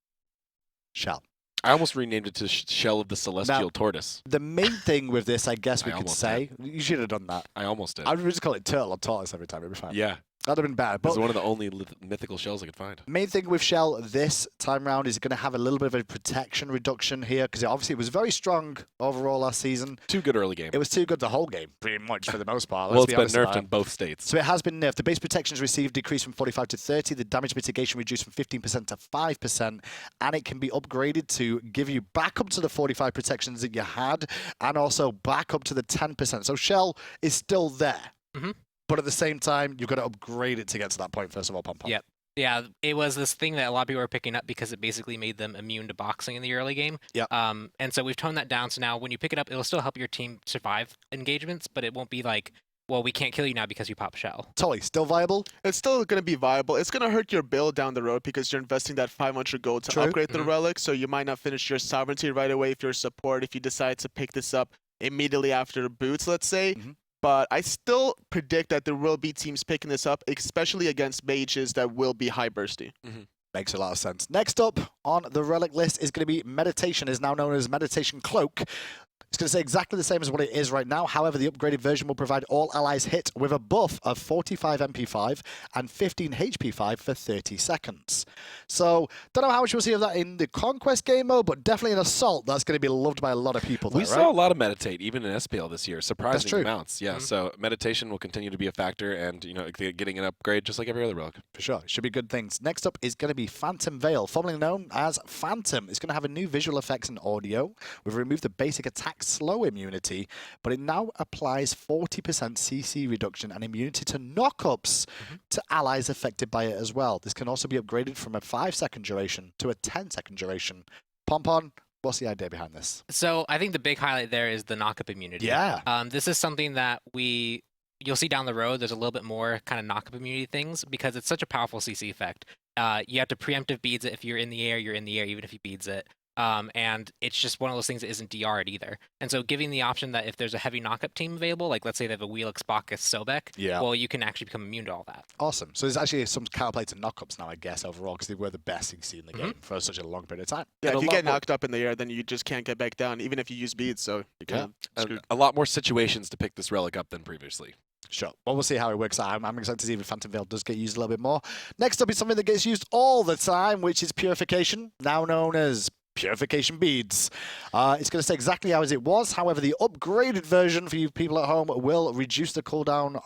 Shell. I almost renamed it to Shell of the Celestial Tortoise. The main thing with this, I guess we could say, you should have done that. I almost did. I would just call it Turtle or Tortoise every time. It'd be fine. Yeah. That'd have been bad. But It's one of the only mythical shells I could find. Main thing with Shell this time round is going to have a little bit of a protection reduction here, because obviously it was very strong overall last season. Too good early game. It was too good the whole game, pretty much, for the most part. Well, it's been nerfed in both states. So it has been nerfed. The base protections received decreased from 45 to 30. The damage mitigation reduced from 15% to 5%. And it can be upgraded to give you back up to the 45 protections that you had, and also back up to the 10%. So Shell is still there. But at the same time, you've got to upgrade it to get to that point, first of all, Pom-Pom. Yep. Yeah, it was this thing that a lot of people were picking up because it basically made them immune to boxing in the early game. Yeah. And so we've toned that down. So now when you pick it up, it'll still help your team survive engagements, but it won't be like, well, we can't kill you now because you pop Shell. Totally. Still viable? It's still going to be viable. It's going to hurt your build down the road because you're investing that 500 gold to upgrade the relic, so you might not finish your sovereignty right away if you're a support, if you decide to pick this up immediately after boots, let's say. But I still predict that there will be teams picking this up, especially against mages that will be high bursty. Makes a lot of sense. Next up on the relic list is going to be Meditation, is now known as Meditation Cloak. It's going to say exactly the same as what it is right now. However, the upgraded version will provide all allies hit with a buff of 45 MP5 and 15 HP5 for 30 seconds. So, don't know how much we'll see of that in the Conquest game mode, but definitely in Assault, that's going to be loved by a lot of people. We saw a lot of Meditate, even in SPL this year. Surprising amounts. Yeah, Mm-hmm. so Meditation will continue to be a factor, and getting an upgrade just like every other relic. For sure. Should be good things. Next up is going to be Phantom Veil, formerly known as Phantom. It's going to have a new visual effects and audio. We've removed the basic attack slow immunity, but it now applies 40% CC reduction and immunity to knockups to allies affected by it as well. This can also be upgraded from a 5-second duration to a 10-second duration. Pompon, what's the idea behind this? So I think the big highlight there is the knockup immunity. Yeah. This is something that you'll see down the road. There's a little bit more kind of knockup immunity things because it's such a powerful CC effect. You have to preemptive beads it. If you're in the air, you're in the air, even if he beads it. And it's just one of those things that isn't DR'd either. And so giving the option that if there's a heavy knockup team available, like let's say they have a Wheelix, Bacchus, Sobek, well, you can actually become immune to all that. Awesome. So there's actually some counterplay to knockups now, I guess, overall, because they were the best CC in the game for such a long period of time. Yeah, if you get knocked up in the air, then you just can't get back down, even if you use beads. So you can a lot more situations to pick this relic up than previously. Sure. Well, we'll see how it works out. I'm excited to see if Phantom Veil does get used a little bit more. Next up is something that gets used all the time, which is Purification, now known as Purification Beads. It's going to stay exactly as it was. However, the upgraded version for you people at home will reduce the cooldown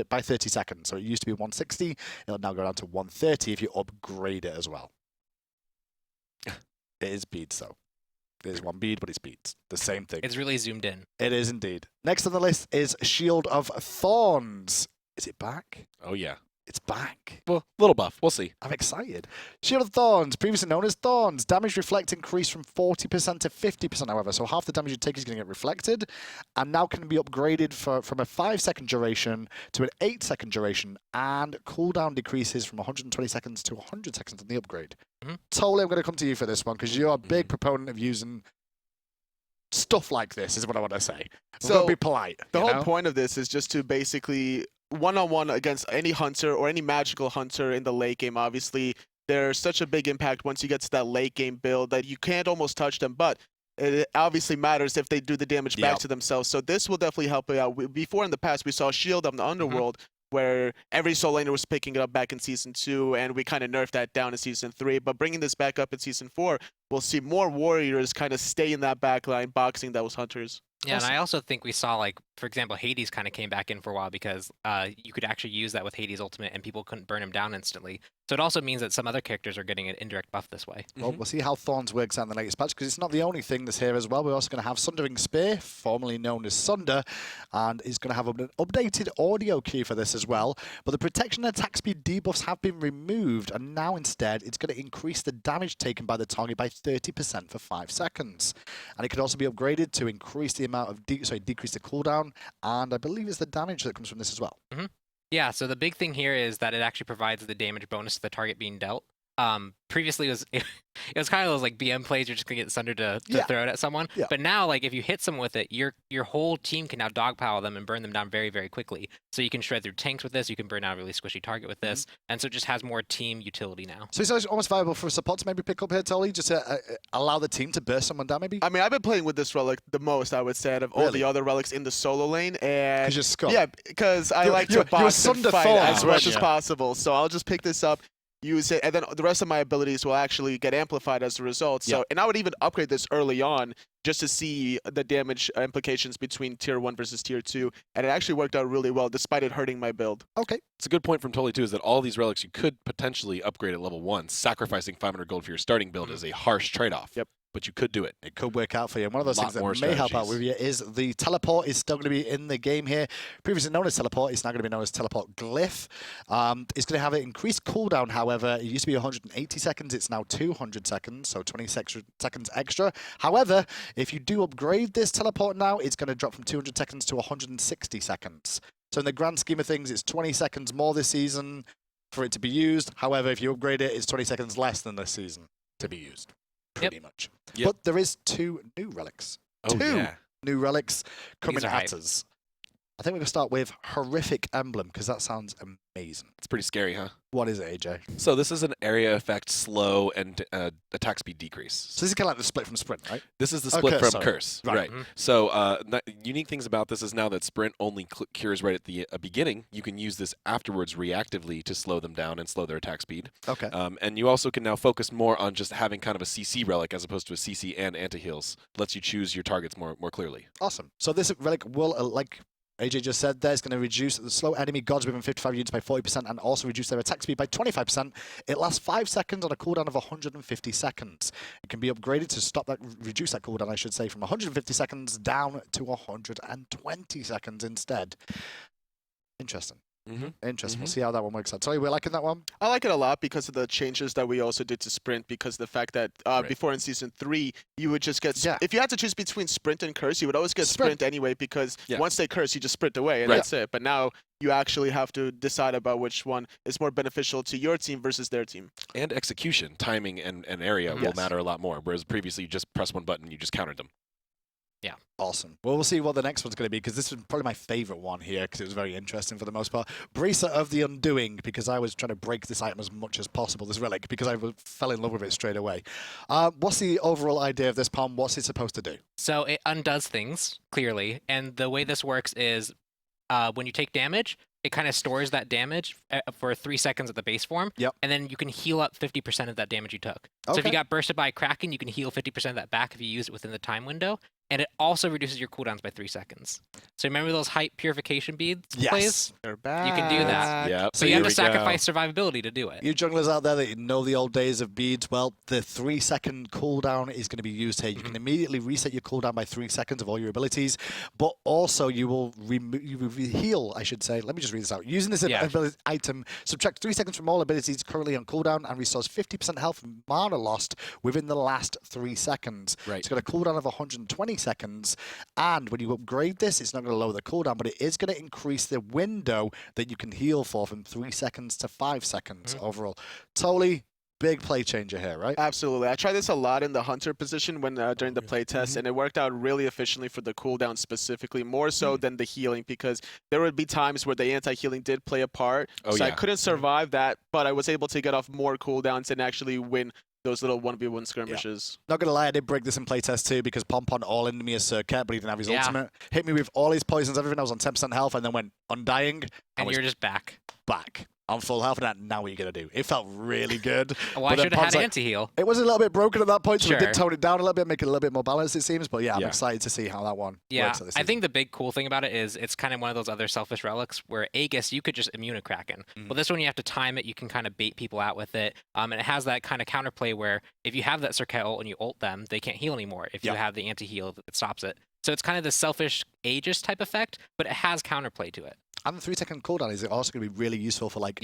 by 30 seconds. So it used to be 160. It'll now go down to 130 if you upgrade it as well. It is beads, though. There's one bead, but it's beads. The same thing. It's really zoomed in. It is indeed. Next on the list is Shield of Thorns. Is it back? Oh, yeah. It's back. Well, little buff. We'll see. I'm excited. Shield of Thorns, previously known as Thorns. Damage reflect increased from 40% to 50%, however. So half the damage you take is going to get reflected, and now can be upgraded from a 5-second duration to an 8-second duration, and cooldown decreases from 120 seconds to 100 seconds on the upgrade. Totally, I'm going to come to you for this one, because you're a big proponent of using stuff like this, is what I want to say. So going to be polite. The whole point of this is just to basically one-on-one against any hunter or any magical hunter in the late game. Obviously, there's such a big impact once you get to that late game build that you can't almost touch them, but it obviously matters if they do the damage back to themselves. So this will definitely help you out. Before in the past, we saw Shield on the Underworld, where every soul laner was picking it up back in Season 2, and we kind of nerfed that down in Season 3. But bringing this back up in Season 4, we'll see more warriors kind of stay in that back line, boxing those hunters. Yeah, and I also think we saw, like, for example, Hades kind of came back in for a while because you could actually use that with Hades Ultimate and people couldn't burn him down instantly. So it also means that some other characters are getting an indirect buff this way. Well, we'll see how Thorns works out in the latest patch, because it's not the only thing that's here as well. We're also going to have Sundering Spear, formerly known as Sunder, and it's going to have an updated audio cue for this as well. But the protection and attack speed debuffs have been removed, and now instead it's going to increase the damage taken by the target by 30% for 5 seconds. And it can also be upgraded to increase the amount of decrease the cooldown, and I believe it's the damage that comes from this as well. Yeah, so the big thing here is that it actually provides the damage bonus to the target being dealt. Previously, it was kind of those like BM plays you're just gonna get Sunder to throw it at someone. But now, like if you hit someone with it, your whole team can now dogpile them and burn them down very, very quickly. So you can shred through tanks with this. You can burn down a really squishy target with this, and so it just has more team utility now. So it's almost viable for support to maybe pick up here, Tolly, just to allow the team to burst someone down, maybe. I mean, I've been playing with this relic the most, I would say, out of all the other relics in the solo lane, and you're Scott. Yeah, because I like to box and fight as much as possible. So I'll just pick this up, use it, and then the rest of my abilities will actually get amplified as a result. So, and I would even upgrade this early on just to see the damage implications between Tier 1 versus Tier 2, and it actually worked out really well despite it hurting my build. Okay. It's a good point from Tolly too, is that all these relics you could potentially upgrade at level 1. Sacrificing 500 gold for your starting build is a harsh trade-off. But you could do it. It could work out for you. And one of those things that may help out with you is the teleport is still going to be in the game here. Previously known as teleport, it's now going to be known as teleport glyph. It's going to have an increased cooldown, however. It used to be 180 seconds. It's now 200 seconds, so 20 seconds extra. However, if you do upgrade this teleport now, it's going to drop from 200 seconds to 160 seconds. So in the grand scheme of things, it's 20 seconds more this season for it to be used. However, if you upgrade it, it's 20 seconds less than this season to be used. Pretty much. But there is 2 new relics. Two new relics coming at us. I think we're going to start with Horrific Emblem, because that sounds amazing. It's pretty scary, huh? What is it, AJ? So this is an area effect slow and attack speed decrease. So this is kind of like the split from Sprint, right? This is the split from Curse. Right. So unique things about this is now that Sprint only cures right at the beginning, you can use this afterwards reactively to slow them down and slow their attack speed. Okay. And you also can now focus more on just having kind of a CC relic as opposed to a CC and anti-heals. Lets you choose your targets more clearly. Awesome. So this relic will, AJ just said there, it's going to reduce the slow enemy gods within 55 units by 40% and also reduce their attack speed by 25%. It lasts 5 seconds on a cooldown of 150 seconds. It can be upgraded to stop that, reduce that cooldown, I should say, from 150 seconds down to 120 seconds instead. Interesting. Interesting. We'll see how that one works out. Tony, we're liking that one? I like it a lot because of the changes that we also did to sprint, because the fact that before in Season 3, you would just get... If you had to choose between sprint and curse, you would always get sprint anyway, because once they curse, you just sprint away, and that's it. But now you actually have to decide about which one is more beneficial to your team versus their team. And execution, timing, and area will matter a lot more, whereas previously you just press one button and you just countered them. Yeah. Awesome. Well, we'll see what the next one's going to be, because this was probably my favorite one here, because it was very interesting for the most part. Bracer of the Undoing, because I was trying to break this item as much as possible, this relic, because I fell in love with it straight away. What's the overall idea of this, Palm? What's it supposed to do? So it undoes things, clearly, and the way this works is when you take damage, it kind of stores that damage for 3 seconds at the base form, and then you can heal up 50% of that damage you took. So if you got bursted by a Kraken, you can heal 50% of that back if you use it within the time window, and it also reduces your cooldowns by 3 seconds. So remember those height purification beads plays? They're back. You can do that. Yep. So you have to sacrifice survivability to do it. You junglers out there that know the old days of beads, well, the 3-second cooldown is going to be used here. You can immediately reset your cooldown by 3 seconds of all your abilities, but also you will heal, I should say. Let me just read this out. Using this ability item, subtract 3 seconds from all abilities currently on cooldown and restores 50% health from mana lost within the last 3 seconds. It's got a cooldown of 120 seconds, and when you upgrade this, it's not going to lower the cooldown, but it is going to increase the window that you can heal for from 3 seconds to 5 seconds overall. Totally big play changer here, right? Absolutely. I tried this a lot in the hunter position when during the play test, and it worked out really efficiently for the cooldown specifically, more so than the healing, because there would be times where the anti-healing did play a part. I couldn't survive that, but I was able to get off more cooldowns and actually win those little 1v1 skirmishes. Not gonna lie, I did break this in playtest too, because Pompon all into me as Sir Cat, but he didn't have his ultimate. Hit me with all his poisons, everything. I was on 10% health, and then went undying. And you're just back. On full health, and now what are you going to do? It felt really good. Well, I should have had anti-heal. It was a little bit broken at that point, so we did tone it down a little bit, make it a little bit more balanced, it seems. But yeah, I'm excited to see how that one works at this season. I think the big cool thing about it is it's kind of one of those other selfish relics where Aegis, you could just immune a Kraken. Well, this one, you have to time it. You can kind of bait people out with it. And it has that kind of counterplay where if you have that Circuit ult and you ult them, they can't heal anymore. If you have the anti-heal, it stops it. So it's kind of the selfish Aegis type effect, but it has counterplay to it. And the 3-second cooldown is also going to be really useful for, like,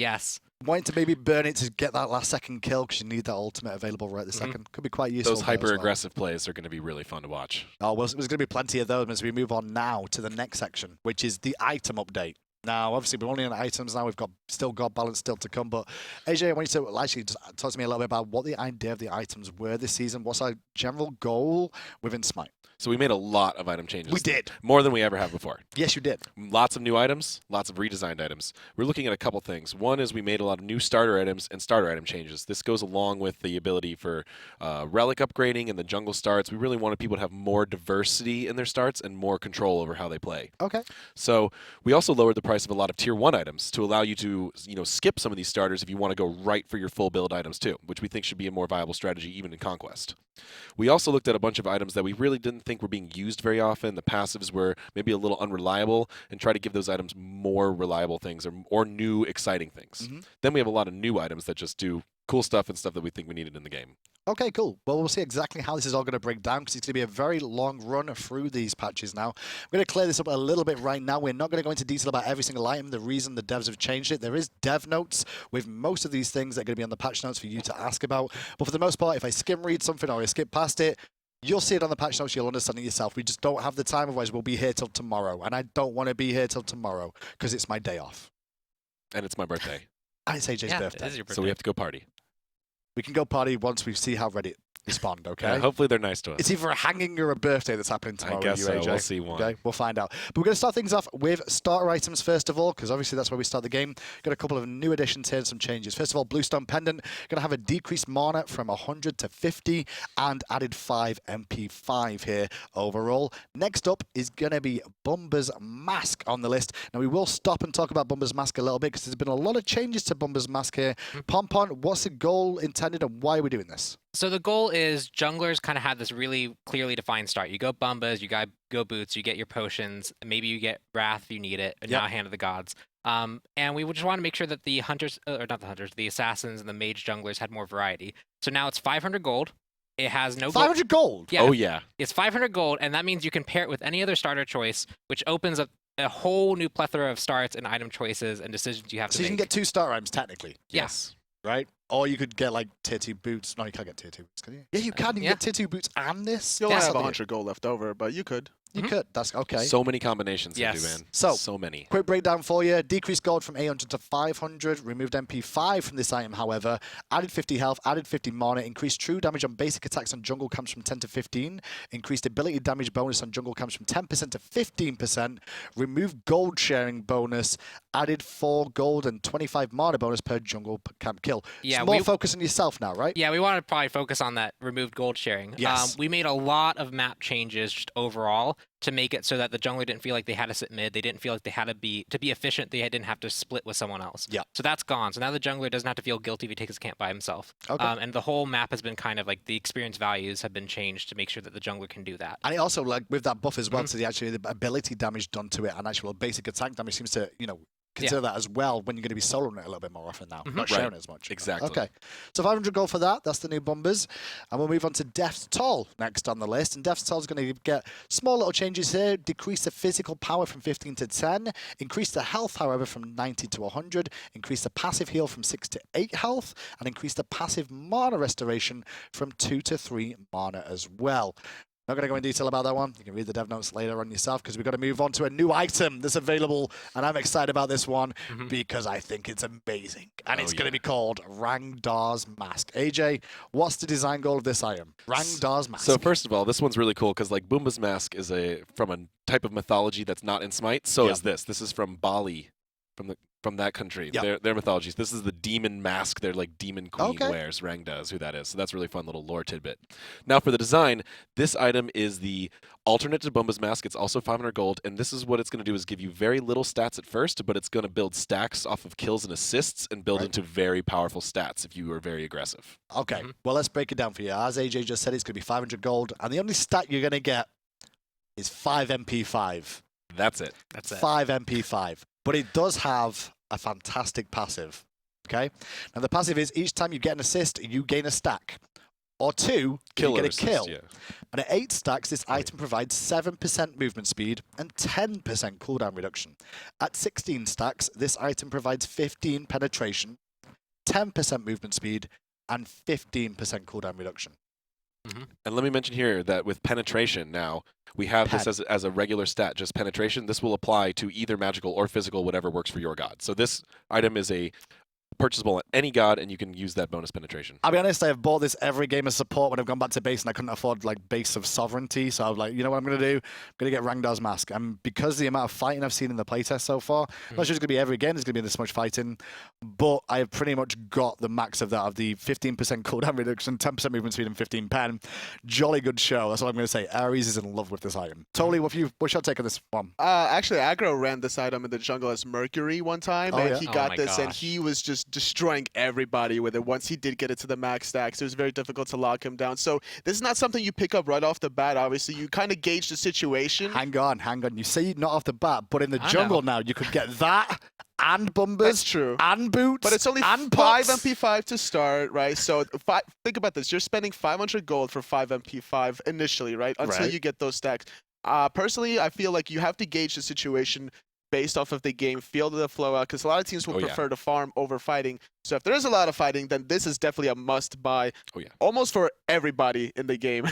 wanting to maybe burn it to get that last second kill, because you need that ultimate available right this second. Could be quite useful. Those hyper-aggressive plays are going to be really fun to watch. Oh, well, there's going to be plenty of those as we move on now to the next section, which is the item update. Now, obviously, we're only on items now. We've got still God balance still to come. But AJ, I want you to actually just talk to me a little bit about what the idea of the items were this season. What's our general goal within SMITE? So we made a lot of item changes. We did. More than we ever have before. Yes, you did. Lots of new items, lots of redesigned items. We're looking at a couple things. One is we made a lot of new starter items and starter item changes. This goes along with the ability for relic upgrading and the jungle starts. We really wanted people to have more diversity in their starts and more control over how they play. Okay. So we also lowered the price of a lot of tier 1 items to allow you to, skip some of these starters if you want to go right for your full build items too, which we think should be a more viable strategy even in Conquest. We also looked at a bunch of items that we really didn't think were being used very often. The passives were maybe a little unreliable, and try to give those items more reliable things or new exciting things. Then we have a lot of new items that just do cool stuff and stuff that we think we needed in the game. Okay, cool. Well, we'll see exactly how this is all going to break down, because it's going to be a very long run through these patches now. I'm going to clear this up a little bit right now. We're not going to go into detail about every single item, the reason the devs have changed it. There is dev notes with most of these things that are going to be on the patch notes for you to ask about. But for the most part, if I skim read something or I skip past it, you'll see it on the patch notes, you'll understand it yourself. We just don't have the time, otherwise we'll be here till tomorrow. And I don't want to be here till tomorrow, because it's my day off. And it's my birthday. And it's AJ's birthday. It is your birthday. So we have to go party. We can go party once we see how Reddit respond, okay? Yeah, hopefully they're nice to us. It's either a hanging or a birthday that's happening tomorrow. I guess you, so. AJ. We'll see one. Okay, we'll find out. But we're going to start things off with starter items first of all, because obviously that's where we start the game. Got a couple of new additions here and some changes. First of all, Bluestone Pendant. Going to have a decreased mana from 100 to 50 and added 5 MP5 here overall. Next up is going to be Bumba's Mask on the list. Now, we will stop and talk about Bumba's Mask a little bit, because there's been a lot of changes to Bumba's Mask here. Pompon, what's the goal intended and why are we doing this? So the goal is junglers kind of have this really clearly defined start. You go Bumbas, you go Boots, you get your potions, maybe you get Wrath if you need it, and now Hand of the Gods. And we would just want to make sure that the hunters, or not the hunters, the assassins and the mage junglers had more variety. So now it's 500 gold. It has no 500 gold? Yeah. Oh, yeah. It's 500 gold, and that means you can pair it with any other starter choice, which opens up a whole new plethora of starts and item choices and decisions you have to make. So you can get 2 starter items, technically. Yes. Right? Or you could get like tier 2 boots. No, you can't get tier 2 boots, can you? Yeah, you can. You can get tier 2 boots and this. You'll have 100 gold left over, but you could. You could. That's okay. So many combinations to do, man. So many. Quick breakdown for you. Decreased gold from 800 to 500. Removed MP5 from this item, however. Added 50 health. Added 50 mana. Increased true damage on basic attacks on jungle camps from 10 to 15. Increased ability damage bonus on jungle camps from 10% to 15%. Removed gold sharing bonus. Added 4 gold and 25 mana bonus per jungle camp kill. Yeah, it's more focus on yourself now, right? Yeah, we want to probably focus on that removed gold sharing. Yes. We made a lot of map changes just overall to make it so that the jungler didn't feel like they had to sit mid. They didn't feel like they had to be efficient. They didn't have to split with someone else. Yeah. So that's gone. So now the jungler doesn't have to feel guilty if he takes his camp by himself. Okay. And the whole map has been kind of like the experience values have been changed to make sure that the jungler can do that. And it also, like, with that buff as well, to the ability damage done to it and actual basic attack damage seems to, consider that as well when you're going to be soloing it a little bit more often now. Not sharing it as much. Exactly. Okay. So 500 gold for that. That's the new Bombers. And we'll move on to Death's Toll next on the list. And Death's Toll is going to get small little changes here. Decrease the physical power from 15 to 10. Increase the health, however, from 90 to 100. Increase the passive heal from 6 to 8 health. And increase the passive mana restoration from 2 to 3 mana as well. Not going to go in detail about that one. You can read the dev notes later on yourself because we've got to move on to a new item that's available. And I'm excited about this one because I think it's amazing. And it's going to be called Rangdar's Mask. AJ, what's the design goal of this item? Rangdar's Mask. So first of all, this one's really cool because like Boomba's Mask is from a type of mythology that's not in Smite. So is this. This is from Bali, from that country, their mythologies. This is the demon mask their like demon queen wears. Rangda is who that is. So that's a really fun little lore tidbit. Now for the design, this item is the alternate to Boomba's Mask. It's also 500 gold, and this is what it's going to do is give you very little stats at first, but it's going to build stacks off of kills and assists and build into very powerful stats if you are very aggressive. Okay, well, let's break it down for you. As AJ just said, it's going to be 500 gold, and the only stat you're going to get is 5 MP5. That's it. 5 MP5. But it does have a fantastic passive, okay? Now, the passive is each time you get an assist, you gain a stack. Or 2, you get a kill. And at 8 stacks, this item provides 7% movement speed and 10% cooldown reduction. At 16 stacks, this item provides 15 penetration, 10% movement speed, and 15% cooldown reduction. And let me mention here that with penetration now, we have this as a regular stat, just penetration. This will apply to either magical or physical, whatever works for your god. So this item is a purchasable at any god, and you can use that bonus penetration. I'll be honest, I have bought this every game of support when I've gone back to base and I couldn't afford like base of sovereignty. So I was like, you know what I'm going to do? I'm going to get Rangdar's Mask. And because the amount of fighting I've seen in the playtest so far, not just going to be every game, there's going to be this much fighting, but I have pretty much got the max of that, of the 15% cooldown reduction, 10% movement speed, and 15 pen. Jolly good show. That's what I'm going to say. Ares is in love with this item. Totally, what's your take on this one? Actually, Aggro ran this item in the jungle as Mercury one time, and he got this, and he was just destroying everybody with it once he did get it to the max stacks. It was very difficult to lock him down. So this is not something you pick up right off the bat. Obviously, you kind of gauge the situation. Hang on. You say not off the bat, but in the jungle now, you could get that and Bumbas. That's true. And Boots. But it's only 5 MP5 to start, right? So think about this. You're spending 500 gold for 5 MP5 initially, right? Until you get those stacks. Personally, I feel like you have to gauge the situation based off of the game, feel the flow out, because a lot of teams will prefer to farm over fighting. So if there is a lot of fighting, then this is definitely a must-buy, almost for everybody in the game.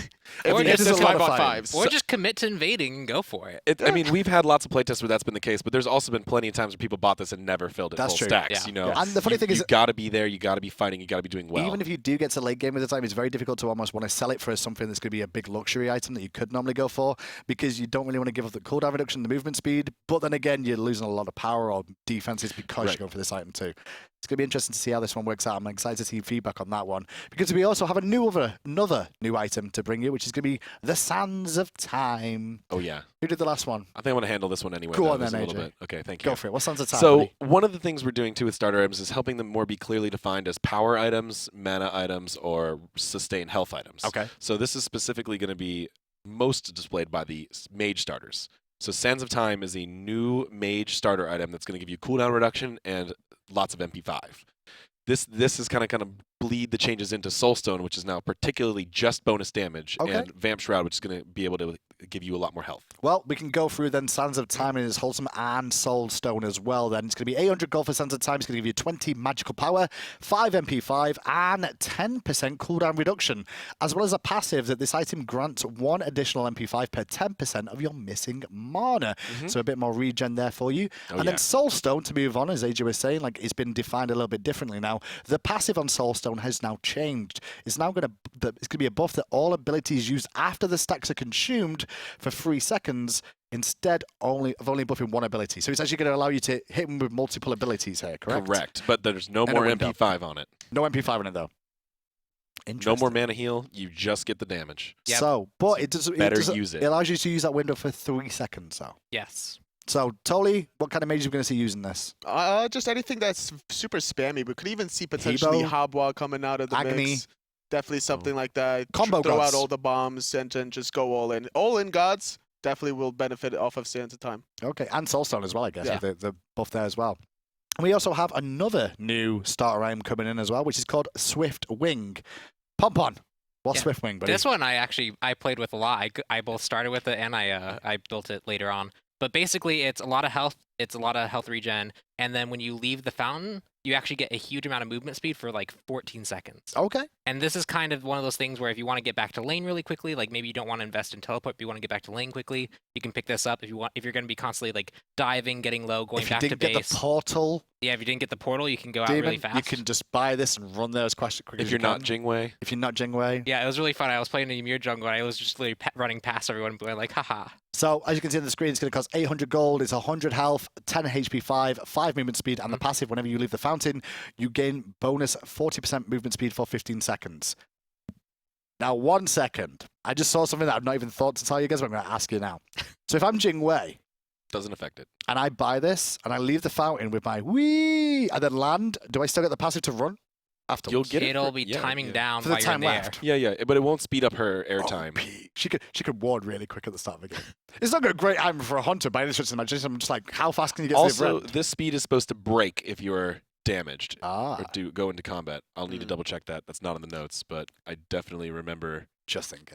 Or just 5-on-5s. Or just commit to invading and go for it. I mean, we've had lots of playtests where that's been the case, but there's also been plenty of times where people bought this and never filled it full stacks. You know, and the funny thing is, you got to be there, you got to be fighting, you got to be doing well. Even if you do get to late game at the time, it's very difficult to almost want to sell it for something that's going to be a big luxury item that you could normally go for, because you don't really want to give up the cooldown reduction, the movement speed, but then again, you're losing a lot of power or defenses because you're going for this item too. It's going to be interesting to see how this one works out. I'm excited to see feedback on that one. Because we also have another new item to bring you, which is going to be the Sands of Time. Oh, yeah. Who did the last one? I think I want to handle this one anyway. Go on There's then, a little AJ. bit. Okay, thank you. Go for it. What Sands of Time, So buddy? one of the things we're doing, too, with starter items is helping them more be clearly defined as power items, mana items, or sustain health items. Okay. So this is specifically going to be most displayed by the mage starters. So Sands of Time is a new mage starter item that's going to give you cooldown reduction and lots of MP5. This is kind of bleed the changes into Soulstone, which is now particularly just bonus damage, and Vamp Shroud, which is going to be able to give you a lot more health. Well, we can go through then Sands of Time and his Wholesome and Soulstone as well. Then it's going to be 800 gold for Sands of Time. It's going to give you 20 magical power, 5 MP5, and 10% cooldown reduction, as well as a passive that this item grants 1 additional MP5 per 10% of your missing mana. So a bit more regen there for you. And then Soulstone, to move on, as AJ was saying, like it's been defined a little bit differently now. The passive on Soulstone has now changed. It's now going to be a buff that all abilities used after the stacks are consumed for 3 seconds instead of only buffing 1 ability. So it's actually going to allow you to hit them with multiple abilities here, correct? Correct, but there's no more MP5 on it. No MP5 on it, though. No more mana heal, you just get the damage. Yep. So, but it does use it. It allows you to use that window for 3 seconds, though. Yes. So, Tolly, what kind of mages are we going to see using this? Just anything that's super spammy. We could even see potentially Hobwa coming out of the mix. Definitely something like that. Combo Throw gods. out all the bombs and just go all in. All in gods definitely will benefit off of Sands of Time. Okay, and Soulstone as well, I guess, with the buff there as well. And we also have another new starter item coming in as well, which is called Swift Wing. Pompon. What's Swift Wing, buddy? This one I played with a lot. I both started with it and I built it later on. But basically, it's a lot of health. It's a lot of health regen, and then when you leave the fountain, you actually get a huge amount of movement speed for like 14 seconds. Okay. And this is kind of one of those things where if you want to get back to lane really quickly, like maybe you don't want to invest in teleport, but you want to get back to lane quickly, you can pick this up. If you're going to be constantly like diving, getting low, going back to base. If you didn't get the portal. Yeah, if you didn't get the portal, you can go out really fast. You can just buy this and run there as quick as you can. If you're not Jingwei. If you're not Jingwei. Yeah, it was really fun. I was playing a Ymir jungle, and I was just literally running past everyone, going like, haha. So, as you can see on the screen, it's going to cost 800 gold, it's 100 health, 10 HP 5 movement speed, and the passive, whenever you leave the fountain, you gain bonus 40% movement speed for 15 seconds. Now, 1 second. I just saw something that I've not even thought to tell you guys, but I'm going to ask you now. So, if I'm Jingwei, doesn't affect it, and I buy this, and I leave the fountain with my whee, and then land, do I still get the passive to run? Afterwards. You'll get It'll be timing down for the while time you're in left. Yeah, but it won't speed up her airtime. She could ward really quick at the start of the game. It's not a great item for a hunter by any stretch of the imagination. I'm just like, how fast can you get to the Also, event? this speed is supposed to break if you're damaged or go into combat. I'll need to double check that. That's not in the notes, but I definitely remember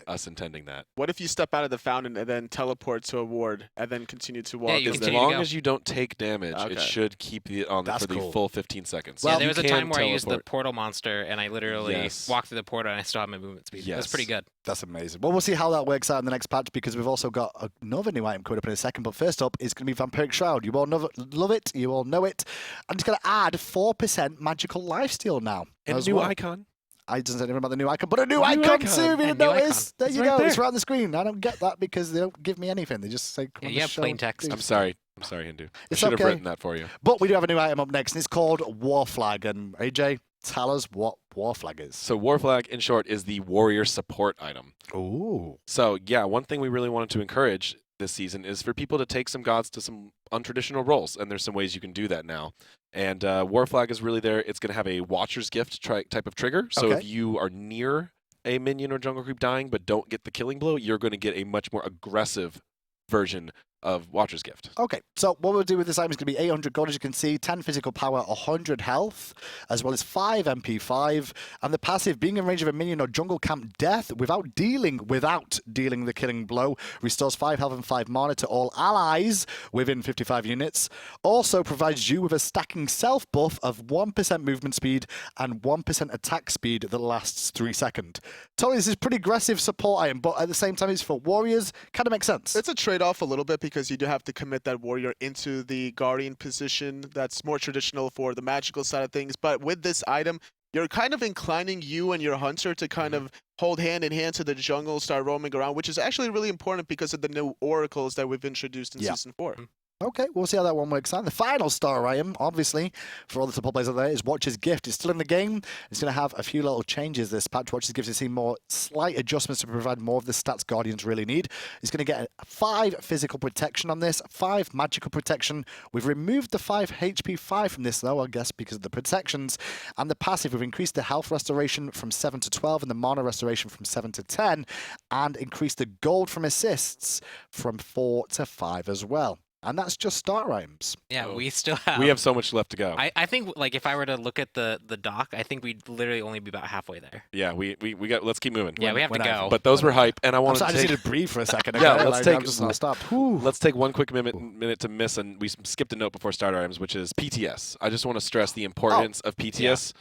us intending that. What if you step out of the fountain and then teleport to a ward and then continue to walk? Yeah, as long as you don't take damage, it should keep it on for the full 15 seconds. Well, there was a time where I used the portal monster and I literally walked through the portal and I still have my movement speed. That's pretty good. That's amazing. Well, we'll see how that works out in the next patch because we've also got another new item coming up in a second. But first up is going to be Vampiric Shroud. You all love it. You all know it. And it's going to add 4% magical lifesteal now. And a new icon. I don't know about the new icon, but a new icon too, if you didn't notice. There you go. It's right on the screen. I don't get that because they don't give me anything. They just say, you have plain text. I'm sorry, Hindu. It's I should have written that for you. But we do have a new item up next, and it's called War Flag. And AJ, tell us what War Flag is. So War Flag, in short, is the warrior support item. Ooh. So yeah, one thing we really wanted to encourage this season is for people to take some gods to some untraditional roles, and there's some ways you can do that now. And War Flag is really there. It's going to have a Watcher's Gift type of trigger. So if you are near a minion or jungle creep dying but don't get the killing blow, you're going to get a much more aggressive version of Watcher's Gift. Okay, so what we'll do with this item is going to be 800 gold, as you can see, 10 physical power, 100 health, as well as 5 MP5, and the passive, being in range of a minion or jungle camp death without dealing the killing blow, restores 5 health and 5 mana to all allies within 55 units. Also provides you with a stacking self buff of 1% movement speed and 1% attack speed that lasts 3 seconds. Totally, this is pretty aggressive support item, but at the same time, it's for warriors. Kind of makes sense. It's a trade-off a little bit because you do have to commit that warrior into the guardian position. That's more traditional for the magical side of things. But with this item, you're kind of inclining you and your hunter to kind of hold hand in hand to the jungle, start roaming around, which is actually really important because of the new oracles that we've introduced in Season 4. Okay, we'll see how that one works out. The final star item, obviously, for all the support players out there, is Watcher's Gift. It's still in the game. It's going to have a few little changes. This patch, Watcher's Gift, has seen more slight adjustments to provide more of the stats Guardians really need. It's going to get 5 physical protection on this, 5 magical protection. We've removed the 5 HP 5 from this, though, I guess, because of the protections. And the passive, we've increased the health restoration from 7 to 12 and the mana restoration from 7 to 10, and increased the gold from assists from 4 to 5 as well. And that's just star items. Yeah, we still have. We have so much left to go. I think like if I were to look at the doc, I think we'd literally only be about halfway there. Yeah, we got. Let's keep moving. Yeah, we have to go. But those were hype, and I want to. I just need to breathe for a second. Yeah, okay? let's like, take. I'm just gonna stop. Let's take one quick minute to miss, and we skipped a note before starter items, which is PTS. I just want to stress the importance of PTS.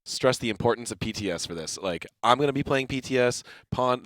Stress the importance of PTS for this. Like, I'm going to be playing PTS.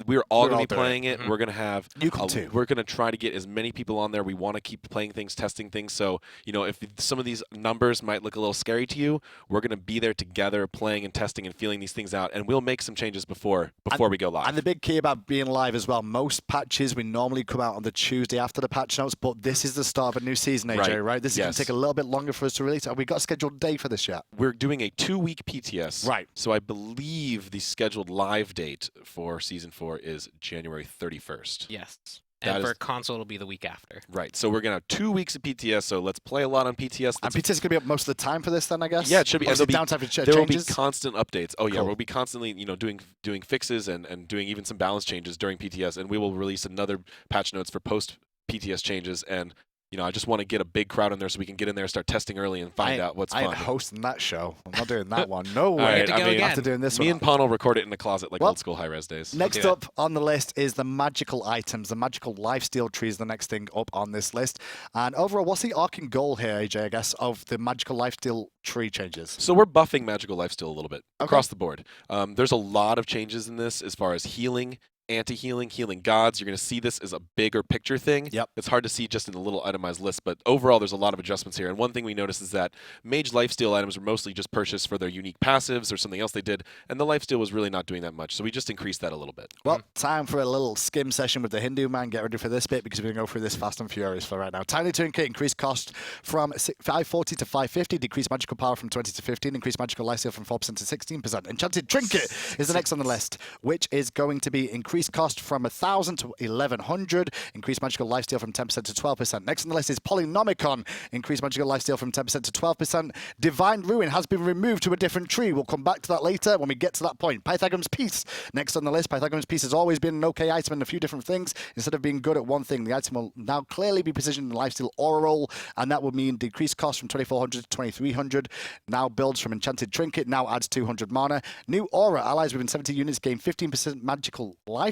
We're all going to be playing it. We're going to have... We're going to try to get as many people on there. We want to keep playing things, testing things. So, you know, if some of these numbers might look a little scary to you, we're going to be there together playing and testing and feeling these things out. And we'll make some changes before we go live. And the big key about being live as well, most patches, we normally come out on the Tuesday after the patch notes, but this is the start of a new season, AJ, right? This is going to take a little bit longer for us to release. Have we got a scheduled day for this yet? We're doing a 2-week PTS. Right. So I believe the scheduled live date for Season 4 is January 31st. Yes. And for console, it'll be the week after. Right. So we're going to have 2 weeks of PTS, so let's play a lot on PTS. And PTS is going to be up most of the time for this then, I guess? Yeah, it should be. Most of the downtime for there will be changes? constant updates. Oh, yeah. Cool. We'll be constantly, you know, doing fixes and doing even some balance changes during PTS, and we will release another patch notes for post-PTS changes. And you know, I just want to get a big crowd in there so we can get in there, start testing early, and find out what's fun. I ain't hosting that show. I'm not doing that one. No way. Right, I mean, after doing this me one. and Pon will record it in the closet like old school high-res days. Next up on the list is the magical items. The magical lifesteal tree is the next thing up on this list. And overall, what's the arcing goal here, AJ, I guess, of the magical lifesteal tree changes? So we're buffing magical lifesteal a little bit across the board. There's a lot of changes in this as far as healing, anti-healing, healing gods. You're going to see this as a bigger picture thing. Yep. It's hard to see just in the little itemized list, but overall there's a lot of adjustments here. And one thing we noticed is that mage lifesteal items were mostly just purchased for their unique passives or something else they did, and the lifesteal was really not doing that much. So we just increased that a little bit. Well, time for a little skim session with the Hindu man. Get ready for this bit because we're going to go through this fast and furious for right now. Tiny Trinket, increased cost from 540 to 550, decreased magical power from 20 to 15, increased magical lifesteal from 4% to 16%. Enchanted Trinket is the next on the list, which is going to be increased cost from 1,000 to 1,100, increased magical lifesteal from 10% to 12%. Next on the list is Polynomicon, increased magical lifesteal from 10% to 12%. Divine Ruin has been removed to a different tree. We'll come back to that later when we get to that point. Pythagoras Piece, next on the list. Pythagoras Piece has always been an okay item in a few different things. Instead of being good at one thing, the item will now clearly be positioned in the lifesteal aura roll, and that will mean decreased cost from 2,400 to 2,300. Now builds from Enchanted Trinket, now adds 200 mana. New aura, allies within 70 units gain 15% magical lifesteal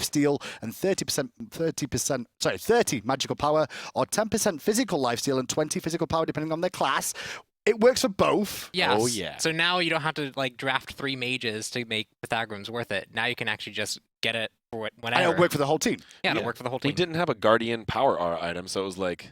and 30 magical power, or 10% physical lifesteal and 20 physical power depending on their class. It works for both. Yes. Oh, yeah. So now you don't have to like draft 3 mages to make Pythagoras worth it. Now you can actually just get it for whenever. And it'll work for the whole team. Yeah, it'll work for the whole team. We didn't have a Guardian power aura item, so it was like,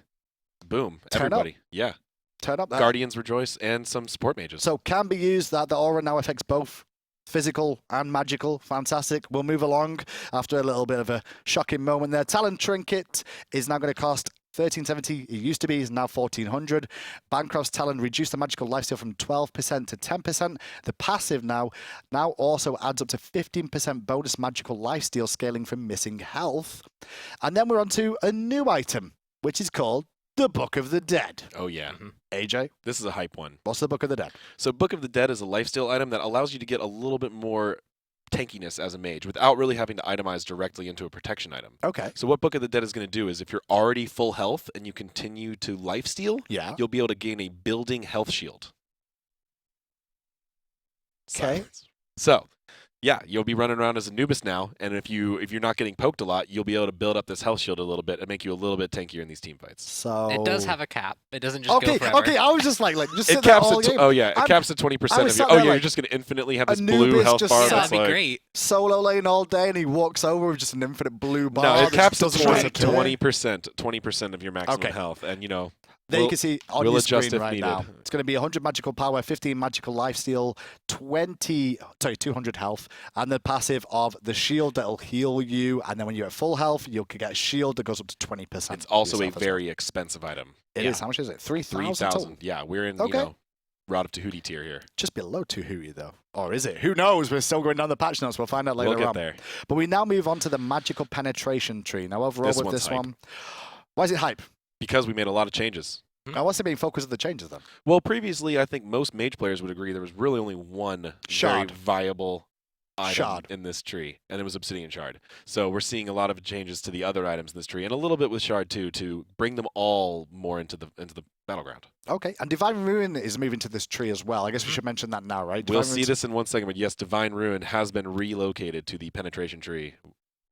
boom, Turn everybody. up. Yeah. Turn up. Guardians rejoice and some support mages. So can be used that the aura now affects both physical and magical. Fantastic. We'll move along after a little bit of a shocking moment there. Talon Trinket is now going to cost 1,370. It used to be, is now 1,400. Bancroft's Talon reduced the magical lifesteal from 12% to 10%. The passive now also adds up to 15% bonus magical lifesteal, scaling from missing health. And then we're on to a new item, which is called the Book of the Dead. Oh, yeah. AJ? This is a hype one. What's the Book of the Dead? So Book of the Dead is a lifesteal item that allows you to get a little bit more tankiness as a mage without really having to itemize directly into a protection item. Okay. So what Book of the Dead is going to do is if you're already full health and you continue to lifesteal, you'll be able to gain a building health shield. Okay. So, yeah, you'll be running around as Anubis now, and if you're not getting poked a lot, you'll be able to build up this health shield a little bit and make you a little bit tankier in these team fights. So it does have a cap. It doesn't just go forever. Okay, I was just like just sit it there caps all at game. it caps at 20% of your. Oh yeah, you're just gonna infinitely have this blue health bar. That'd be great. Solo lane all day, and he walks over with just an infinite blue bar. No, it caps at 20%. 20% of your maximum health, and you know. There you can see on your adjust screen if right needed. now. It's going to be 100 magical power, 15 magical lifesteal, 200 health, and the passive of the shield that'll heal you. And then when you're at full health, you'll get a shield that goes up to 20%. It's also a very expensive item. It is. How much is it? 3,000. 3,000. Yeah, we're in Rod of Tahuti tier here. Just below Tahuti though. Or is it? Who knows? We're still going down the patch notes. We'll find out later on. We'll get there. But we now move on to the magical penetration tree. Now overall with this one, why is it hype? Because we made a lot of changes. Now, what's the main focus of the changes then? Well, previously, I think most mage players would agree there was really only one very viable item in this tree, and it was Obsidian Shard. So we're seeing a lot of changes to the other items in this tree, and a little bit with Shard too, to bring them all more into the battleground. Okay, and Divine Ruin is moving to this tree as well. I guess we should mention that now, right? We'll see this in 1 second, but yes, Divine Ruin has been relocated to the penetration tree.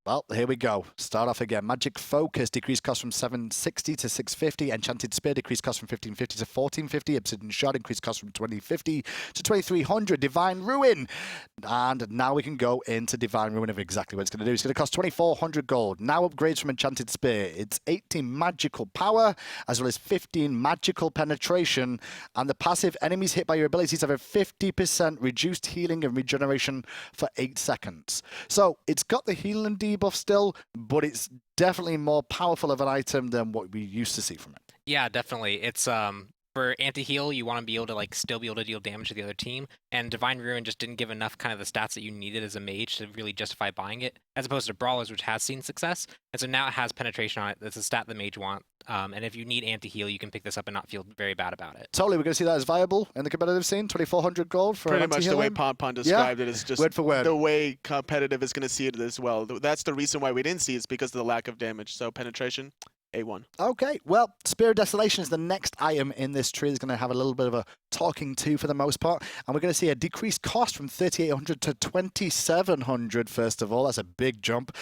Well, here we go. Start off again. Magic Focus decreased cost from 760 to 650. Enchanted Spear decreased cost from 1550 to 1450. Obsidian Shard increased cost from 2050 to 2300. Divine Ruin. And now we can go into Divine Ruin of exactly what it's going to do. It's going to cost 2400 gold. Now upgrades from Enchanted Spear. It's 18 magical power as well as 15 magical penetration. And the passive, enemies hit by your abilities have a 50% reduced healing and regeneration for 8 seconds. So it's got the healing debuff still, but it's definitely more powerful of an item than what we used to see from it. Yeah, definitely. It's for anti-heal, you want to be able to still be able to deal damage to the other team, and Divine Ruin just didn't give enough kind of the stats that you needed as a mage to really justify buying it, as opposed to Brawlers, which has seen success, and so now it has penetration on it. That's a stat the mage want, and if you need anti-heal, you can pick this up and not feel very bad about it. Totally, we're going to see that as viable in the competitive scene. 2400 gold for pretty much the way Pon described it is just word for word. The way competitive is going to see it as well. That's the reason why we didn't see it, is because of the lack of damage. So penetration, A1. Okay, well, Spear of Desolation is the next item in this tree. It's going to have a little bit of a talking to for the most part. And we're going to see a decreased cost from 3,800 to 2,700, first of all. That's a big jump.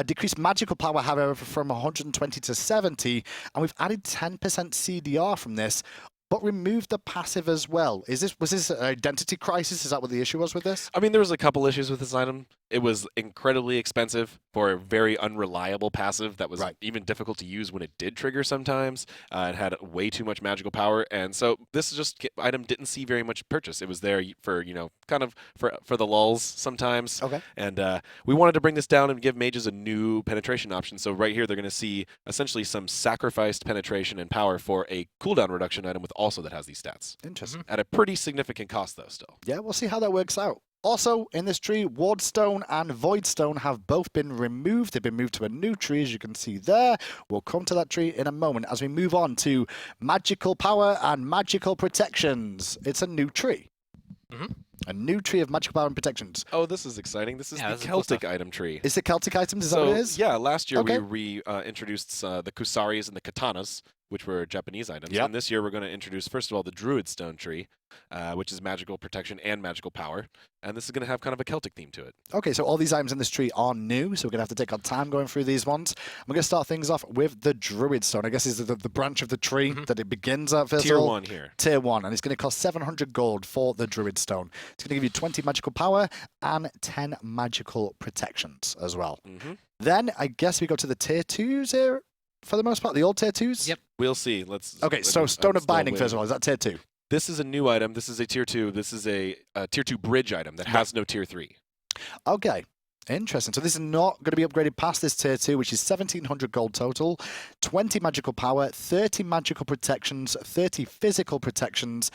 Decreased magical power, however, from 120 to 70. And we've added 10% CDR from this, but removed the passive as well. Was this an identity crisis? Is that what the issue was with this? I mean, there was a couple issues with this item. It was incredibly expensive for a very unreliable passive that was even difficult to use when it did trigger sometimes. It had way too much magical power, and so this item didn't see very much purchase. It was there for, kind of for the lulls sometimes. Okay. And we wanted to bring this down and give mages a new penetration option. So right here, they're going to see essentially some sacrificed penetration and power for a cooldown reduction item with also that has these stats. Interesting. At a pretty significant cost, though, still. Yeah, we'll see how that works out. Also, in this tree, Wardstone and Voidstone have both been removed. They've been moved to a new tree, as you can see there. We'll come to that tree in a moment as we move on to Magical Power and Magical Protections. It's a new tree. A new tree of magical power and protections. Oh, this is exciting. This is the Celtic item tree. Is it Celtic items? Is that what it is? Yeah, last year we introduced the Kusaris and the Katanas, which were Japanese items. Yep. And this year we're going to introduce, first of all, the Druid Stone tree, which is magical protection and magical power. And this is going to have kind of a Celtic theme to it. Okay, so all these items in this tree are new, so we're going to have to take our time going through these ones. We're going to start things off with the Druid Stone. I guess is the branch of the tree that it begins at first Tier of all. 1 here. Tier 1, and it's going to cost 700 gold for the Druid Stone. It's going to give you 20 magical power and 10 magical protections as well. Then I guess we go to the Tier 2s here. For the most part, the old Tier 2s? Yep. We'll see. Okay, so Stone of Binding, first of all. Is that Tier 2? This is a new item. This is a Tier 2. This is a Tier 2 bridge item that has no Tier 3. Okay. Interesting. So this is not going to be upgraded past this Tier 2, which is 1,700 gold total, 20 magical power, 30 magical protections, 30 physical protections,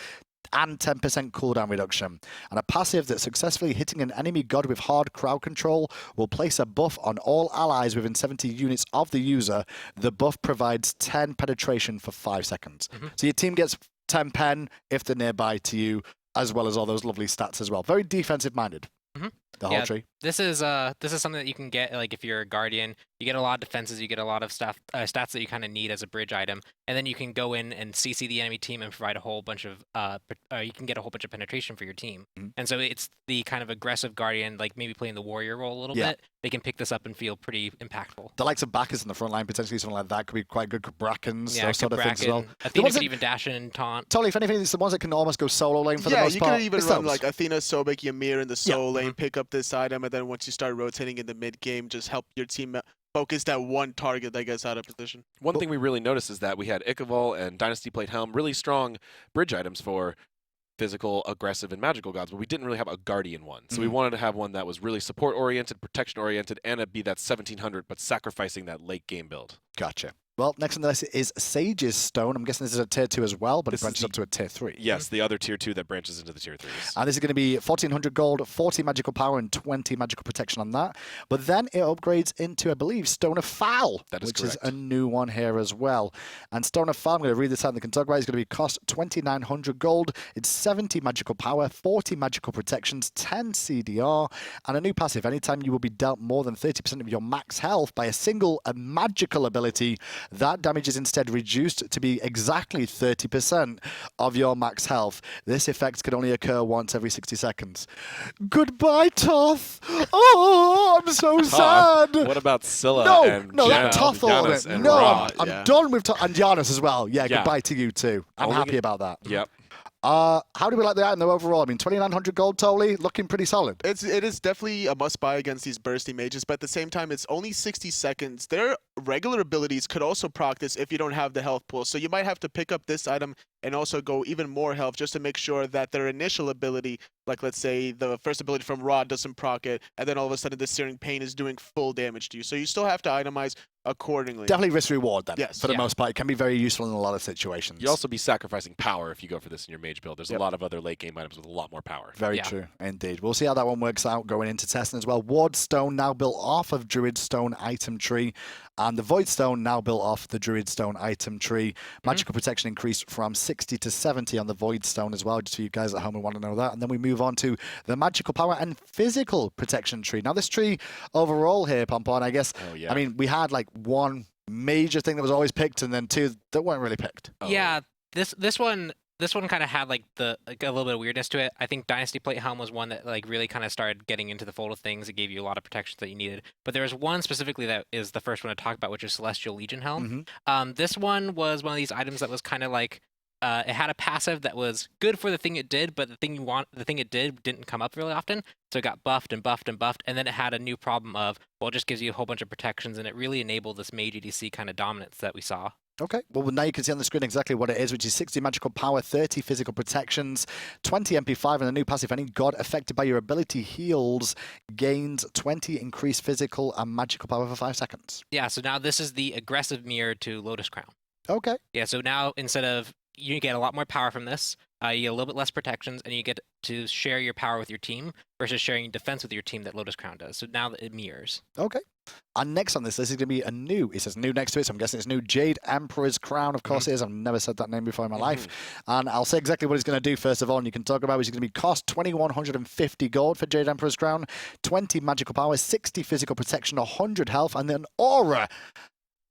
and 10% cooldown reduction. And a passive that successfully hitting an enemy god with hard crowd control will place a buff on all allies within 70 units of the user. The buff provides 10 penetration for 5 seconds. So your team gets 10 pen if they're nearby to you, as well as all those lovely stats as well. Very defensive minded. The whole tree. This is something that you can get if you're a guardian. You get a lot of defenses. You get a lot of stats that you kind of need as a bridge item, and then you can go in and CC the enemy team and provide a whole bunch of you can get a whole bunch of penetration for your team. And so it's the kind of aggressive guardian, maybe playing the warrior role a little bit. They can pick this up and feel pretty impactful. The likes of Bacchus in the front line, potentially something like that, could be quite good. Brackens, those sort of things as well. Athena could even dash in and taunt. Totally, if anything, it's the ones that can almost go solo lane for the most part. Yeah, you could even run Athena, Sobek, Ymir in the solo lane, pick up this item, and then once you start rotating in the mid game, just help your team focused at one target that gets out of position. One thing we really noticed is that we had Ichaival and Dynasty Plate Helm, really strong bridge items for physical, aggressive, and magical gods, but we didn't really have a Guardian one. So we wanted to have one that was really support-oriented, protection-oriented, and it'd be that 1700, but sacrificing that late-game build. Gotcha. Well, next on the list is Sage's Stone. I'm guessing this is a tier 2 as well, but it branches up to a tier 3. Yes, the other tier 2 that branches into the tier 3s. And this is going to be 1400 gold, 40 magical power, and 20 magical protection on that. But then it upgrades into, I believe, Stone of Foul, which is a new one here as well. And Stone of Foul, I'm going to read this out and they can talk about it. It's going to be cost 2900 gold. It's 70 magical power, 40 magical protections, 10 CDR, and a new passive. Anytime you will be dealt more than 30% of your max health by a single magical ability, that damage is instead reduced to be exactly 30% of your max health. This effect can only occur once every 60 seconds. Goodbye, Toth! Oh, I'm so sad! What about Scylla and that Toth Giannis and No, Ra? I'm done with Toth. And Giannis as well. Yeah, goodbye to you too. I'm happy about that. Yep. How do we like the item though overall? I mean, 2900 gold totally, looking pretty solid. It is definitely a must-buy against these bursty mages, but at the same time, it's only 60 seconds. Their regular abilities could also proc this if you don't have the health pool, so you might have to pick up this item and also go even more health just to make sure that their initial ability, like let's say the first ability from Ra doesn't proc it, and then all of a sudden the Searing Pain is doing full damage to you. So you still have to itemize accordingly. Definitely risk-reward then, yes, for the most part. It can be very useful in a lot of situations. You'll also be sacrificing power if you go for this in your mage build. There's a lot of other late-game items with a lot more power. Very true, indeed. We'll see how that one works out going into testing as well. Ward Stone now built off of Druid Stone item tree, and the Void Stone now built off the Druid Stone item tree. Magical protection increased from 60 to 70 on the Void Stone as well, just for you guys at home who want to know that. And then we move on to the magical power and physical protection tree. Now this tree overall here, Pompon, I guess, I mean, we had like one major thing that was always picked and then two that weren't really picked. Yeah, this one kind of had like a little bit of weirdness to it. I think Dynasty Plate Helm was one that like really kind of started getting into the fold of things. It gave you a lot of protections that you needed. But there was one specifically that is the first one to talk about, which is Celestial Legion Helm. This one was one of these items that was kind of like it had a passive that was good for the thing it did, but the thing it did didn't come up really often. So it got buffed and buffed and buffed, and then it had a new problem of, well, it just gives you a whole bunch of protections, and it really enabled this mage EDC kind of dominance that we saw. Okay, well now you can see on the screen exactly what it is, which is 60 magical power, 30 physical protections, 20 MP5, and a new passive. Any god affected by your ability heals gains 20 increased physical and magical power for 5 seconds. Yeah, so now this is the aggressive mirror to Lotus Crown. Okay. Yeah, so now instead of, you get a lot more power from this, you get a little bit less protections, and you get to share your power with your team versus sharing defense with your team that Lotus Crown does. So now it mirrors. Okay. And next on this list is going to be a new, it says new next to it, so I'm guessing it's new Jade Emperor's Crown. Of course it is. I've never said that name before in my life. And I'll say exactly what it's going to do first of all, and you can talk about it. It's going to be cost 2150 gold for Jade Emperor's Crown, 20 magical power, 60 physical protection, 100 health, and then aura.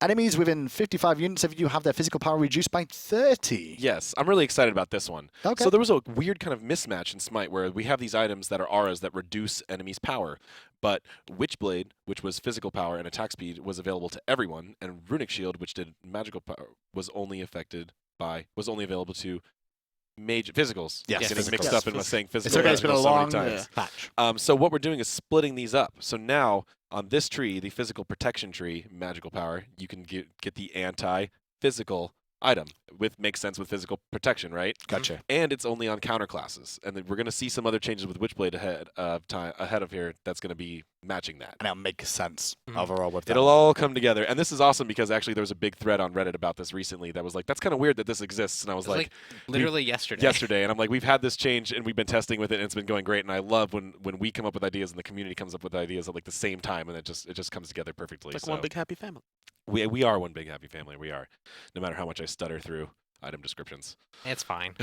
Enemies within 55 units of you have their physical power reduced by 30. Yes, I'm really excited about this one. Okay. So there was a weird kind of mismatch in Smite where we have these items that are auras that reduce enemies' power, but Witchblade, which was physical power and attack speed, was available to everyone, and Runic Shield, which did magical power, was only available to mage physicals. Yes, getting mixed up and was saying physical. It's okay, it's been a long times. patch. So what we're doing is splitting these up. So now on this tree, the physical protection tree, magical power, you can get the anti-physical item, makes sense with physical protection, right? Gotcha. And it's only on counter classes, and then we're going to see some other changes with Witchblade ahead of here. That's going to be matching that. And it'll make sense overall with that. It'll all come together, and this is awesome because actually there was a big thread on Reddit about this recently that was like, that's kind of weird that this exists, and I was like literally yesterday. Yesterday, and I'm like, we've had this change and we've been testing with it, and it's been going great, and I love when we come up with ideas and the community comes up with ideas at like the same time, and it just comes together perfectly. It's like one big happy family. We are one big happy family. We are, no matter how much I stutter through item descriptions. It's fine.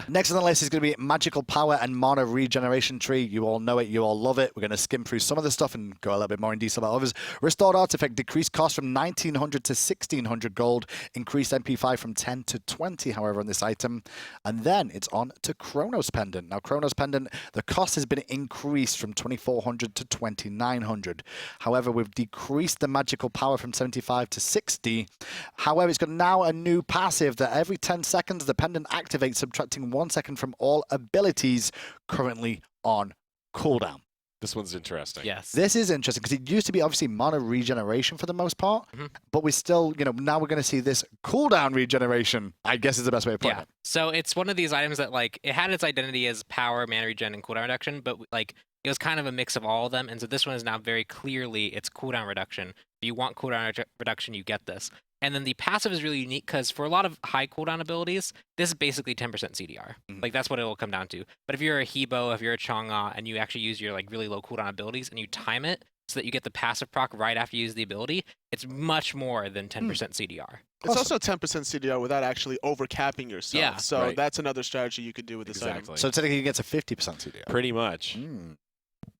Next on the list is going to be Magical Power and Mana Regeneration Tree. You all know it. You all love it. We're going to skim through some of the stuff and go a little bit more in detail about others. Restored Artifact, decreased cost from 1900 to 1600 gold. Increased MP5 from 10 to 20, however, on this item. And then it's on to Chronos Pendant. Now, Chronos Pendant, the cost has been increased from 2400 to 2900. However, we've decreased the magical power from 75 to 60. However, it's got now a new passive that every 10 seconds, the pendant activates, subtracting 1 second from all abilities currently on cooldown. This one's interesting. Yes. This is interesting because it used to be obviously mana regeneration for the most part, but we still, now we're going to see this cooldown regeneration, I guess is the best way of putting it. So it's one of these items that, like, it had its identity as power, mana regen, and cooldown reduction, but, like, it was kind of a mix of all of them, and so this one is now very clearly its cooldown reduction. If you want cooldown reduction, you get this. And then the passive is really unique because for a lot of high cooldown abilities, this is basically 10% CDR. Like, that's what it'll come down to. But if you're a Hebo, if you're a Chang'e, and you actually use your, like, really low cooldown abilities and you time it so that you get the passive proc right after you use the ability, it's much more than 10% CDR. It's also 10% CDR without actually overcapping yourself. Yeah. So that's another strategy you could do with this item. So technically you get to 50% CDR. Pretty much.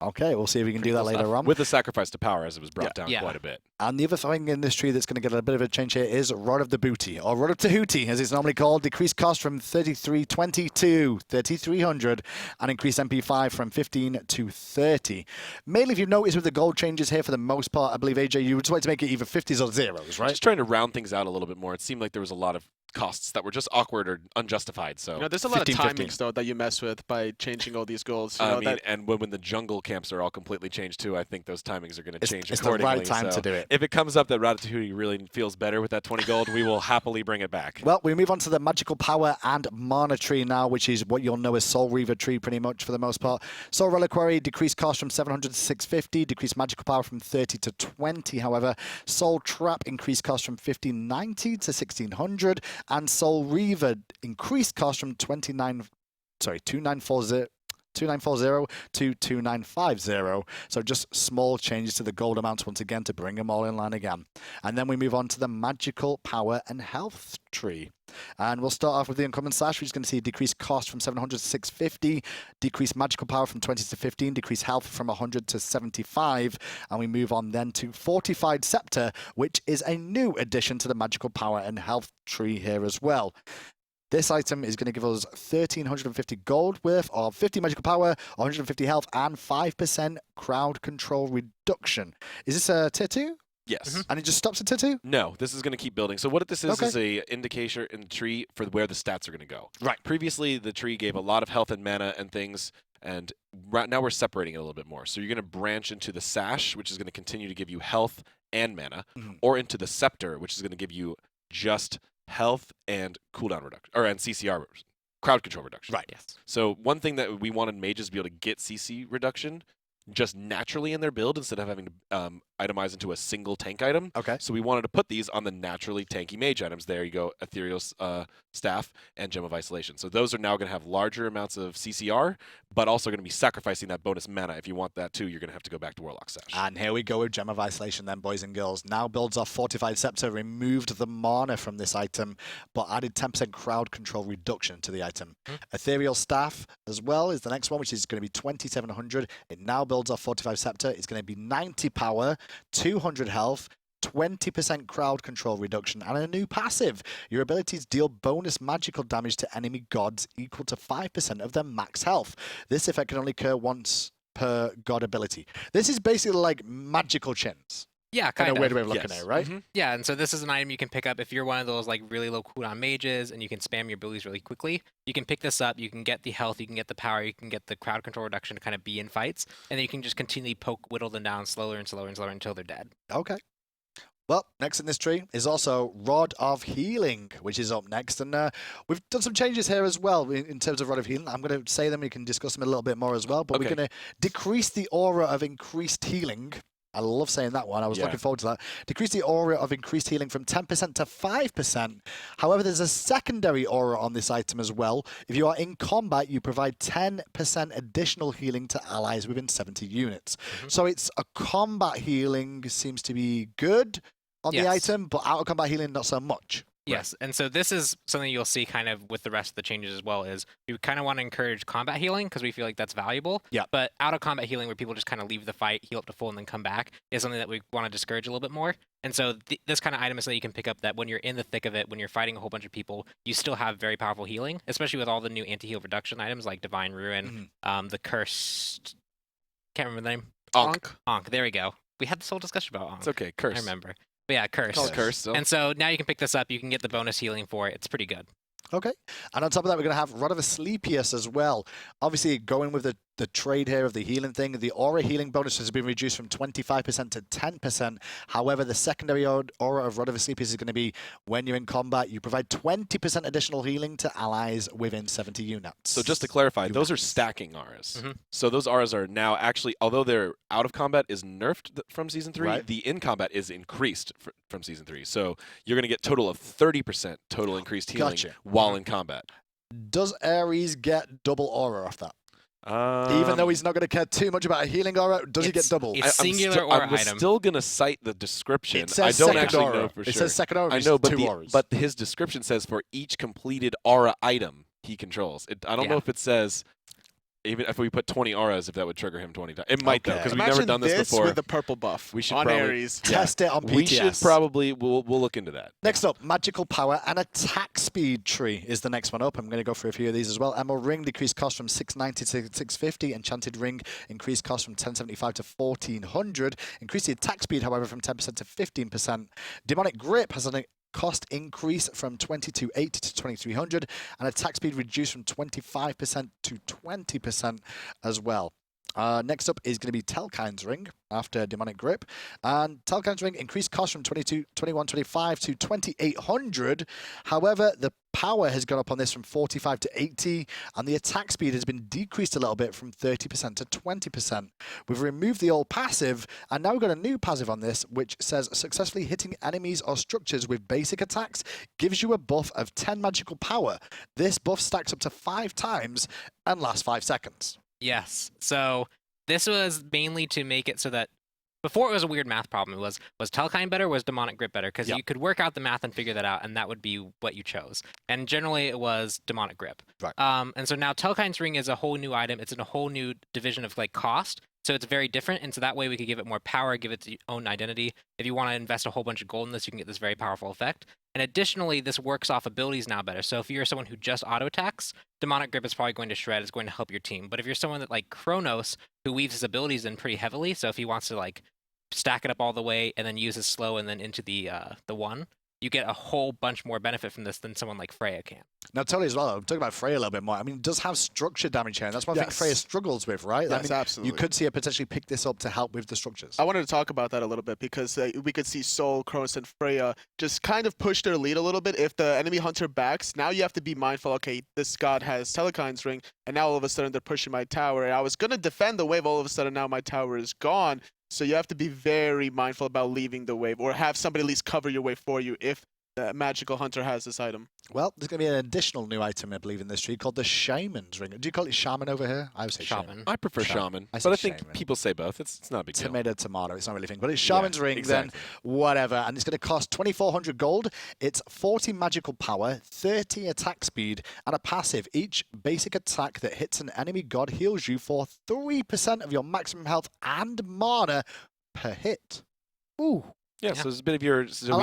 Okay, we'll see if we can do that later on. With the sacrifice to power, as it was brought down quite a bit. And the other thing in this tree that's going to get a bit of a change here is Rod of the Booty, or Rod of Tahuti, as it's normally called. Decreased cost from 3320 to 3300, and increased MP5 from 15 to 30. Mainly, if you've noticed with the gold changes here, for the most part, I believe, AJ, you just wanted to make it either 50s or zeros, right? Just trying to round things out a little bit more. It seemed like there was a lot of costs that were just awkward or unjustified. So there's a lot of timings though that you mess with by changing all these goals. And when the jungle camps are all completely changed too, I think those timings are going to change accordingly. It's the right time to do it. If it comes up that Ratatouille really feels better with that 20 gold, we will happily bring it back. Well, we move on to the magical power and mana tree now, which is what you'll know as Soul Reaver tree pretty much for the most part. Soul Reliquary, decreased cost from 700 to 650, decreased magical power from 30 to 20, however. Soul Trap, increased cost from 1590 to 1600, and Soul Reaver, increased cost from 2940 to 2950. So just small changes to the gold amounts once again to bring them all in line again. And then we move on to the magical power and health tree. And we'll start off with the uncommon sash, which is going to see a decreased cost from 700 to 650, decreased magical power from 20 to 15, decreased health from 100 to 75, and we move on then to Fortified Scepter, which is a new addition to the magical power and health tree here as well. This item is going to give us 1,350 gold worth of 50 magical power, 150 health, and 5% crowd control reduction. Is this a tier 2? Yes. And it just stops at tier 2? No, this is going to keep building. So what this is a indicator in the tree for where the stats are going to go. Right. Previously, the tree gave a lot of health and mana and things, and right now we're separating it a little bit more. So you're going to branch into the sash, which is going to continue to give you health and mana, or into the scepter, which is going to give you just health and cooldown reduction, and CCR, crowd control reduction. Right. Yes. So one thing that we wanted mages to be able to get CC reduction just naturally in their build instead of having to itemize into a single tank item. Okay. So we wanted to put these on the naturally tanky mage items. There you go, Ethereal Staff and Gem of Isolation. So those are now going to have larger amounts of CCR, but also going to be sacrificing that bonus mana. If you want that too, you're going to have to go back to Warlock Sash. And here we go with Gem of Isolation then, boys and girls. Now builds off Fortified Scepter, removed the mana from this item, but added 10% crowd control reduction to the item. Ethereal Staff as well is the next one, which is going to be 2,700. It now builds off Fortified Scepter. It's going to be 90 power, 200 health, 20% crowd control reduction, and a new passive. Your abilities deal bonus magical damage to enemy gods equal to 5% of their max health. This effect can only occur once per god ability. This is basically like magical chins. Yeah, kind of. A weird way of looking at it, right? Yeah, and so this is an item you can pick up if you're one of those like really low cooldown mages and you can spam your abilities really quickly. You can pick this up, you can get the health, you can get the power, you can get the crowd control reduction to kind of be in fights, and then you can just continually whittle them down slower and slower and slower until they're dead. Okay. Well, next in this tree is also Rod of Healing, which is up next. And we've done some changes here as well in terms of Rod of Healing. I'm going to say them, we can discuss them a little bit more as well. But we're going to decrease the aura of increased healing. I love saying that one. I was looking forward to that. Decrease the aura of increased healing from 10% to 5%. However, there's a secondary aura on this item as well. If you are in combat, you provide 10% additional healing to allies within 70 units. So it's a combat healing seems to be good on the item, but out of combat healing, not so much. Yes, and so this is something you'll see kind of with the rest of the changes as well, is we kind of want to encourage combat healing because we feel like that's valuable. Yeah. But out of combat healing where people just kind of leave the fight, heal up to full, and then come back is something that we want to discourage a little bit more. And so this kind of item is something you can pick up that when you're in the thick of it, when you're fighting a whole bunch of people, you still have very powerful healing, especially with all the new anti-heal reduction items like Divine Ruin, the Cursed... Can't remember the name. Ankh. There we go. We had this whole discussion about Ankh. It's okay, Curse. I remember. But yeah, Curse. Call it Curse still. And so now you can pick this up. You can get the bonus healing for it. It's pretty good. Okay. And on top of that, we're going to have Rod of Asclepius as well. Obviously, going with the trade here of the healing thing. The aura healing bonus has been reduced from 25% to 10%. However, the secondary aura of Rod of Asclepius is going to be when you're in combat, you provide 20% additional healing to allies within 70 units. So just to clarify, those are stacking auras. So those auras are now actually, although they're out of combat is nerfed from Season 3, the in combat is increased from Season 3. So you're going to get total of 30% total increased healing while in combat. Does Ares get double aura off that? Even though he's not going to care too much about a healing aura, does he get double? It's singular aura I'm still going to cite the description. It says I don't second actually aura. know for sure. It says second aura. I know, but, two auras. but his description says for each completed aura item he controls. I don't know if it says, even if we put 20 auras, if that would trigger him 20 times. It might, though, because we've never done this before. With the purple buff we should on probably Ares. Test it on PTS. We should probably, we'll look into that. Next up, magical power and attack speed tree is the next one up. I'm going to go through a few of these as well. Emerald ring decreased cost from 690 to 650. Enchanted ring increased cost from 1075 to 1400. Increased the attack speed, however, from 10% to 15%. Demonic grip has an cost increase from 2280 to 2300, and attack speed reduced from 25% to 20% as well. Next up is going to be Telkine's ring after demonic grip, and Telkine's ring increased cost from 2125 to 2800. However, the power has gone up on this from 45 to 80, and the attack speed has been decreased a little bit from 30% to 20%. We've removed the old passive, and now we've got a new passive on this, which says successfully hitting enemies or structures with basic attacks gives you a buff of 10 magical power. This buff stacks up to 5 times and lasts 5 seconds. Yes. So this was mainly to make it so that before it was a weird math problem. It was Telkine better, was demonic grip better? Because you could work out the math and figure that out, and that would be what you chose. And generally it was demonic grip. Right. And so now Telkine's ring is a whole new item. It's in a whole new division of like cost. So it's very different, and so that way we could give it more power, give it its own identity. If you want to invest a whole bunch of gold in this, you can get this very powerful effect. And additionally, this works off abilities now better. So if you're someone who just auto-attacks, Demonic Grip is probably going to shred. It's going to help your team. But if you're someone that like Kronos, who weaves his abilities in pretty heavily, so if he wants to like stack it up all the way and then use his slow and then into the one, you get a whole bunch more benefit from this than someone like Freya can. Now, totally as well, I'm talking about Freya a little bit more. I mean, it does have structure damage here, and that's what I think Freya struggles with, right? Yes, I mean, absolutely. You could see her potentially pick this up to help with the structures. I wanted to talk about that a little bit because we could see Sol, Kronos, and Freya just kind of push their lead a little bit. If the enemy hunter backs, now you have to be mindful, okay, this god has Telekine's ring, and now all of a sudden they're pushing my tower. And I was going to defend the wave, all of a sudden now my tower is gone. So you have to be very mindful about leaving the wave, or have somebody at least cover your wave for you if the magical hunter has this item. Well, there's going to be an additional new item, I believe, in this tree called the Shaman's Ring. Do you call it Shaman over here? I would say Shaman. I prefer Shaman, but I think people say both. It's not a big deal. Tomato. It's not really a thing. But it's Shaman's Ring, then whatever. And it's going to cost 2,400 gold. It's 40 magical power, 30 attack speed, and a passive. Each basic attack that hits an enemy god heals you for 3% of your maximum health and mana per hit. Ooh. Yeah, so there's a bit of your. So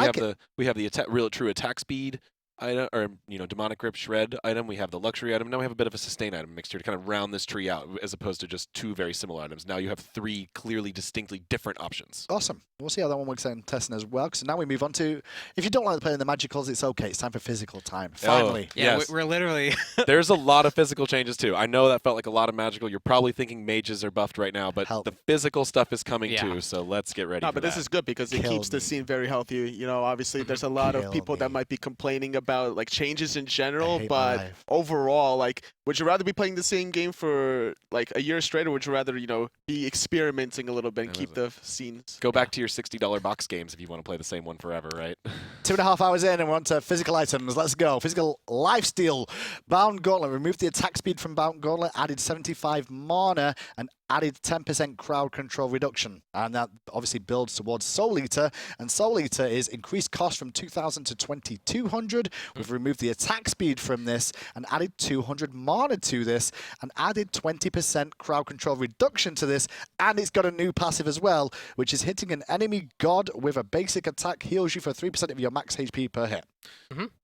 we have the real true attack speed item, or demonic grip shred item. We have the luxury item. Now we have a bit of a sustain item mixed here to kind of round this tree out, as opposed to just 2 very similar items. Now you have 3 clearly, distinctly different options. Awesome. We'll see how that one works out in testing as well. So now we move on to, if you don't like playing the magicals, it's okay. It's time for physical time. Finally. Yeah, we're literally. There's a lot of physical changes too. I know that felt like a lot of magical. You're probably thinking mages are buffed right now, but the physical stuff is coming too. So let's get ready. But this is good because it keeps the scene very healthy. Obviously there's a lot of people that might be complaining about like changes in general, but overall, like, would you rather be playing the same game for like a year straight, or would you rather be experimenting a little bit and keep the scenes? Go back to your $60 box games if you want to play the same one forever, right? 2.5 hours in, and we're on to physical items. Let's go. Physical lifesteal. Bound Gauntlet. Removed the attack speed from Bound Gauntlet, added 75 mana, and added 10% crowd control reduction. And that obviously builds towards Soul Eater. And Soul Eater is increased cost from 2,000 to 2,200. We've removed the attack speed from this and added 200 mana to this and added 20% crowd control reduction to this. And it's got a new passive as well, which is hitting an enemy god with a basic attack heals you for 3% of your max HP per hit.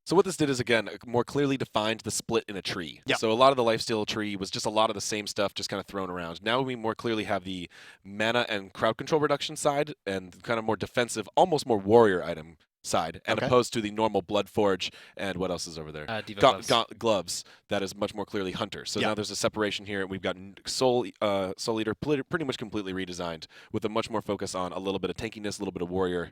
So what this did is, again, more clearly defined the split in a tree. So a lot of the lifesteal tree was just a lot of the same stuff just kind of thrown around. Now we more clearly have the mana and crowd control reduction side and kind of more defensive, almost more warrior item side, and Okay. opposed to the normal Blood Forge and what else is over there? Diva gloves. Gloves. That is much more clearly Hunter. So Yeah. now there's a separation here, and we've got Soul Eater pretty much completely redesigned with a much more focus on a little bit of tankiness, a little bit of warrior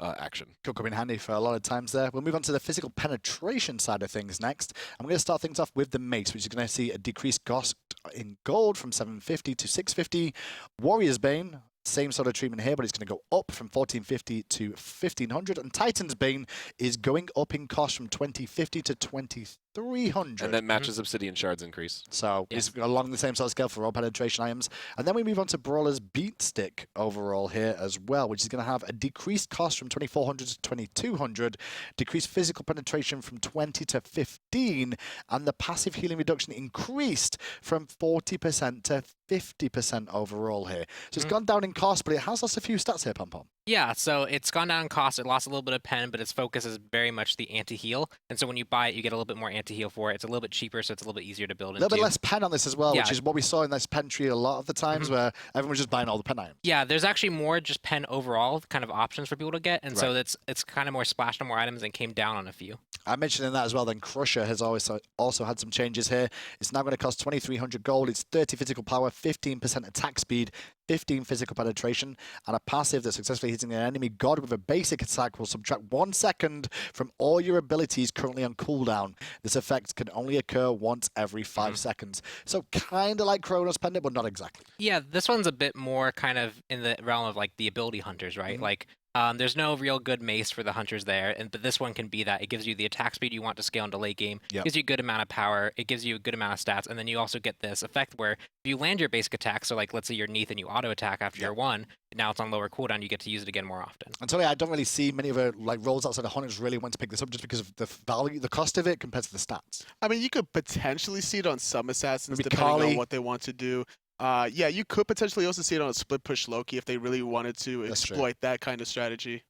action. Could come in handy for a lot of times there. We'll move on to the physical penetration side of things next. I'm going to start things off with the Mace, which is going to see a decreased cost in gold from 750 to 650. Warrior's Bane, same sort of treatment here, but it's going to go up from 1450 to 1500. And Titan's Bane is going up in cost from 2050 to 2300. And that matches Obsidian Shard's increase. So it's along the same sort of scale for all penetration items. And then we move on to Brawler's Beat Stick overall here as well, which is going to have a decreased cost from 2400 to 2200, decreased physical penetration from 20 to 15, and the passive healing reduction increased from 40% to 50% overall here. So it's gone down in cost, but it has lost a few stats here, Pom Pom. Yeah, so it's gone down in cost. It lost a little bit of pen, but its focus is very much the anti-heal. And so when you buy it, you get a little bit more anti-heal for it. It's a little bit cheaper, so it's a little bit easier to build A into. little bit less pen on this as well, Yeah. which is what we saw in this pen tree a lot of the times where everyone was just buying all the pen items. Yeah, there's actually more just pen overall kind of options for people to get. And so Right. it's kind of more splashed on more items and came down on a few. I mentioned in that as well, then Crusher has also had some changes here. It's now going to cost 2300 gold. It's 30 physical power, 15% attack speed, 15 physical penetration, and a passive that successfully hitting an enemy god with a basic attack will subtract 1 second from all your abilities currently on cooldown. This effect can only occur once every 5 seconds. So kind of like Chronos Pendant, but not exactly. Yeah, this one's a bit more kind of in the realm of like the ability hunters, right? Like there's no real good mace for the hunters there, but this one can be that. It gives you the attack speed you want to scale into late game. Yep. It gives you a good amount of power. It gives you a good amount of stats, and then you also get this effect where if you land your basic attack, so like let's say you're Neath and you auto attack after your one, now it's on lower cooldown, you get to use it again more often. And so I don't really see many other like roles outside of hunters really want to pick this up just because of the value, the cost of it compared to the stats. I mean, you could potentially see it on some assassins Maybe depending Kali. on what they want to do. Yeah, you could potentially also see it on a split push Loki if they really wanted to That's true. exploit that kind of strategy.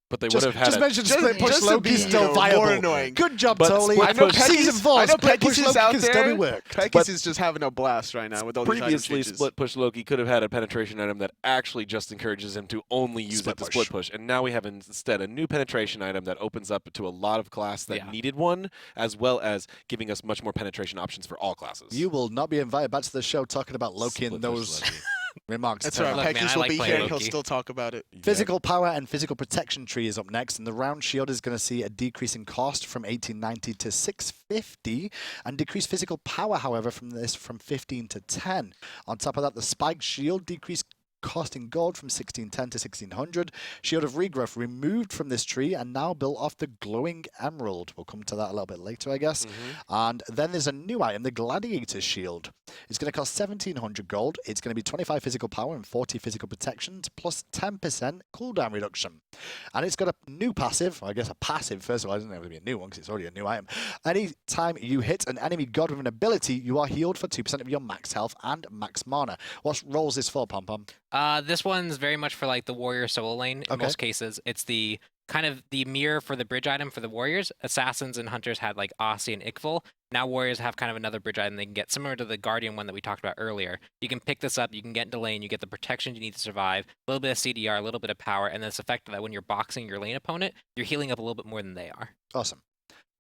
But they would Just have had mention just- split push just to Loki's be, still more viable. annoying. Good job, But Tolly. split I know push- Season 4, I know split push Pekis is Loki out can still be there. worked. Pekis is just having a blast right now with all these item previously changes. split push Loki could have had a penetration item that actually just encourages him to only use Split the push. split push, and now we have instead a new penetration item that opens up to a lot of class that needed one, as well as giving us much more penetration options for all classes. You will not be invited back to the show talking about Loki Split and push those Loki. remarks. That's Terrible. right. Look, man, Pekis I will like be playing here and he'll Loki. still talk about it. Physical power and physical protection tree is up next, and the round shield is going to see a decrease in cost from 1890 to 650, and decreased physical power, however, from 15 to 10. On top of that, the spiked shield decreased cost in gold from 1610 to 1600. Shield of Regrowth removed from this tree and now built off the glowing emerald. We'll come to that a little bit later, I guess. And then there's a new item, the Gladiator Shield. It's going to cost 1700 gold. It's going to be 25 physical power and 40 physical protection, plus 10% cooldown reduction. And it's got a new passive, or I guess a passive, first of all. I didn't know it would be a new one because it's already a new item. Anytime you hit an enemy god with an ability, you are healed for 2% of your max health and max mana. What roles is for, Pom Pom? This one's very much for like the warrior solo lane in most cases. It's the kind of the mirror for the bridge item for the warriors. Assassins and hunters had like Aussie and Ikval. Now warriors have kind of another bridge item they can get, similar to the Guardian one that we talked about earlier. You can pick this up, you can get into lane, you get the protection you need to survive, a little bit of CDR, a little bit of power, and this effect that when you're boxing your lane opponent, you're healing up a little bit more than they are. Awesome.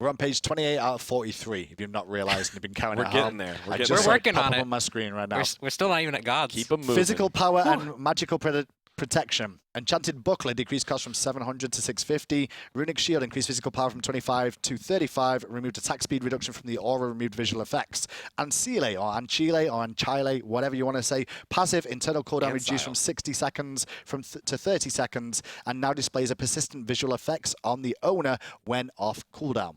We're on page 28 out of 43, if you've not realized and you've been counting We're at getting home. there. I We're just working pop on up it. on my screen right now. We're still not even at gods. Keep them moving. Physical power and magical protection. Enchanted Buckler decreased cost from 700 to 650. Runic Shield increased physical power from 25 to 35. Removed attack speed reduction from the aura. Removed visual effects. Ancile or Anchile or Anchile, whatever you want to say. Passive internal cooldown reduced from 60 seconds to 30 seconds, and now displays a persistent visual effects on the owner when off cooldown.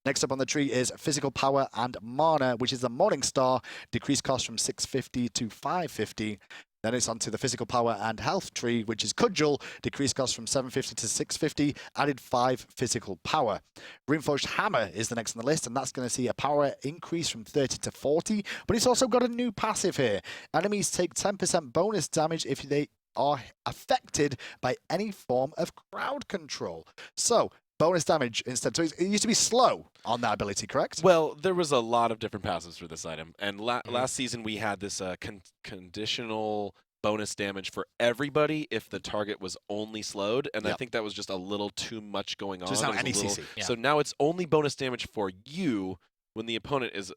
Next up on the tree is physical power and mana, which is the Morning Star. Decreased cost from 650 to 550. Then it's onto the physical power and health tree, which is Cudgel, decreased cost from 750 to 650, added 5 physical power. Reinforced Hammer is the next on the list, and that's going to see a power increase from 30 to 40, but it's also got a new passive here. Enemies take 10% bonus damage if they are affected by any form of crowd control. So, bonus damage instead. So it used to be slow on that ability, correct? Well, there was a lot of different passives for this item, and last season we had this conditional bonus damage for everybody if the target was only slowed, and I think that was just a little too much going on. Just not any CC. So now it's only bonus damage for you when the opponent is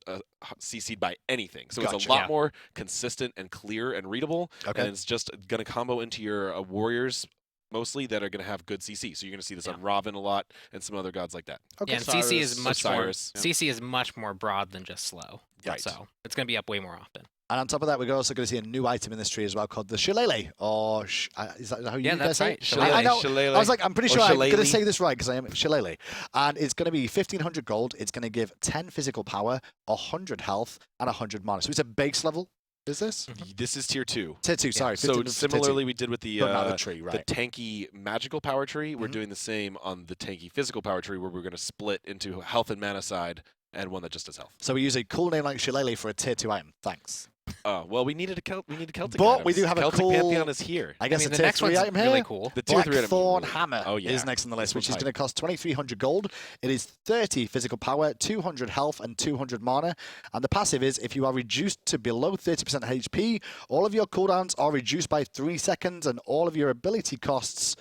CC'd by anything. So it's a lot more consistent and clear and readable, and it's just going to combo into your warriors mostly that are going to have good CC. So you're going to see this on Robin a lot and some other gods like that. Yeah, and CC is much more CC is much more broad than just slow. Right. So it's going to be up way more often. And on top of that, we're also going to see a new item in this tree as well called the Shillelagh, or is that how you guys say it? Shillelagh. I know. Shillelagh. I was like, I'm pretty sure I'm going to Shillelagh. say this right because I am Shillelagh. And it's going to be 1,500 gold. It's going to give 10 physical power, 100 health, and 100 mana. So it's a base level. Is this? This is tier 2. Tier 2, sorry. So similarly, we did with the tree, right. the tanky magical power tree. We're doing the same on the tanky physical power tree, where we're going to split into health and mana side, and one that just does health. So we use a cool name like Shillelagh for a tier 2 item. Thanks. Well, we needed a Celtic. But items. we do have Celtic a cool Pantheon is here. I guess the the tier next 3 one's item here. really cool. The tier 3 item Blackthorn Hammer Oh, yeah. is next on the list, This which is one's going to cost 2,300 gold. It is 30 physical power, 200 health, and 200 mana. And the passive is if you are reduced to below 30% HP, all of your cooldowns are reduced by 3 seconds, and all of your ability costs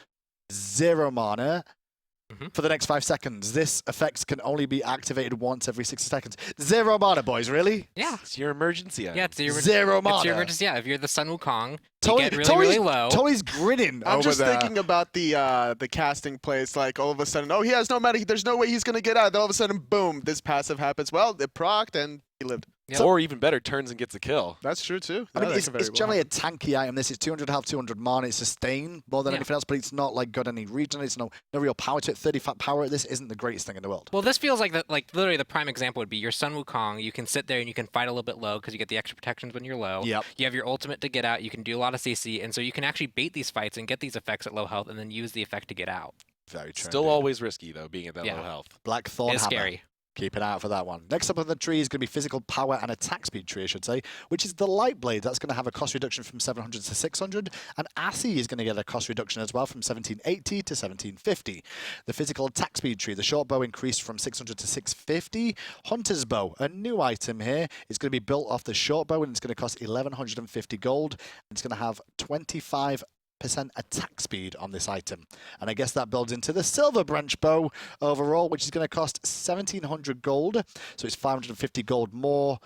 0 mana. For the next 5 seconds. This effect can only be activated once every 60 seconds. 0 mana, boys, really? Yeah. It's your emergency item. Yeah, it's your 0 mana. It's your emergency. Yeah, if you're the Sun Wukong, Toei, you get really low. Toei's grinning I'm over just there. thinking about the casting plays. Like all of a sudden, oh, he has no mana. There's no way he's gonna get out. Then all of a sudden, boom, this passive happens. Well, it procced and he lived. Yep. Or even better, turns and gets a kill. That's true too. I mean, That it's can very well generally happen. a tanky item. This is 200 health, 200 mana. It's sustained more than anything else, but it's not like got any region. It's no real power to it. 30 fat power. This isn't the greatest thing in the world. Well, this feels like literally the prime example would be your Sun Wukong. You can sit there and you can fight a little bit low because you get the extra protections when you're low. Yep. You have your ultimate to get out. You can do a lot of CC, and so you can actually bait these fights and get these effects at low health, and then use the effect to get out. Very true. Still always risky, though, being at that Yeah. low health. Blackthorn It's Hammer. scary. Keep an eye out for that one. Next up on the tree is going to be physical power and attack speed tree, I should say, which is the light blade. That's going to have a cost reduction from 700 to 600. And Assy is going to get a cost reduction as well from 1780 to 1750. The physical attack speed tree, the short bow increased from 600 to 650. Hunter's bow, a new item here, is going to be built off the short bow, and it's going to cost 1150 gold. And it's going to have 25% attack speed on this item. And I guess that builds into the silver branch bow overall, which is going to cost 1700 gold. So it's 550 gold more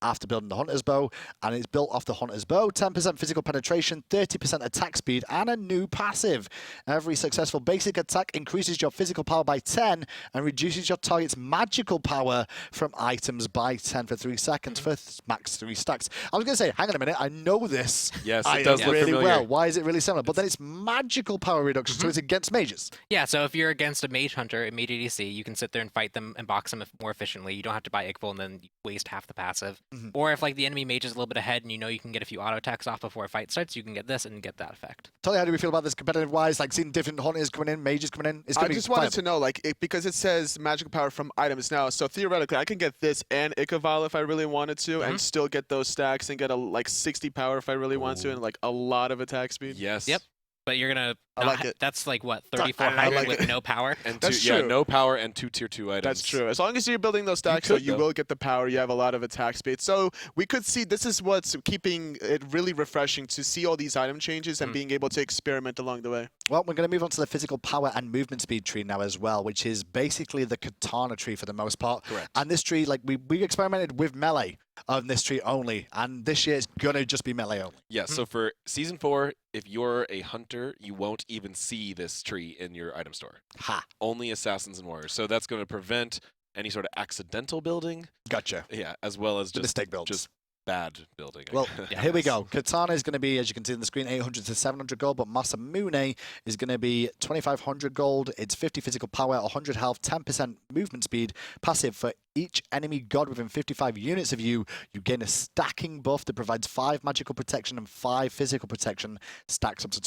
after building the Hunter's Bow, and it's built off the Hunter's Bow, 10% physical penetration, 30% attack speed, and a new passive. Every successful basic attack increases your physical power by 10 and reduces your target's magical power from items by 10 for 3 seconds for max 3 stacks. I was going to say, hang on a minute, I know this Yes, it item does look really familiar. well. Why is it really similar? But then it's magical power reduction, so it's against mages. Yeah, so if you're against a mage hunter, a mage ADC, you can sit there and fight them and box them more efficiently. You don't have to buy Ickful and then waste half the passive. Or if like the enemy mage is a little bit ahead and you know you can get a few auto attacks off before a fight starts, you can get this and get that effect. Tell me, how do we feel about this competitive-wise? Like seeing different hunters coming in, mages coming in? It's I gonna be just wanted viable. to know, like, because it says magical power from items now, so theoretically I can get this and Ikaval if I really wanted to, and still get those stacks and get a like 60 power if I really want to, and like a lot of attack speed. Yes. Yep. But you're gonna. I like it. That's like what, I 3,400 like with it. no power. And That's two, yeah, true. no power and 2 tier 2 items. That's true. As long as you're building those stacks, could, you though. will get the power. You have a lot of attack speed. So we could see this is what's keeping it really refreshing to see all these item changes and being able to experiment along the way. Well, we're going to move on to the physical power and movement speed tree now as well, which is basically the katana tree for the most part. Correct. And this tree, like we experimented with melee on this tree only, and this year it's going to just be melee only. Yeah, so for Season 4, if you're a hunter, you won't even see this tree in your item store. Ha. Only assassins and warriors. So that's going to prevent any sort of accidental building. Gotcha. Yeah, as well as The just mistake builds. Just bad building. Well, here we Yes. go. Katana is going to be, as you can see on the screen, 800 to 700 gold, but Masamune is going to be 2,500 gold. It's 50 physical power, 100 health, 10% movement speed. Passive for each enemy god within 55 units of you, you gain a stacking buff that provides 5 magical protection and 5 physical protection. Stacks up to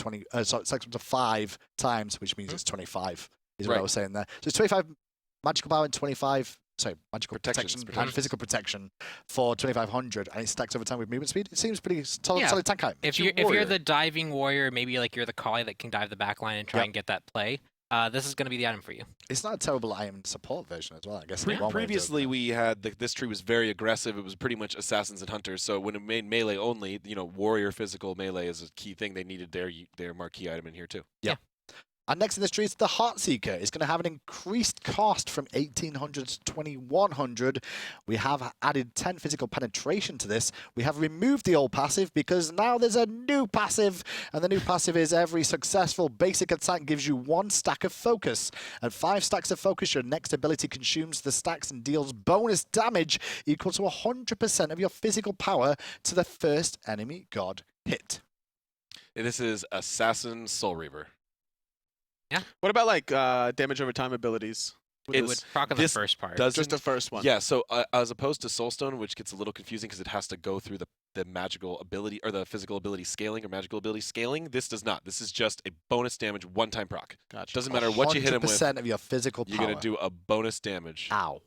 stacks up to 5 times, which means it's 25. Is what I Right. was saying there. So it's 25 magical power and 25. Sorry, magical Protections, protection and physical protection for 2,500, and it stacks over time with movement speed. It seems pretty solid, Yeah. solid tank item. If you're the diving warrior, maybe like you're the collie that can dive the backline and try and get that play. this is going to be the item for you. It's not a terrible item support version as well, I guess. in one way of doing Previously, it. we had this tree was very aggressive. It was pretty much assassins and hunters. So when it made melee only, warrior physical melee is a key thing. They needed their marquee item in here too. Yeah. And next in the tree is the Heartseeker. It's going to have an increased cost from 1,800 to 2,100. We have added 10 physical penetration to this. We have removed the old passive because now there's a new passive. And the new passive is every successful basic attack gives you 1 stack of focus. At 5 stacks of focus, your next ability consumes the stacks and deals bonus damage equal to 100% of your physical power to the first enemy god hit. And this is Assassin Soul Reaver. Yeah. What about like damage over time abilities? It would proc on the first part. Just the first one. Yeah, so as opposed to Soulstone, which gets a little confusing because it has to go through the magical ability or the physical ability scaling or magical ability scaling, this does not. This is just a bonus damage one-time proc. Gotcha. Doesn't matter what you hit him with. 100% of your physical You're power. going to do a bonus damage. Ow.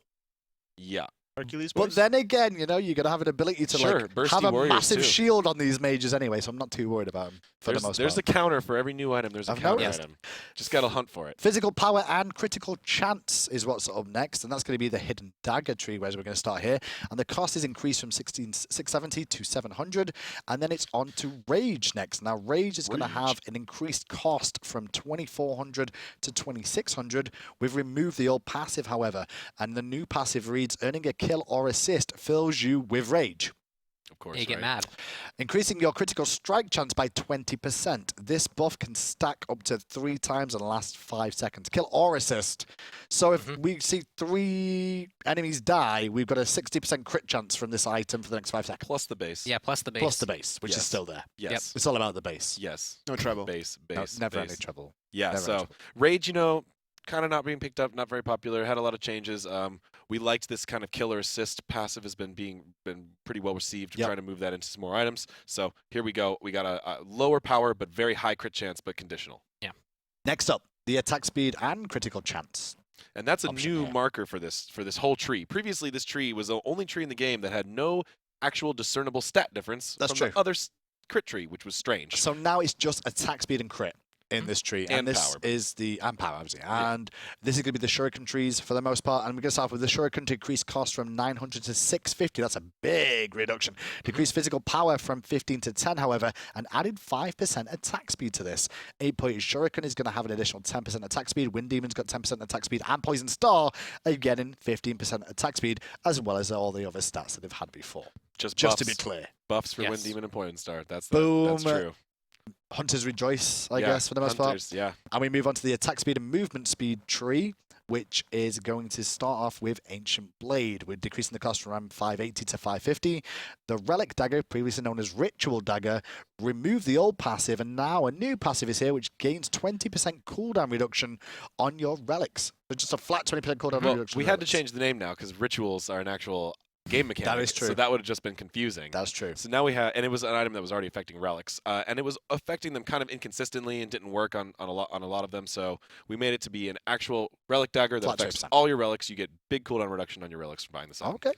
Yeah. Hercules But boys? then again, you're going to have an ability to Sure, like bursty have a warriors massive too. shield on these mages anyway, so I'm not too worried about them for the most There's part. a counter for every new item. There's a I've counter noticed. item. Just got to hunt for it. Physical power and critical chance is what's up next, and that's going to be the hidden dagger tree, whereas we're going to start here. And the cost is increased from 670 to 700, and then it's on to rage next. Now, rage is going to have an increased cost from 2,400 to 2,600. We've removed the old passive, however, and the new passive reads, earning a kill or assist fills you with rage. Of course, You get right? mad. Increasing your critical strike chance by 20%. This buff can stack up to 3 times in the last 5 seconds. Kill or assist. So if we see 3 enemies die, we've got a 60% crit chance from this item for the next 5 seconds. Plus the base. Yeah, plus the base. Plus the base, which is Yes. still there. Yes. It's all about the base. Yes. No trouble. Base. No, Base. never base. any trouble. Yeah, Never any so trouble. Rage, kind of not being picked up, not very popular, had a lot of changes. We liked this kind of killer assist passive has been pretty well received. We're Yep. trying to move that into some more items. So here we go. We got a lower power but very high crit chance, but conditional. Next up, the attack speed and critical chance. And that's a Option new A. marker for this whole tree. Previously, this tree was the only tree in the game that had no actual discernible stat difference That's from true. the other crit tree, which was strange. So now it's just attack speed and crit in this tree, And this power. is the power, obviously. And this is going to be the shuriken trees for the most part. And we're going to start with the shuriken to increase cost from 900 to 650. That's a big reduction. Decrease physical power from 15 to 10, however, and added 5% attack speed to this. 8-point shuriken is going to have an additional 10% attack speed. Wind Demon's got 10% attack speed, and Poison Star are getting 15% attack speed, as well as all the other stats that they've had before. Just to be buffs. clear. Buffs for Yes. Wind Demon and Poison Star. That's Boom. true. Hunters Rejoice, I Yeah, guess, for the most Hunters, part. yeah. And we move on to the attack speed and movement speed tree, which is going to start off with Ancient Blade. We're decreasing the cost from 580 to 550. The Relic Dagger, previously known as Ritual Dagger, remove the old passive, and now a new passive is here, which gains 20% cooldown reduction on your relics. So just a flat 20% cooldown Well, reduction. we on had to relics. change the name now because rituals are an actual game mechanic. That is true. So that would have just been confusing. That's true. So now we have, and it was an item that was already affecting relics, and it was affecting them kind of inconsistently and didn't work on a lot of them. So we made it to be an actual relic dagger that Flat affects 20%. all your relics. You get big cooldown reduction on your relics from buying this item. Okay.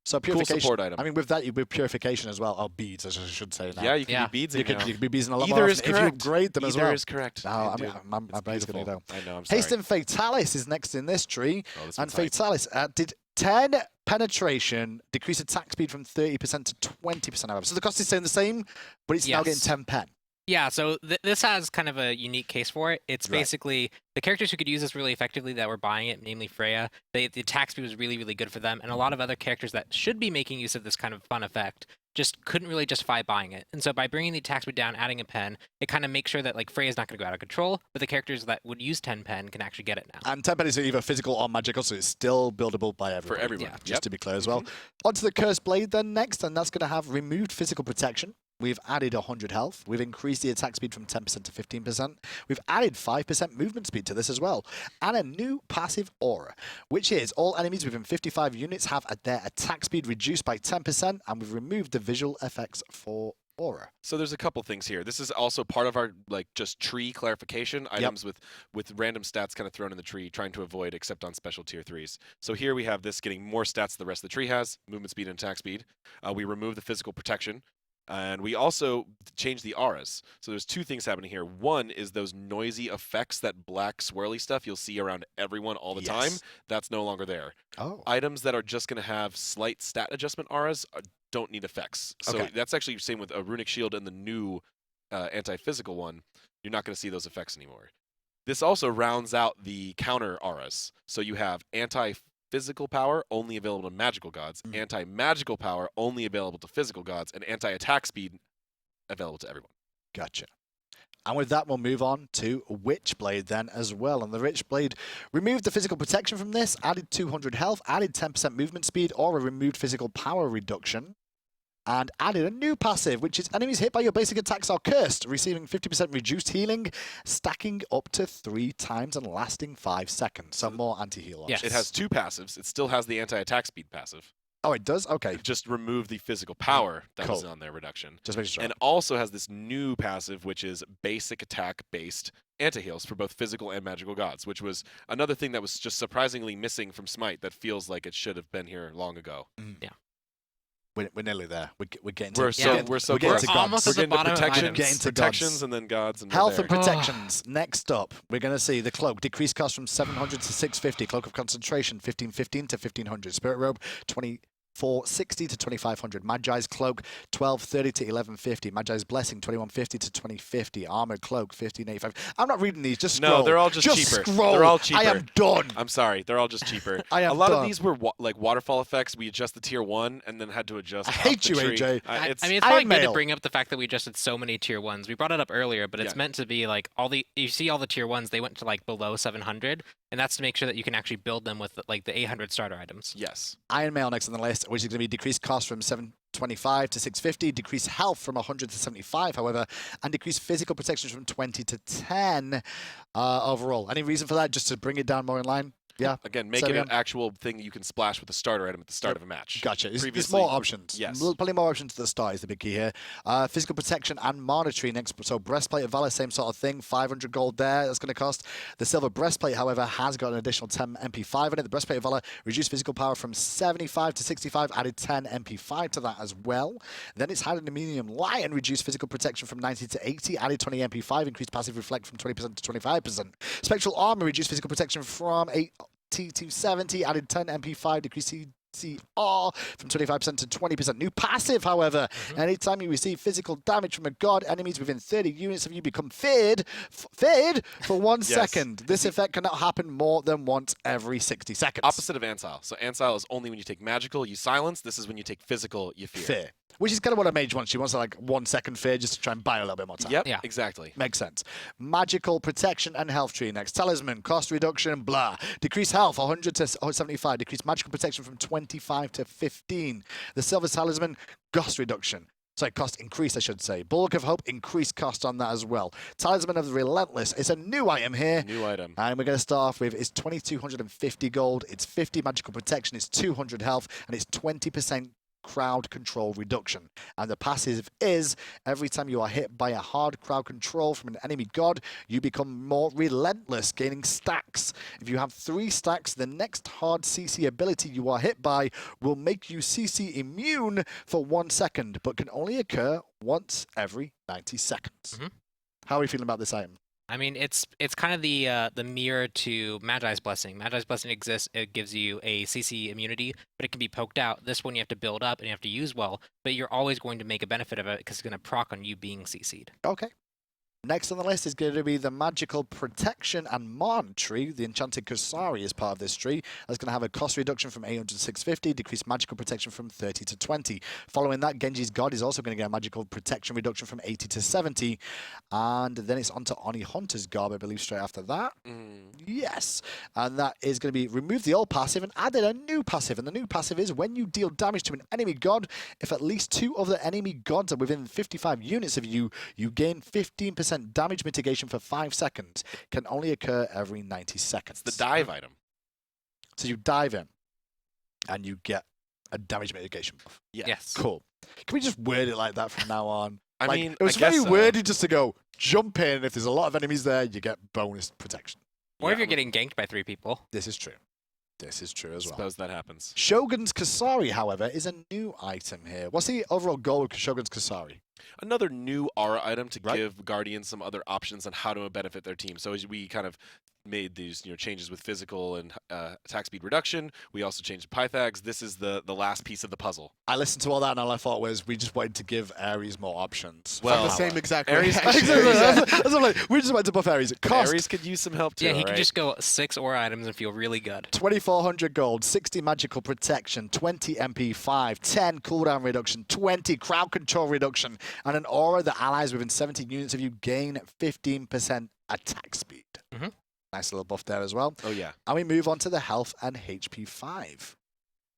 So Cool purification. support item. I mean, with that, you with purification as well. Oh, beads, as I should say now. Yeah, you can Yeah. be beads You in could, now. you could be beads in a lot Either more is often if you correct. upgrade them as Either well. is correct. No, I I do. mean, my It's brain's going to beautiful. go. I know, I'm sorry. Haste and Fatalis is next in this tree. Oh, this And one's hype. Fatalis did 10 penetration, decrease attack speed from 30% to 20%, however. So the cost is staying the same, but it's now getting Yes. 10 pen. Yeah, so this has kind of a unique case for it. It's Right. basically the characters who could use this really effectively that were buying it, namely Freya. The attack speed was really, really good for them, and a lot of other characters that should be making use of this kind of fun effect just couldn't really justify buying it. And so by bringing the attack speed down, adding a pen, it kind of makes sure that like Freya's not going to go out of control, but the characters that would use 10 pen can actually get it now. And 10 pen is either physical or magical, so it's still buildable by everyone. For everyone. Yeah. Just Yep. to be clear as well. Onto the Cursed Blade then next, and that's going to have removed physical protection. We've added 100 health. We've increased the attack speed from 10% to 15%. We've added 5% movement speed to this as well. And a new passive aura, which is all enemies within 55 units have their attack speed reduced by 10%, and we've removed the visual effects for aura. So there's a couple things here. This is also part of our just tree clarification items with random stats kind of thrown in the tree, trying to avoid except on special tier 3s. So here we have this getting more stats the rest of the tree has, movement speed and attack speed. We remove the physical protection. And we also changed the auras. So there's two things happening here. One is those noisy effects, that black swirly stuff you'll see around everyone all the time. That's no longer there. Oh. Items that are just going to have slight stat adjustment auras don't need effects. So that's actually the same with a runic shield and the new anti-physical one. You're not going to see those effects anymore. This also rounds out the counter auras. So you have anti-physical power only available to magical gods, anti-magical power only available to physical gods, and anti-attack speed available to everyone. Gotcha. And with that, we'll move on to Witchblade then as well. And the Witchblade removed the physical protection from this, added 200 health, added 10% movement speed, or a removed physical power reduction, and added a new passive, which is enemies hit by your basic attacks are cursed, receiving 50% reduced healing, stacking up to 3 times and lasting 5 seconds. So more anti-heal options. It has 2 passives. It still has the anti-attack speed passive. Oh, it does? Okay. Just remove the physical power that was on their reduction. Just make sure. And also has this new passive, which is basic attack-based anti-heals for both physical and magical gods, which was another thing that was just surprisingly missing from Smite that feels like it should have been here long ago. Yeah. We're nearly there. We're getting we're to so gods. we're We're getting to almost gods. at the bottom of protections, items. protections and then gods. And Health and there. protections. Next up, we're going to see the cloak. Decreased cost from 700 to 650. Cloak of concentration, 1515 to 1500. Spirit robe, 2460 to 2500. Magi's cloak, 1230 to 1150. Magi's blessing, 2150 to 2050. Armored cloak, 1585. I'm not reading these. Just scroll. No, they're all just cheaper. Scroll. They're all cheaper. I am done. I'm sorry, they're all just cheaper. I am A lot done. of these were like waterfall effects. We adjust the tier 1 and then had to adjust. I up hate the you, tree. AJ. I mean, it's Iron probably good to Mail. bring up the fact that we adjusted so many tier 1s. We brought it up earlier, but it's meant to be like you see all the tier 1s, they went to like below 700, and that's to make sure that you can actually build them with like the 800 starter items. Yes. Iron Mail next on the list, which is going to be decreased cost from 725 to 650, decreased health from 100 to 75, however, and decreased physical protection from 20 to 10 overall. Any reason for that? Just to bring it down more in line? Yeah. Again, make it an actual thing you can splash with a starter item at the start of a match. Gotcha. There's Previously, more options. Yes. Plenty more options to the start is the big key here. Physical protection and monetary next. So breastplate of valor, same sort of thing. 500 gold there. That's going to cost. The silver breastplate, however, has got an additional 10 MP5 in it. The breastplate of valor reduced physical power from 75 to 65, added 10 MP5 to that as well. Then it's had an aluminium lion, reduced physical protection from 90 to 80, added 20 MP5, increased passive reflect from 20% to 25%. Spectral armor reduced physical protection from 80 to 70, added 10 MP5, decreased CR from 25% to 20%. New passive, however, anytime you receive physical damage from a god, enemies within 30 units of you become feared for 1 second. This effect cannot happen more than once every 60 seconds. Opposite of Ansile. So Ansile is only when you take magical, you silence. This is when you take physical, you fear. Fear. Which is kind of what a mage wants. She wants like 1 second fear just to try and buy a little bit more time. Yep, exactly. Makes sense. Magical protection and health tree next. Talisman, cost reduction, blah. Decrease health, 100 to 75. Decrease magical protection from 25 to 15. The silver talisman, cost reduction. Sorry, cost increase, I should say. Bulwark of Hope, increased cost on that as well. Talisman of the Relentless. It's a new item here. New item. And we're going to start off with, it's 2,250 gold. It's 50 magical protection. It's 200 health. And it's 20% crowd control reduction. And the passive is, every time you are hit by a hard crowd control from an enemy god, you become more relentless, gaining stacks. If you have 3 stacks, the next hard CC ability you are hit by will make you CC immune for 1 second, but can only occur once every 90 seconds. How are we feeling about this item? I mean, it's kind of the mirror to Magi's Blessing. Magi's Blessing exists. It gives you a CC immunity, but it can be poked out. This one you have to build up and you have to use well, but you're always going to make a benefit of it because it's going to proc on you being CC'd. Okay. Next on the list is going to be the Magical Protection and Mon tree. The Enchanted Kusari is part of this tree. That's going to have a cost reduction from 800 to 650, decreased magical protection from 30 to 20. Following that, Genji's God is also going to get a magical protection reduction from 80 to 70. And then it's on to Oni Hunter's God, I believe, straight after that. Yes. And that is going to be remove the old passive and added a new passive. And the new passive is when you deal damage to an enemy god, if at least 2 of the enemy gods are within 55 units of you, you gain 15% damage mitigation for 5 seconds. Can only occur every 90 seconds. It's the dive item. So you dive in and you get a damage mitigation buff. Yes. Cool. Can we just word it like that from now on? I mean, it was I guess very so. wordy just to go jump in. If there's a lot of enemies there, you get bonus protection. Or if you're getting ganked by 3 people. This is true. This is true as well. Suppose that happens. Shogun's Kasari, however, is a new item here. What's the overall goal of Shogun's Kasari? Another new aura item to give Guardians some other options on how to benefit their team. So as we kind of made these changes with physical and attack speed reduction, we also changed Pythags. This is the last piece of the puzzle. I listened to all that and all I thought was we just wanted to give Ares more options. Well, the same exact Ares. That's like, we just wanted to buff Ares. Cost Ares could use some help too. Yeah, he could just go 6 aura items and feel really good. 2,400 gold, 60 magical protection, 20 MP5, 10 cooldown reduction, 20 crowd control reduction, and an aura that allies within 17 units of you gain 15% attack speed. Nice little buff there as well. Oh, yeah. And we move on to the health and HP 5,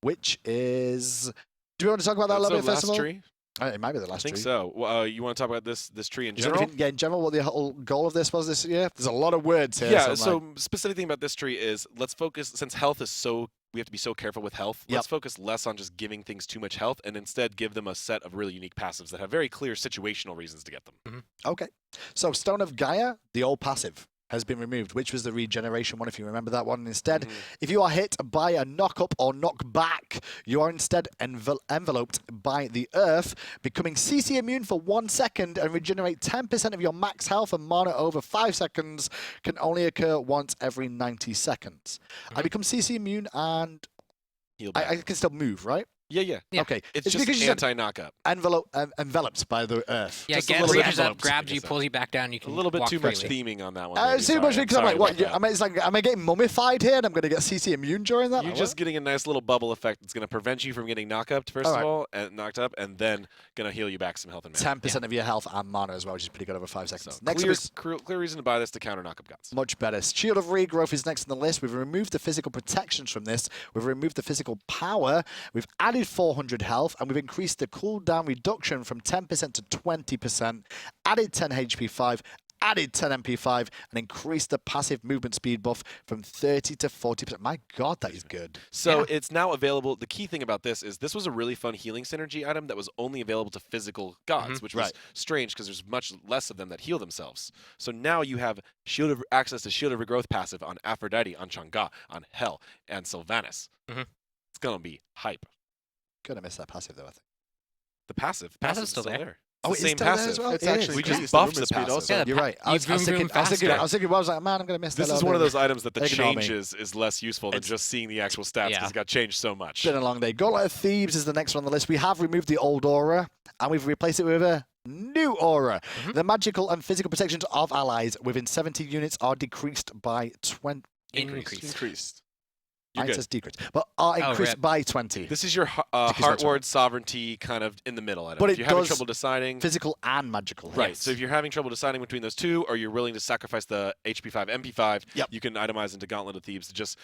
which is... Do we want to talk about that a little bit, first of all? Tree? It might be the last tree. I think so. Well, you want to talk about this tree in Is general? anything, in general, what the whole goal of this was this year? There's a lot of words here. Yeah, so specific thing about this tree is let's focus, since health is so... We have to be so careful with health. Let's focus less on just giving things too much health and instead give them a set of really unique passives that have very clear situational reasons to get them. Okay. So Stone of Gaia, the old passive, has been removed, which was the regeneration one, if you remember that one. Instead, if you are hit by a knock-up or knock-back, you are instead enveloped by the earth, becoming CC immune for 1 second and regenerate 10% of your max health and mana over 5 seconds. Can only occur once every 90 seconds. I become CC immune and I can still move, right? Yeah. Okay. It's just because anti-knockup. enveloped by the earth. Yeah, Just Gen a little bit reaches up, enveloped. grabs you, pulls you back down. You can A little bit walk too much freely. theming on that one. Too much because I'm like, what? Am I getting mummified here and I'm going to get CC immune during that? You're or just what? getting a nice little bubble effect that's going to prevent you from getting knocked up, first of all, and knocked up, and then going to heal you back some health and mana. 10% of your health and mana as well, which is pretty good over 5 seconds. So Next clear, up is clear reason to buy this to counter knock-up gods. much better. Shield of Regrowth is next on the list. We've removed the physical protections from this. We've removed the physical power. We've added 400 health, and we've increased the cooldown reduction from 10% to 20%, added 10 HP 5, added 10 MP5, and increased the passive movement speed buff from 30 to 40%. My God, that is good. So it's now available. The key thing about this is this was a really fun healing synergy item that was only available to physical gods, which was strange because there's much less of them that heal themselves. So now you have access to Shield of Regrowth passive on Aphrodite, on Chang'e, on Hel, and Sylvanas. It's going to be hype. Gonna miss that passive, though, I think. The passive. Passive's still there. Oh, It's the same still there passive. as well? It's It actually is. We just increased buffed the movement speed passive. also. Yeah, You're right. I was thinking, I was like, man, I'm going to miss that. This is little one of bit. those items that the Ignore me. changes is less useful than just seeing the actual stats because it got changed so much. It's been a long day. Gauntlet of Thebes is the next one on the list. We have removed the old aura, and we've replaced it with a new aura. The magical and physical protections of allies within 70 units are decreased by 20. Increased. Mine says decreased, but are increased rip. by 20. This is your Heartward sovereignty kind of in the middle item. But if it you're having does trouble deciding, physical and magical. right? Yes. So if you're having trouble deciding between those two, or you're willing to sacrifice the HP 5, MP 5, you can itemize into Gauntlet of Thebes to just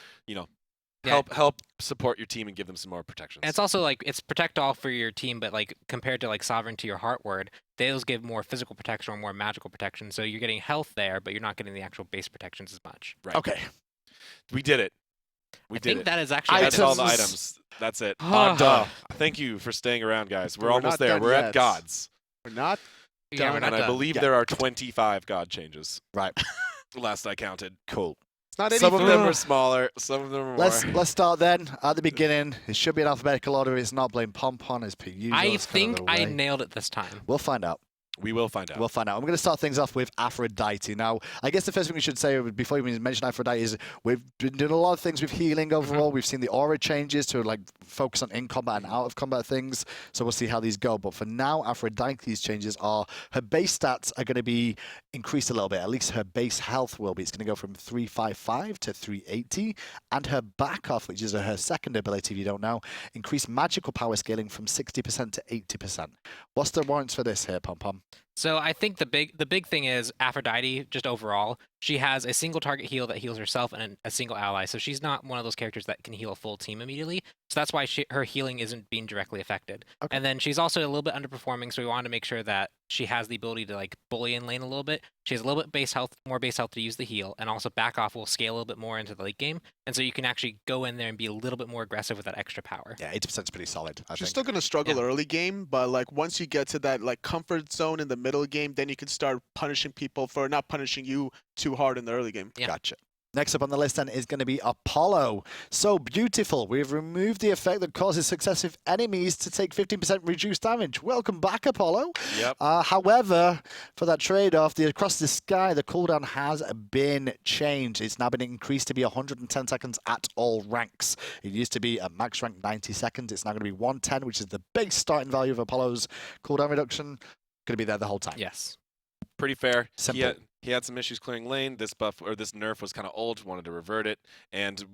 help support your team and give them some more protections. And it's also like it's protect all for your team, but like compared to like sovereignty or Heartward, those give more physical protection or more magical protection. So you're getting health there, but you're not getting the actual base protections as much. Right. Okay. We did it. I think that is actually That's all the items. That's it. I'm done. Thank you for staying around, guys. We're We're almost not there. done We're yet. at gods. We're not. Yeah, we're not And I done. believe there are 25 god changes. Right. Last I counted. Cool. It's not Some of them anything. are smaller. Some of them are more. Let's start then at the beginning. It should be in alphabetical order. It's not. Blame Pompon as per usual. I It's kind of think the I way. nailed it this time. We'll find out. We will find out. We'll find out. I'm going to start things off with Aphrodite. Now, I guess the first thing we should say before we mention Aphrodite is we've been doing a lot of things with healing overall. We've seen the aura changes to like focus on in combat and out of combat things. So we'll see how these go. But for now, Aphrodite's changes are her base stats are going to be increased a little bit. At least her base health will be. It's going to go from 355 to 380. And her back off, which is her second ability, if you don't know, increased magical power scaling from 60% to 80%. What's the warrants for this here, Pom Pom? So I think the big thing is Aphrodite, just overall, she has a single target heal that heals herself and a single ally. So she's not one of those characters that can heal a full team immediately. So that's why her healing isn't being directly affected. Okay. And then she's also a little bit underperforming, so we wanted to make sure that she has the ability to like bully in lane a little bit. She has a little bit more base health to use the heal, and also back off will scale a little bit more into the late game. And so you can actually go in there and be a little bit more aggressive with that extra power. Yeah, 80% is pretty solid. I She's think. still gonna struggle early game, but like once you get to that like comfort zone in the middle game, then you can start punishing people for not punishing you too hard in the early game. Yeah. Gotcha. Next up on the list then is going to be Apollo. So beautiful. We've removed the effect that causes successive enemies to take 15% reduced damage. Welcome back, Apollo. Yep. However, for that trade-off, the Across the Sky, the cooldown has been changed. It's now been increased to be 110 seconds at all ranks. It used to be at max rank 90 seconds. It's now going to be 110, which is the base starting value of Apollo's cooldown reduction. Going to be there the whole time. Yes. Pretty fair. Simple. He had some issues clearing lane. This buff or this nerf was kind of old. Wanted to revert it, and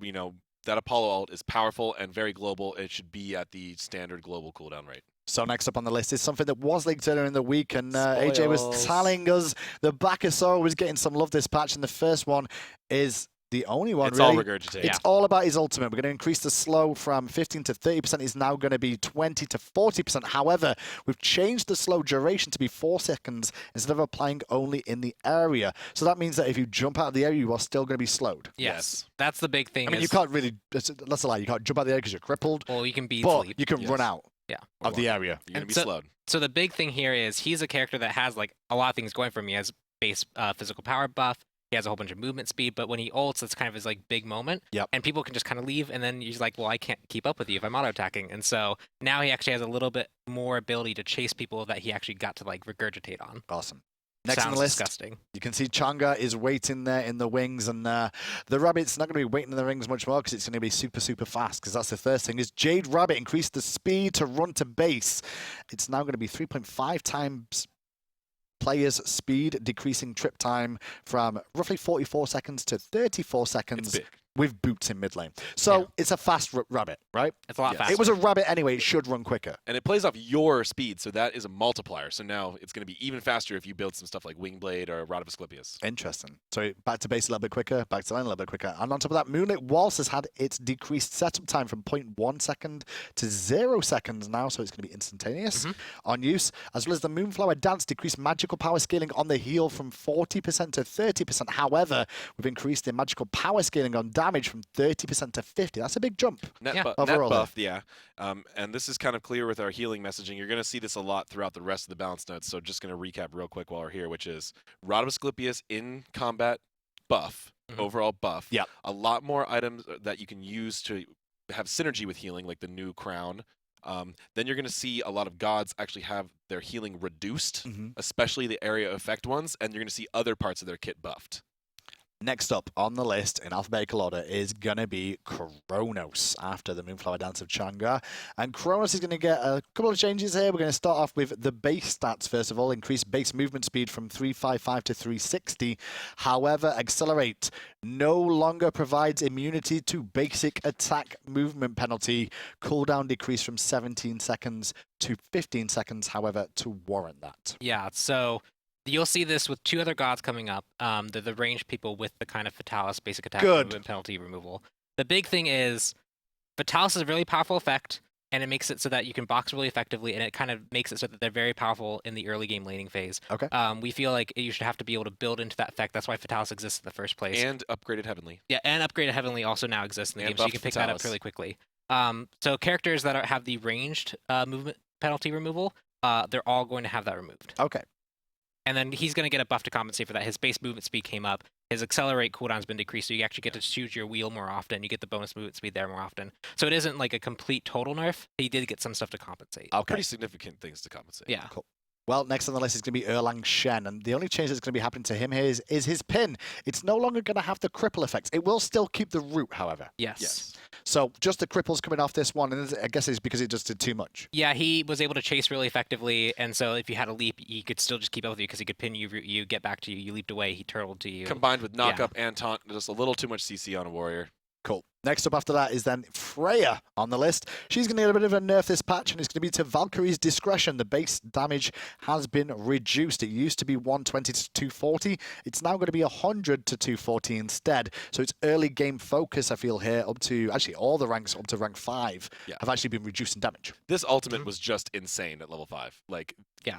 that Apollo ult is powerful and very global. It should be at the standard global cooldown rate. So next up on the list is something that was leaked earlier in the week, and AJ was telling us the Bakasaur was getting some love this patch, and the first one is the only one, it's really. all regurgitate. It's all about his ultimate. We're going to increase the slow from 15 to 30%. It's now going to be 20 to 40%. However, we've changed the slow duration to be 4 seconds instead of applying only in the area. So that means that if you jump out of the area, you are still going to be slowed. Yes. That's the big thing. I mean, you can't really, that's a lie. You can't jump out of the area because you're crippled. Well, you can be but sleep. you can run out of the area. You're going to be slowed. So the big thing here is he's a character that has like a lot of things going for him. He has base physical power buff. He has a whole bunch of movement speed, but when he ults, that's kind of his like big moment. Yep. And people can just kind of leave, and then he's like, well, I can't keep up with you if I'm auto-attacking. And so now he actually has a little bit more ability to chase people that he actually got to like regurgitate on. Awesome. Next Sounds on the list, disgusting. You can see Changa is waiting there in the wings, and the Rabbit's not going to be waiting in the rings much more because it's going to be super, super fast, because that's the first thing. Is Jade Rabbit increased the speed to run to base. It's now going to be 3.5 times players' speed, decreasing trip time from roughly 44 seconds to 34 seconds with boots in mid lane. So it's a fast rabbit, right? It's a lot faster. It was a rabbit anyway. It should run quicker. And it plays off your speed, so that is a multiplier. So now it's going to be even faster if you build some stuff like Wingblade or Rod of Asclepius. Interesting. So back to base a little bit quicker, back to lane a little bit quicker. And on top of that, Moonlit Waltz has had its decreased setup time from 0.1 second to 0 seconds now, so it's going to be instantaneous on use, as well as the Moonflower Dance decreased magical power scaling on the heal from 40% to 30%. However, we've increased the magical power scaling on damage from 30% to 50%. That's a big jump. Net buff, yeah. And this is kind of clear with our healing messaging. You're going to see this a lot throughout the rest of the balance notes, so just going to recap real quick while we're here, which is Rod of Asclepius in combat buff, overall buff. Yeah. A lot more items that you can use to have synergy with healing, like the new crown. Then you're going to see a lot of gods actually have their healing reduced, especially the area effect ones, and you're going to see other parts of their kit buffed. Next up on the list in alphabetical order is going to be Kronos after the Moonflower Dance of Changa. And Kronos is going to get a couple of changes here. We're going to start off with the base stats, first of all. Increase base movement speed from 355 to 360. However, Accelerate no longer provides immunity to basic attack movement penalty. Cooldown decreased from 17 seconds to 15 seconds, however, to warrant that. Yeah, so you'll see this with 2 other gods coming up. They're the ranged people with the kind of Fatalis basic attack movement penalty removal. The big thing is Fatalis is a really powerful effect, and it makes it so that you can box really effectively, and it kind of makes it so that they're very powerful in the early game laning phase. Okay. We feel like you should have to be able to build into that effect. That's why Fatalis exists in the first place. And Upgraded Heavenly. Yeah, and Upgraded Heavenly also now exists in the game, so you can pick that up Fatalis. really quickly. So characters that have the ranged movement penalty removal, they're all going to have that removed. Okay. And then he's going to get a buff to compensate for that. His base movement speed came up. His accelerate cooldown's been decreased, so you actually get to choose your wheel more often. You get the bonus movement speed there more often. So it isn't like a complete total nerf. He did get some stuff to compensate. Okay. Pretty significant things to compensate. Yeah. Cool. Well, next on the list is going to be Erlang Shen, and the only change that's going to be happening to him here is his pin. It's no longer going to have the cripple effect. It will still keep the root, however. Yes. So just the cripples coming off this one, and I guess it's because it just did too much. Yeah, he was able to chase really effectively, and so if you had a leap, he could still just keep up with you because he could pin you, root you, get back to you. You leaped away, he turtled to you. Combined with knock up and taunt, just a little too much CC on a warrior. Cool. Next up after that is then Freya on the list. She's going to get a bit of a nerf this patch, and it's going to be to Valkyrie's discretion. The base damage has been reduced. It used to be 120 to 240. It's now going to be 100 to 240 instead. So it's early game focus, I feel, here, up to, actually, all the ranks up to rank 5 have actually been reducing damage. This ultimate was just insane at level 5. Like,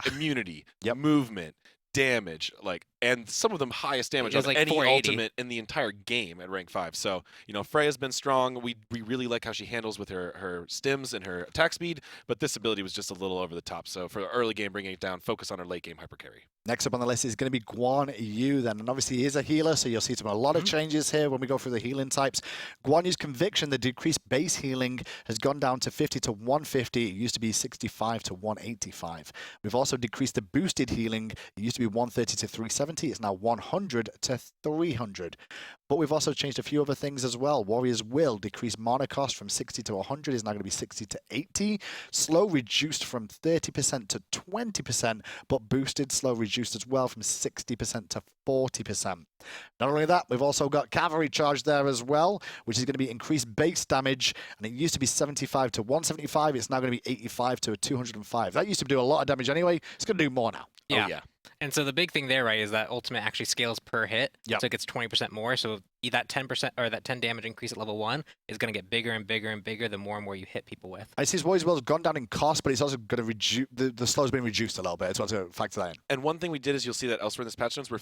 immunity, movement, damage, like, and some of them highest damage It was of like any 480. ultimate in the entire game at rank 5. So, you know, Freya's been strong. We really like how she handles with her stims and her attack speed, but this ability was just a little over the top. So for the early game, bringing it down, focus on her late game hyper carry. Next up on the list is going to be Guan Yu then, and obviously he is a healer, so you'll see a lot of changes here when we go through the healing types. Guan Yu's Conviction, the decreased base healing, has gone down to 50 to 150. It used to be 65 to 185. We've also decreased the boosted healing. It used to be 130 to 370. It's now 100 to 300. But we've also changed a few other things as well. Warrior's Will decreased mana cost from 60 to 100 is now going to be 60 to 80. Slow reduced from 30% to 20%, but boosted slow reduced as well from 60% to 40%. Not only that, we've also got Cavalry Charge there as well, which is going to be increased base damage, and it used to be 75 to 175. It's now going to be 85 to 205. That used to do a lot of damage anyway. It's going to do more now. Yeah. Oh, yeah. And so the big thing there, right, is that ultimate actually scales per hit. Yep. So it gets 20% more. So that 10% or that 10 damage increase at level 1 is going to get bigger and bigger and bigger the more and more you hit people with. I see his Warrior's Will has gone down in cost, but it's also going to reduce, the slow's been reduced a little bit. It's also to factor that in. And one thing we did is you'll see that elsewhere in this patch notes, we're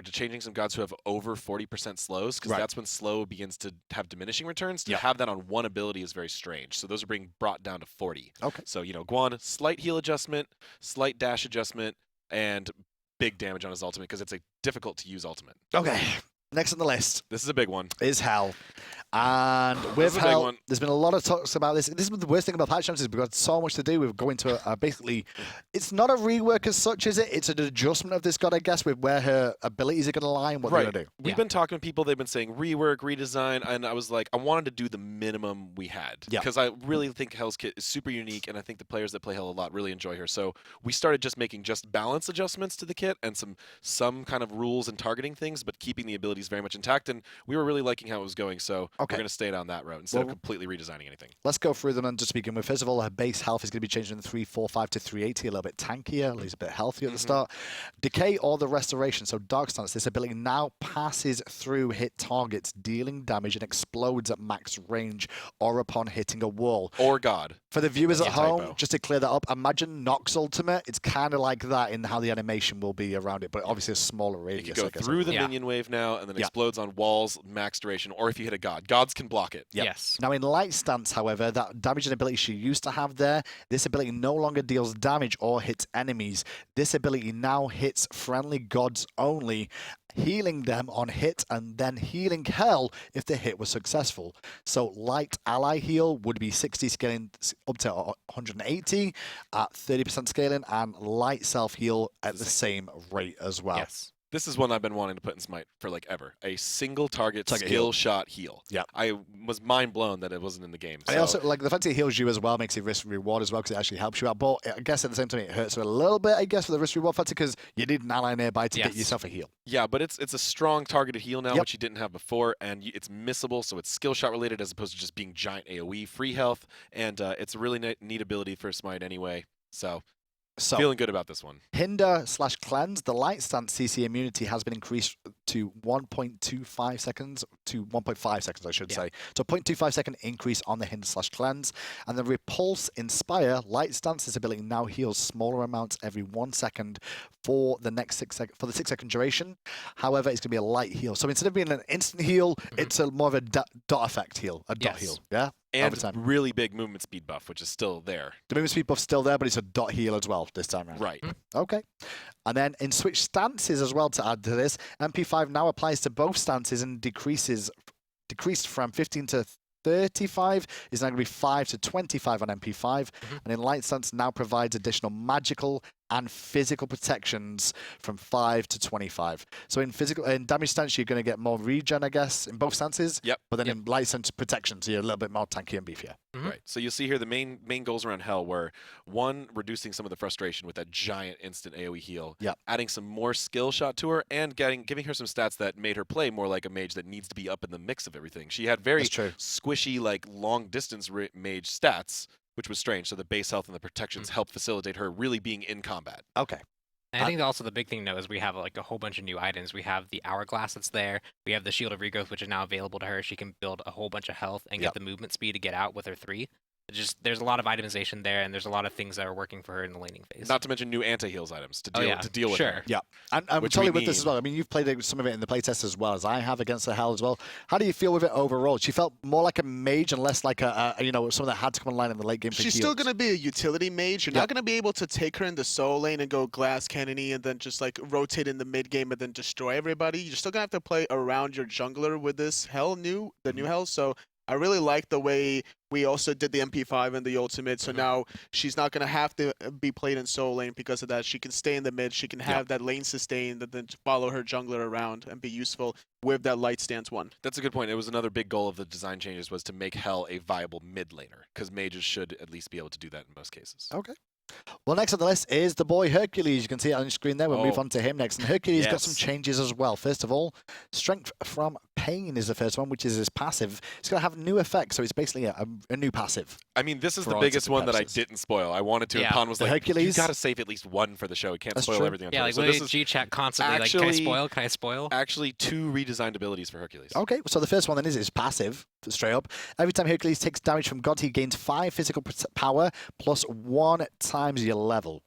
changing some gods who have over 40% slows, because that's when slow begins to have diminishing returns. To have that on one ability is very strange. So those are being brought down to 40. Okay. So, you know, Guan, slight heal adjustment, slight dash adjustment, and big damage on his ultimate, because it's a difficult to use ultimate. Okay. Next on the list This is a big one. is Hell. And with Hell, there's been a lot of talks about this. This is the worst thing about patch notes is we've got so much to do. We're going to basically, it's not a rework as such, is it? It's an adjustment of this god, I guess, with where her abilities are going to lie and what they're going to do. We've been talking to people. They've been saying rework, redesign, and I was like, I wanted to do the minimum we had. Because I really think Hell's kit is super unique, and I think the players that play Hell a lot really enjoy her. So we started just making balance adjustments to the kit and some kind of rules and targeting things, but keeping the abilities very much intact. And we were really liking how it was going, so we're going to stay down that road instead of completely redesigning anything. Let's go through them and just begin with. First of all, her base health is going to be changing from 345 to 380, a little bit tankier, at least a bit healthier at the start. Decay or the Restoration, so Dark Stance, this ability now passes through hit targets, dealing damage and explodes at max range or upon hitting a wall. Or God. For the viewers at home, typo. just to clear that up, imagine Nox Ultimate. It's kind of like that in how the animation will be around it, but obviously a smaller radius. It can go through the minion wave now and then explodes on walls, max duration, or if you hit a God. Gods can block it. Yes. Now in Light Stance, however, that damage and ability she used to have there, this ability no longer deals damage or hits enemies. This ability now hits friendly gods only, healing them on hit and then healing Hell if the hit was successful. So light ally heal would be 60 scaling up to 180 at 30% scaling, and light self heal at the same rate as well. Yes. This is one I've been wanting to put in Smite for like ever. A single target Target skill heal. shot heal. Yeah. I was mind blown that it wasn't in the game. And also, like, the fact it heals you as well makes it risk reward as well, because it actually helps you out. But I guess at the same time, it hurts her a little bit, I guess, for the risk reward factor, because you need an ally nearby to get yourself a heal. Yeah, but it's a strong targeted heal now, which you didn't have before, and it's missable, so it's skill shot related as opposed to just being giant AoE, free health, and it's a really neat ability for Smite anyway. So feeling good about this one. Hinder/Cleanse, the Light Stance CC immunity has been increased to 1.25 seconds, to 1.5 seconds, I should say. So 0.25 second increase on the Hinder/Cleanse. And the Repulse Inspire, Light Stance, this ability now heals smaller amounts every 1 second for the next 6 seconds, for the 6 second duration. However, it's going to be a light heal. So instead of being an instant heal, it's more of a dot effect heal, a dot heal. Yeah? And really big movement speed buff, which is still there. The movement speed buff's still there, but it's a dot heal as well this time around. Right. Okay. And then in switch stances as well to add to this, MP5 now applies to both stances and decreased from 15 to 35 is now going to be 5 to 25 on MP5. And in Light Stance now provides additional magical and physical protections from 5 to 25. So in damage stance, you're going to get more regen, I guess, in both stances. Yep. But then in Light Stance protection, so you're a little bit more tanky and beefier. Right. So you'll see here the main goals around Hell were, one, reducing some of the frustration with that giant instant AoE heal. Yep. Adding some more skill shot to her, and giving her some stats that made her play more like a mage that needs to be up in the mix of everything. She had very squishy, like long distance mage stats, which was strange. So the base health and the protections helped facilitate her really being in combat. Okay. And I think also the big thing, though, is we have like a whole bunch of new items. We have the Hourglass that's there. We have the Shield of Regrowth, which is now available to her. She can build a whole bunch of health and get the movement speed to get out with her 3. there's a lot of itemization there, and there's a lot of things that are working for her in the laning phase. Not to mention new anti-heals items to deal with her. Yeah, and I'm Which totally we with this as need. well. I mean, you've played some of it in the playtest as well as I have against the Hell as well. How do you feel with it overall? She felt more like a mage and less like a someone that had to come online in the late game. For She's heals. still going to be a utility mage. You're not going to be able to take her in the solo lane and go glass cannony and then just like rotate in the mid game and then destroy everybody. You're still going to have to play around your jungler with this new Hell. So I really like the way we also did the MP5 and the ultimate. So now she's not going to have to be played in solo lane because of that. She can stay in the mid. She can have that lane sustain and then follow her jungler around and be useful with that light stance 1. That's a good point. It was another big goal of the design changes was to make Hell a viable mid laner, because mages should at least be able to do that in most cases. Okay. Well, next on the list is the boy Hercules. You can see it on your screen there. We'll move on to him next. And Hercules got some changes as well. First of all, Strength from Pain is the first one, which is his passive. It's going to have new effects, so it's basically a new passive. I mean, this is the biggest one that I didn't spoil. I wanted to, and Pon was like, Hercules? you got to save at least one for the show. You can't spoil everything. Yeah, like so this is G-Chat constantly, like, can I spoil? Can I spoil? Actually, 2 redesigned abilities for Hercules. Okay, so the first one then is his passive, straight up. Every time Hercules takes damage from God, he gains 5 physical power plus 1 times your level.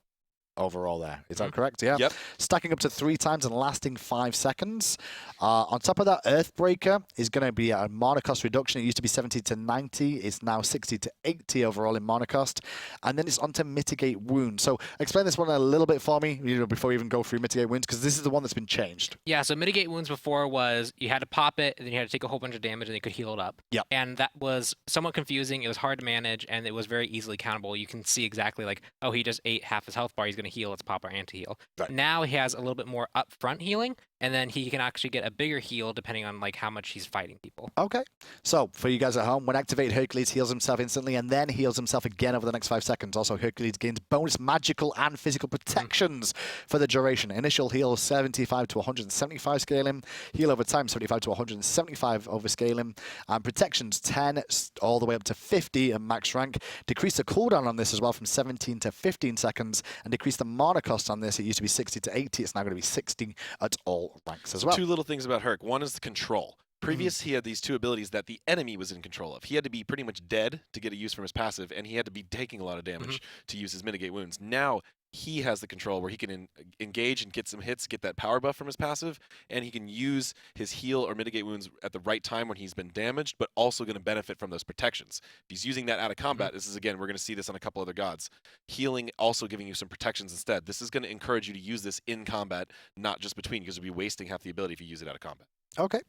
Overall there. Is that correct? Yeah. Yep. Stacking up to 3 times and lasting 5 seconds. On top of that, Earthbreaker is going to be a mana cost reduction. It used to be 70 to 90. It's now 60 to 80 overall in mana cost. And then it's on to Mitigate Wounds. So explain this one a little bit for me, before we even go through Mitigate Wounds, because this is the one that's been changed. Yeah, so Mitigate Wounds before was you had to pop it, and then you had to take a whole bunch of damage, and you could heal it up. Yeah. And that was somewhat confusing. It was hard to manage, and it was very easily countable. You can see exactly like, oh, he just ate half his health bar. He's going to heal. Let's pop our anti-heal. Right. Now he has a little bit more upfront healing, and then he can actually get a bigger heal depending on like how much he's fighting people. Okay. So for you guys at home, when activated, Hercules heals himself instantly and then heals himself again over the next 5 seconds. Also, Hercules gains bonus magical and physical protections for the duration. Initial heal 75 to 175 scaling. Heal over time 75 to 175 over scaling. And protections 10 all the way up to 50 at max rank. Decrease the cooldown on this as well from 17 to 15 seconds. And decrease the mana cost on this. It used to be 60 to 80. It's now going to be 60 at all ranks as well. 2 little things about Herc. One is the control. Previous, he had these 2 abilities that the enemy was in control of. He had to be pretty much dead to get a use from his passive, and he had to be taking a lot of damage to use his Mitigate Wounds. Now, he has the control where he can engage and get some hits, get that power buff from his passive, and he can use his heal or Mitigate Wounds at the right time when he's been damaged, but also going to benefit from those protections. If he's using that out of combat, this is, again, we're going to see this on a couple other gods. Healing also giving you some protections instead. This is going to encourage you to use this in combat, not just between, because you'll be wasting half the ability if you use it out of combat. Okay.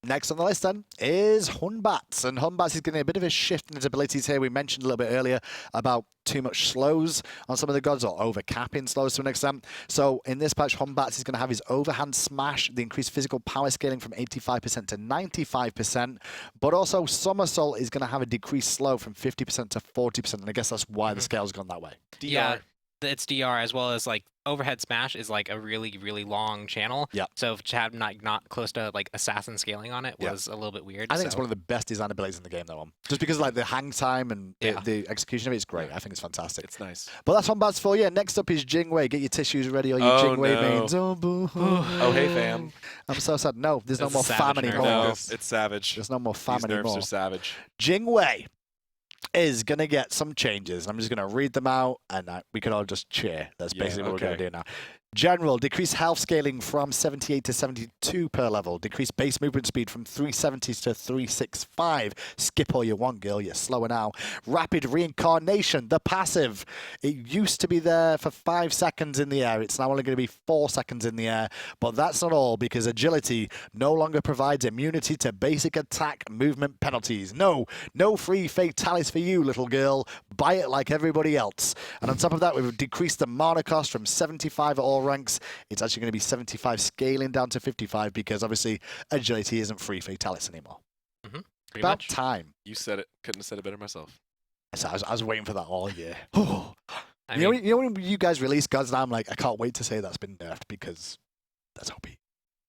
Next on the list then is Hunbats, and Hunbats is getting a bit of a shift in his abilities here. We mentioned a little bit earlier about too much slows on some of the gods, or overcapping slows to an extent. So in this patch, Hunbats is going to have his overhand smash, the increased physical power scaling from 85% to 95%, but also somersault is going to have a decreased slow from 50% to 40%, and I guess that's why the scale's gone that way. DR. Yeah, it's DR as well as like overhead smash is like a really, really long channel. Yeah. So to have not close to like assassin scaling on it was a little bit weird. I think it's one of the best design abilities in the game, though. Just because like the hang time and the execution of it is great. I think it's fantastic. It's nice. But that's Hunbats for you. Next up is Jingwei. Get your tissues ready, or your Jingwei veins. Oh, boo. Oh, hey, fam. I'm so sad. No, there's no more fam savage anymore. No, it's savage. There's no more fam These nerfs anymore. are savage. Jingwei is going to get some changes. I'm just going to read them out, and we can all just cheer. That's basically what we're going to do now. General, decrease health scaling from 78 to 72 per level. Decrease base movement speed from 370 to 365. Skip all you want, girl. You're slower now. Rapid reincarnation, the passive. It used to be there for 5 seconds in the air. It's now only going to be 4 seconds in the air. But that's not all, because agility no longer provides immunity to basic attack movement penalties. No free fatalis for you, little girl. Buy it like everybody else. And on top of that, we've decreased the mana cost from 75 at all ranks. It's actually going to be 75 scaling down to 55, because obviously agility isn't free fatalis anymore. About much. time. You said it. Couldn't have said it better myself. So I was waiting for that all year. I you mean, know when you guys release gods, and I'm like, I can't wait to say that's been nerfed, because that's OP.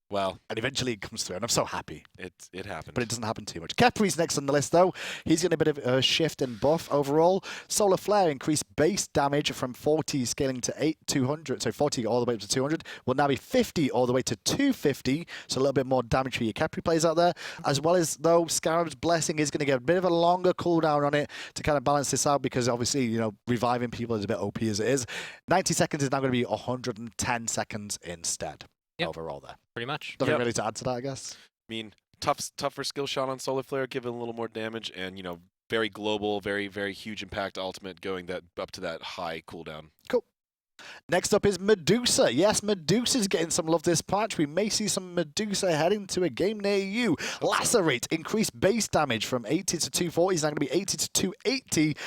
Well, and eventually it comes through, and I'm so happy. It happened. But it doesn't happen too much. Kepri's next on the list, though. He's getting a bit of a shift in buff overall. Solar Flare increased base damage from 40 scaling to 200. So 40 all the way up to 200. Will now be 50 all the way to 250. So a little bit more damage for your Kepri players out there. As well as, though, Scarab's Blessing is going to get a bit of a longer cooldown on it to kind of balance this out because, obviously, you know, reviving people is a bit OP as it is. 90 seconds is now going to be 110 seconds instead. Yep. Overall there. Pretty much. Nothing really to add to that, I guess. I mean, tougher skill shot on Solar Flare, giving a little more damage, and, you know, very global, very, very huge impact ultimate going that up to that high cooldown. Cool. Next up is Medusa. Yes, Medusa's getting some love this patch. We may see some Medusa heading to a game near you. Lacerate, increased base damage from 80 to 240. It's now going to be 80 to 280.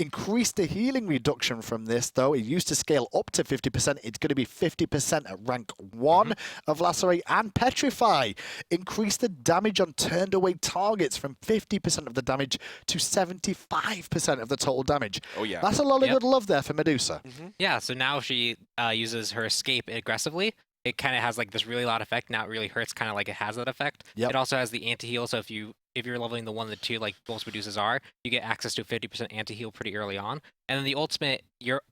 Increase the healing reduction from this, though. It used to scale up to 50%. It's going to be 50% at rank 1 of Lacerate. And Petrify. Increase the damage on turned away targets from 50% of the damage to 75% of the total damage. Oh, yeah. That's a lot of good love there for Medusa. Yeah, so now if she uses her escape aggressively, it kind of has like this really loud effect. Now it really hurts kind of like it has that effect. Yep. It also has the anti-heal, so if you're leveling the 1 and the 2 like most Medusas are, you get access to a 50% anti-heal pretty early on. And then the ultimate,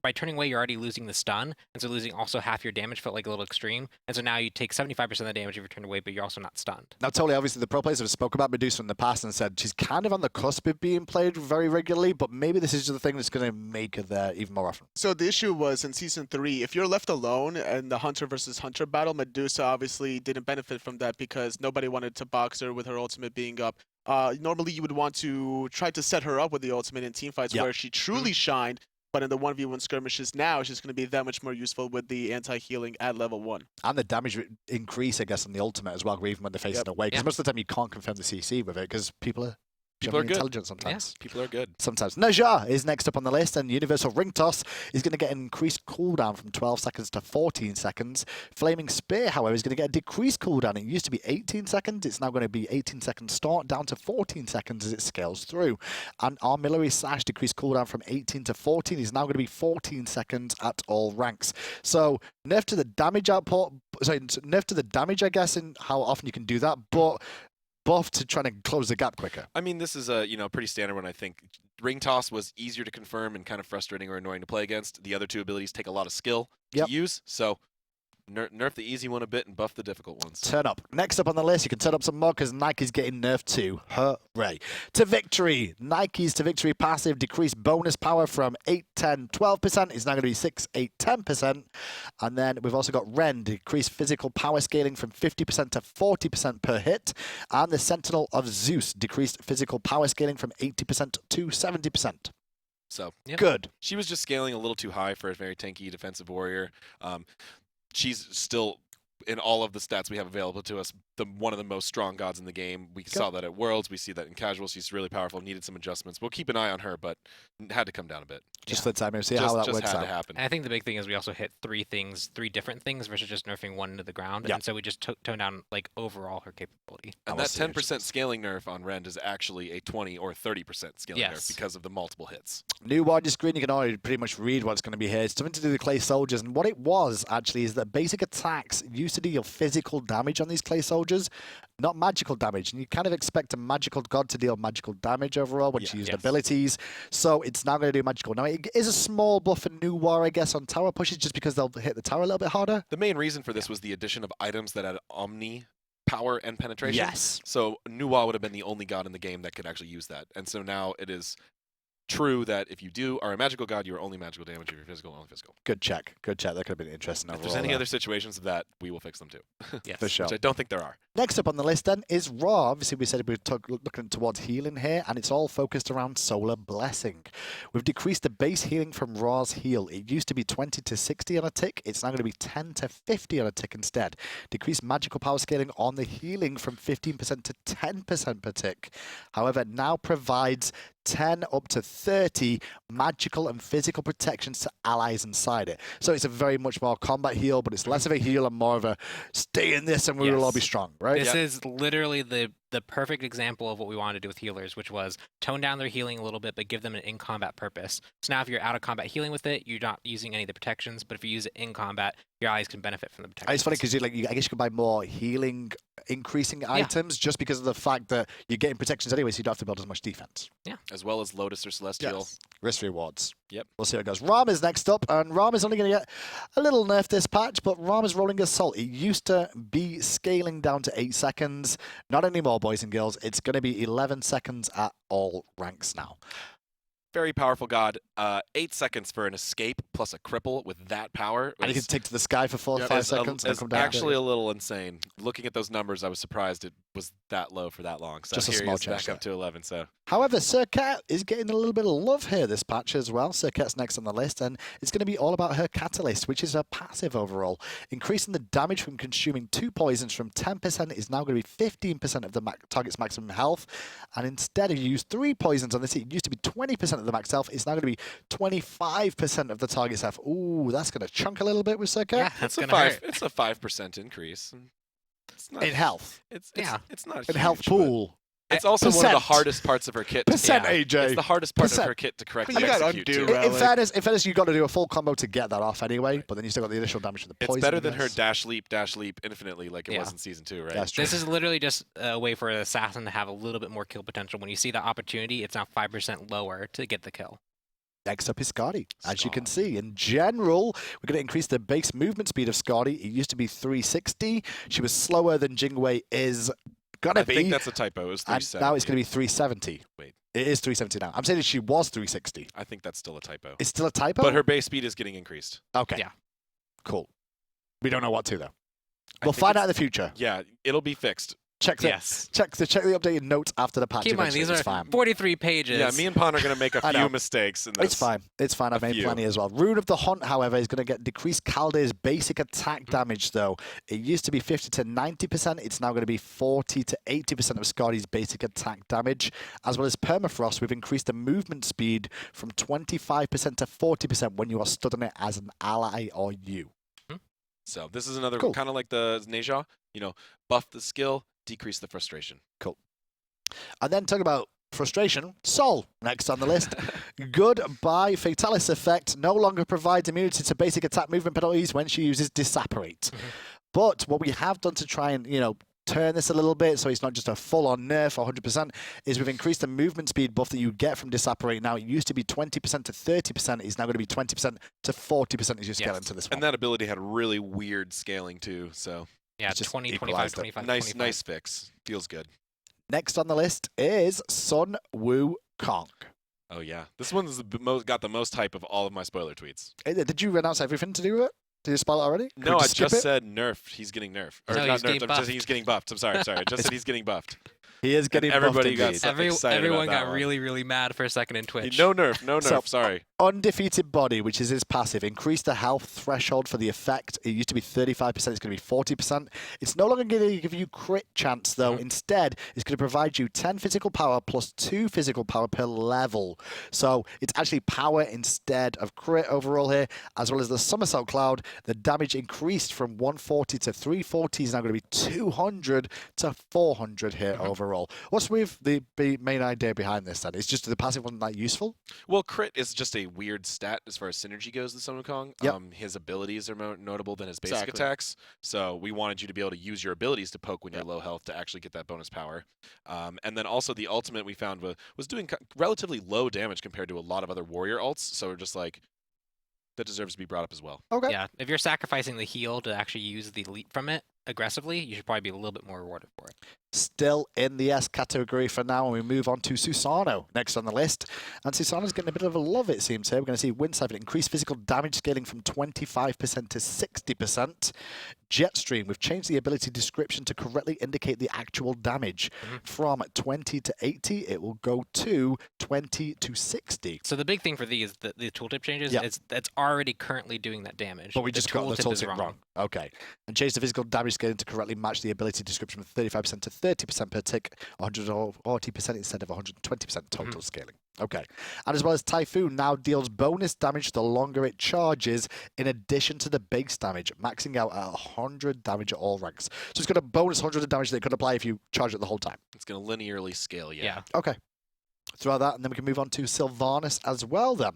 by turning away, you're already losing the stun, and so losing also half your damage felt like a little extreme. And so now you take 75% of the damage if you turn away, but you're also not stunned. Now, totally, obviously, the pro players have spoke about Medusa in the past and said she's kind of on the cusp of being played very regularly, but maybe this is just the thing that's going to make her there even more often. So the issue was in Season 3, if you're left alone in the Hunter versus Hunter battle, Medusa obviously didn't benefit from that because nobody wanted to box her with her ultimate being up. Normally, you would want to try to set her up with the ultimate in teamfights where she truly shined, but in the 1v1 skirmishes now, she's going to be that much more useful with the anti-healing at level 1. And the damage increase, I guess, on the ultimate as well, even when they're facing away. Because most of the time you can't confirm the CC with it because people are good. Intelligent sometimes. Yeah, people are good. Sometimes. Najah is next up on the list, and Universal Ring Toss is going to get an increased cooldown from 12 seconds to 14 seconds. Flaming Spear, however, is going to get a decreased cooldown. It used to be 18 seconds. It's now going to be 18 seconds start, down to 14 seconds as it scales through. And Armillary Sash decreased cooldown from 18 to 14 is now going to be 14 seconds at all ranks. So nerf to the damage output, nerf to the damage, I guess, and how often you can do that, but buff to trying to close the gap quicker. I mean, this is a pretty standard one. I think Ring Toss was easier to confirm and kind of frustrating or annoying to play against. The other two abilities take a lot of skill to use, so nerf the easy one a bit and buff the difficult ones. Turn up. Next up on the list, you can turn up some more because Nike's getting nerfed too. Hooray. To Victory. Nike's To Victory passive decreased bonus power from 8, 10, 12% is now going to be 6, 8, 10%. And then we've also got Ren, decreased physical power scaling from 50% to 40% per hit. And the Sentinel of Zeus decreased physical power scaling from 80% to 70%. So, good. She was just scaling a little too high for a very tanky defensive warrior. She's still, in all of the stats we have available to us, one of the most strong gods in the game. We saw that at Worlds. We see that in Casual. She's really powerful, needed some adjustments. We'll keep an eye on her, but had to come down a bit. Just the time, see how that just works had out. to happen. And I think the big thing is we also hit three different things versus just nerfing one into the ground. And so we just toned down like overall her capability. And that 10% scaling nerf on Rend is actually a 20 or 30% scaling nerf because of the multiple hits. New WAD screen, you can already pretty much read what's going to be here. It's something to do with Clay Soldiers. And what it was, actually, is that basic attacks used to deal physical damage on these Clay Soldiers, not magical damage. And you kind of expect a magical god to deal magical damage overall when she used abilities. So it's now going to do magical. Now, it is a small buff for New War, I guess, on tower pushes just because they'll hit the tower a little bit harder. The main reason for this was the addition of items that had Omni power and penetration. Yes. So Nuwa would have been the only god in the game that could actually use that. And so now it is true that if you are a magical god, you are only magical damage. If you're physical, only physical. Good check. Good check. That could have been interesting. If there's any other situations of that, we will fix them too. For sure. Which I don't think there are. Next up on the list then is Raw. Obviously, we said we're looking towards healing here, and it's all focused around Solar Blessing. We've decreased the base healing from Raw's heal. It used to be 20 to 60 on a tick. It's now going to be 10 to 50 on a tick instead. Decreased magical power scaling on the healing from 15% to 10% per tick. However, it now provides 10 up to 30 magical and physical protections to allies inside it. So it's a very much more combat heal, but it's less of a heal and more of a stay in this and we will all be strong, right? right? This is literally the perfect example of what we wanted to do with healers, which was tone down their healing a little bit, but give them an in-combat purpose. So now if you're out of combat healing with it, you're not using any of the protections, but if you use it in combat, your allies can benefit from the protections. It's funny because I guess you can buy more healing increasing items just because of the fact that you're getting protections anyway, so you don't have to build as much defense. Yeah. As well as Lotus or Celestial. Yes. Risk rewards. Yep. We'll see how it goes. Rama's next up, and Rama's only going to get a little nerf this patch, but Rama's Rolling Assault. It used to be scaling down to 8 seconds. Not anymore, boys and girls. It's going to be 11 seconds at all ranks now. Very powerful god. 8 seconds for an escape plus a cripple with that power. And you can take to the sky for 4 or 5 seconds. It's actually a little insane. Looking at those numbers, I was surprised it was that low for that long. So Just a here small he is change back up to 11. So. However, Circuit is getting a little bit of love here this patch as well. Circuit's next on the list, and it's going to be all about her Catalyst, which is a passive overall. Increasing the damage from consuming 2 poisons from 10% is now going to be 15% of the target's maximum health. And instead of you use 3 poisons on this, it used to be 20% of the max health. It's now going to be 25% of the target's health. Ooh, that's going to chunk a little bit with Circuit. Yeah, it's a 5% increase. It's not in health. It's not in huge, health pool. It's also one of the hardest parts of her kit. AJ. It's the hardest part of her kit to correctly execute. In fairness, you've got to do a full combo to get that off anyway, but then you still got the initial damage from the poison. It's better than her dash leap infinitely like it was in Season 2, right? That's true. This is literally just a way for an assassin to have a little bit more kill potential. When you see the opportunity, it's now 5% lower to get the kill. Next up is Skadi. As you can see, in general, we're going to increase the base movement speed of Skadi. It used to be 360. She was slower than Jingwei is going to be. I think that's a typo. It was 370. And now it's going to be 370. Wait. It is 370 now. I'm saying that she was 360. I think that's still a typo. It's still a typo? But her base speed is getting increased. Okay. Yeah. Cool. We don't know what to, though. We'll find out in the future. Yeah, it'll be fixed. Check the updated notes after the patch. Keep in mind, these are 43 pages. Yeah, me and Pon are going to make a few mistakes in this. It's fine. It's fine. I've made plenty as well. Rune of the Hunt, however, is going to get decreased Calde's basic attack damage, though. It used to be 50 to 90%. It's now going to be 40 to 80% of Skadi's basic attack damage. As well as Permafrost, we've increased the movement speed from 25% to 40% when you are stood on it as an ally or you. So this is another kind of like the Neja, buff the skill, decrease the frustration. Cool. And then talking about frustration, Sol, next on the list. Goodbye Fatalis effect no longer provides immunity to basic attack movement penalties when she uses Disapparate. But what we have done to try and, turn this a little bit so it's not just a full-on nerf 100% is we've increased the movement speed buff that you get from Disapparate. Now, it used to be 20% to 30%. It's now going to be 20% to 40% as you scale into this one. And that ability had really weird scaling, too, so... Yeah, 20, 25, 25, 25. Nice fix. Feels good. Next on the list is Sun Wu Kong. Oh, yeah. This one's got the most hype of all of my spoiler tweets. Did you announce everything to do with it? Did you spoil it already? No, I just said nerf. He's getting nerfed. Or no, not nerfed. Just he's getting buffed. I'm sorry. I just said he's getting buffed. He is getting everybody buffed. Everyone got really, really mad for a second in Twitch. No nerf. So, sorry. Undefeated Body, which is his passive, increased the health threshold for the effect. It used to be 35%. It's going to be 40%. It's no longer going to give you crit chance, though. Instead, it's going to provide you 10 physical power plus 2 physical power per level. So it's actually power instead of crit overall here, as well as the Somersault Cloud. The damage increased from 140 to 340 is now going to be 200 to 400 here overall. What's with the main idea behind this then? It's just the passive wasn't that useful? Well, crit is just a weird stat as far as synergy goes with Sun Wukong. Yep. His abilities are more notable than his basic attacks. So we wanted you to be able to use your abilities to poke when you're low health to actually get that bonus power. And then also the ultimate we found was doing relatively low damage compared to a lot of other warrior ults. So we're just like, that deserves to be brought up as well. Okay. Yeah, if you're sacrificing the heal to actually use the leap from it aggressively, you should probably be a little bit more rewarded for it. Still in the S category for now, and we move on to Susanoo next on the list. And Susanoo's getting a bit of a love, it seems here. We're going to see Wind Siphon increase physical damage scaling from 25% to 60%. Jetstream, we've changed the ability description to correctly indicate the actual damage. From 20 to 80, it will go to 20 to 60. So the big thing for these, the tooltip changes, is that's already currently doing that damage. But we just got the tooltip wrong. Okay. And change the physical damage scaling to correctly match the ability description from 35% to 30% per tick, 140% instead of 120% total scaling. Okay. And as well as Typhoon now deals bonus damage the longer it charges in addition to the base damage, maxing out at 100 damage at all ranks. So it's got a bonus 100 of damage that it could apply if you charge it the whole time. It's going to linearly scale, yeah. Okay. Throughout that, and then we can move on to Sylvanas as well then.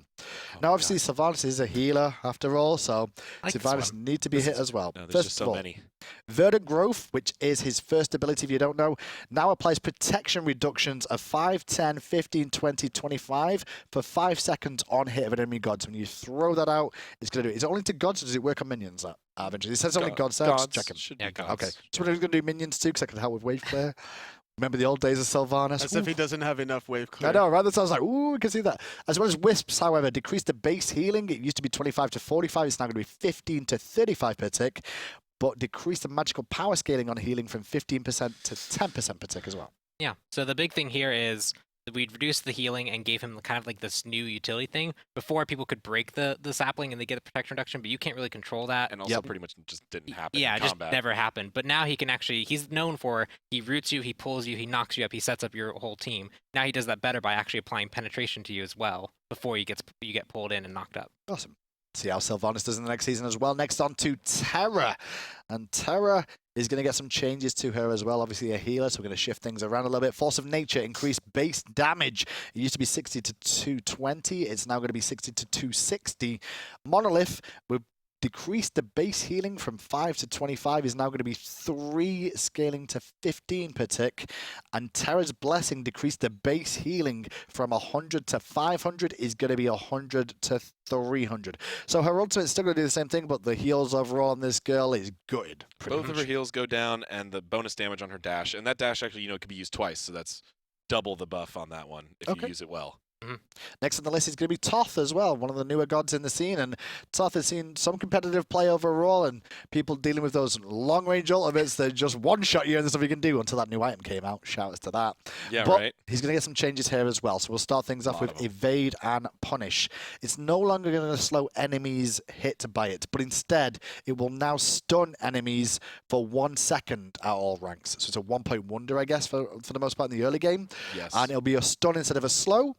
Now, obviously, Sylvanas is a healer after all, so Sylvanas need to be hit as well. No, there's First just of so all, many. Verdant Growth, which is his first ability if you don't know, now applies protection reductions of 5, 10, 15, 20, 25 for 5 seconds on hit of an enemy god. So when you throw that out, it's going to do it. Is it only to gods or does it work on minions? Eventually, it says only gods. So just checking. Yeah, gods. Okay. So we're going to do minions too because I can help with wave clear. Remember the old days of Sylvanas? As if he doesn't have enough wave clear. I know, right? That sounds like, ooh, we can see that. As well as Wisps, however, decrease the base healing. It used to be 25 to 45. It's now going to be 15 to 35 per tick. But decrease the magical power scaling on healing from 15% to 10% per tick as well. Yeah. So the big thing here is that we'd reduced the healing and gave him kind of like this new utility thing. Before, people could break the sapling and they get a protection reduction, but you can't really control that. And also pretty much just didn't happen Yeah, in it just combat. never happened. But now he can actually, he's known for, he roots you, he pulls you, he knocks you up, he sets up your whole team. Now he does that better by actually applying penetration to you as well before you get pulled in and knocked up. Awesome. See how Sylvanas does in the next season as well. Next on to Terra. And Terra is going to get some changes to her as well. Obviously a healer, so we're going to shift things around a little bit. Force of Nature, increased base damage. It used to be 60 to 220. It's now going to be 60 to 260. Monolith, we've decreased the base healing from 5 to 25. Is now going to be 3 scaling to 15 per tick. And Terra's Blessing decreased the base healing from 100 to 500. Is going to be 100 to 300. So her ultimate's still going to do the same thing, but the heals overall on this girl is good. Both of her heals go down and the bonus damage on her dash. And that dash actually, could be used twice. So that's double the buff on that one if you use it well. Next on the list is going to be Toth as well, one of the newer gods in the scene. And Toth has seen some competitive play overall and people dealing with those long-range ultimates that just one-shot you and there's nothing you can do until that new item came out. Shout out to that. Yeah, but right. He's going to get some changes here as well. So we'll start things off with Evade and Punish. It's no longer going to slow enemies hit by it, but instead it will now stun enemies for 1 second at all ranks. So it's a 1-point wonder, I guess, for the most part in the early game. Yes. And it'll be a stun instead of a slow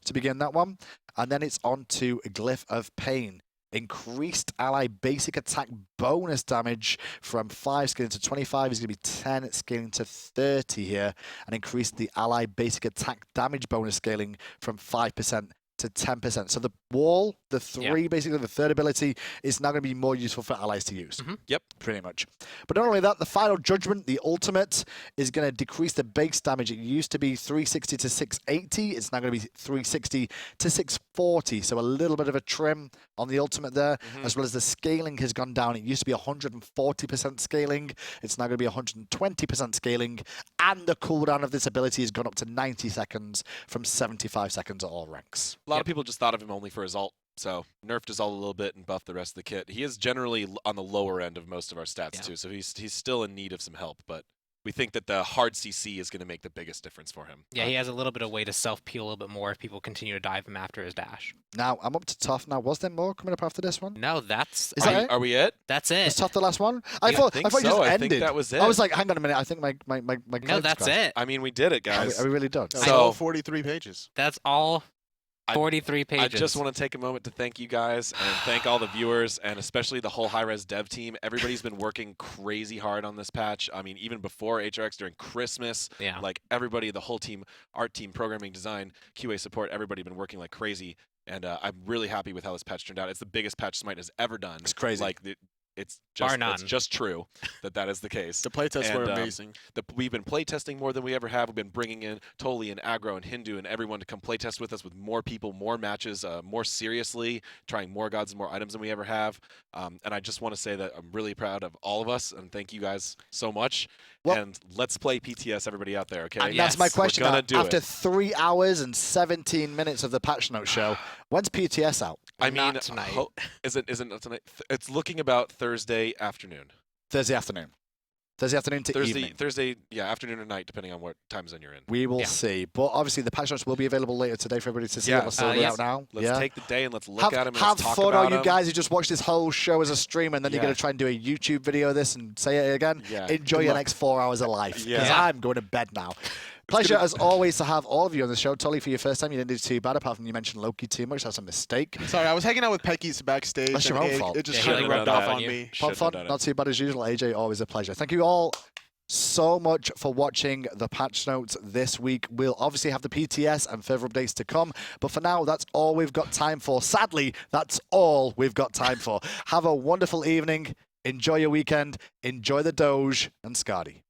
to begin that one. And then it's on to Glyph of Pain. Increased ally basic attack bonus damage from 5 scaling to 25 is going to be 10 scaling to 30 here. And increased the ally basic attack damage bonus scaling from 5% to 10%. So the wall, the 3, basically the third ability, is now going to be more useful for allies to use. Yep. Pretty much. But not only that, the final judgment, the ultimate, is going to decrease the base damage. It used to be 360 to 680. It's now going to be 360 to 640. So a little bit of a trim on the ultimate there, as well as the scaling has gone down. It used to be 140% scaling. It's now going to be 120% scaling. And the cooldown of this ability has gone up to 90 seconds from 75 seconds at all ranks. A lot of people just thought of him only for his ult, so nerfed his ult a little bit and buffed the rest of the kit. He is generally on the lower end of most of our stats too, so he's still in need of some help, but we think that the hard CC is going to make the biggest difference for him. Yeah, he has a little bit of way to self-peel a little bit more if people continue to dive him after his dash. Now, I'm up to Tough now. Was there more coming up after this one? No, that's... Is that it? Are we it? That's it. Is Tough the last one? I thought you just I ended. think that was it. I was like, hang on a minute. I think my No, that's it. I mean, we did it, guys. Are we really done? So all 43 pages. That's all 43 pages. I just want to take a moment to thank you guys and thank all the viewers and especially the whole high-res dev team. Everybody's been working crazy hard on this patch. I mean, even before HRX during Christmas, like everybody, the whole team, art team, programming, design, QA support, everybody been working like crazy. And I'm really happy with how this patch turned out. It's the biggest patch Smite has ever done. It's crazy. Like, it's just true that is the case. The playtests were amazing. We've been playtesting more than we ever have. We've been bringing in Toli and Aggro and Hindu and everyone to come playtest with us with more people, more matches, more seriously, trying more gods and more items than we ever have. And I just want to say that I'm really proud of all of us and thank you guys so much. Well, and let's play PTS, everybody out there, okay? And that's my question. We're gonna do after it. 3 hours and 17 minutes of the patch note show, when's PTS out? I mean, not tonight. Isn't it tonight? It's looking about Thursday afternoon. Thursday afternoon. Thursday afternoon to evening. Thursday, afternoon or night, depending on what time zone you're in. We will see. But obviously, the patch notes will be available later today for everybody to see. What's out now. Let's take the day and let's look at them and have let's talk fun, about all you guys who just watched this whole show as a stream, and then you're going to try and do a YouTube video of this and say it again. Yeah. Enjoy your next 4 hours of life, because I'm going to bed now. Pleasure, as always, to have all of you on the show. Tully, for your first time, you didn't do too bad, apart from you mentioned Loki too much. That's a mistake. Sorry, I was hanging out with Peggy's backstage. That's your and own fault. It just Yeah, really he rubbed rubbed off off on on me. Pop fun, not too bad as usual. AJ, always a pleasure. Thank you all so much for watching the patch notes this week. We'll obviously have the PTS and further updates to come, but for now, that's all we've got time for. Sadly, that's all we've got time for. Have a wonderful evening. Enjoy your weekend. Enjoy the Doge and Scotty.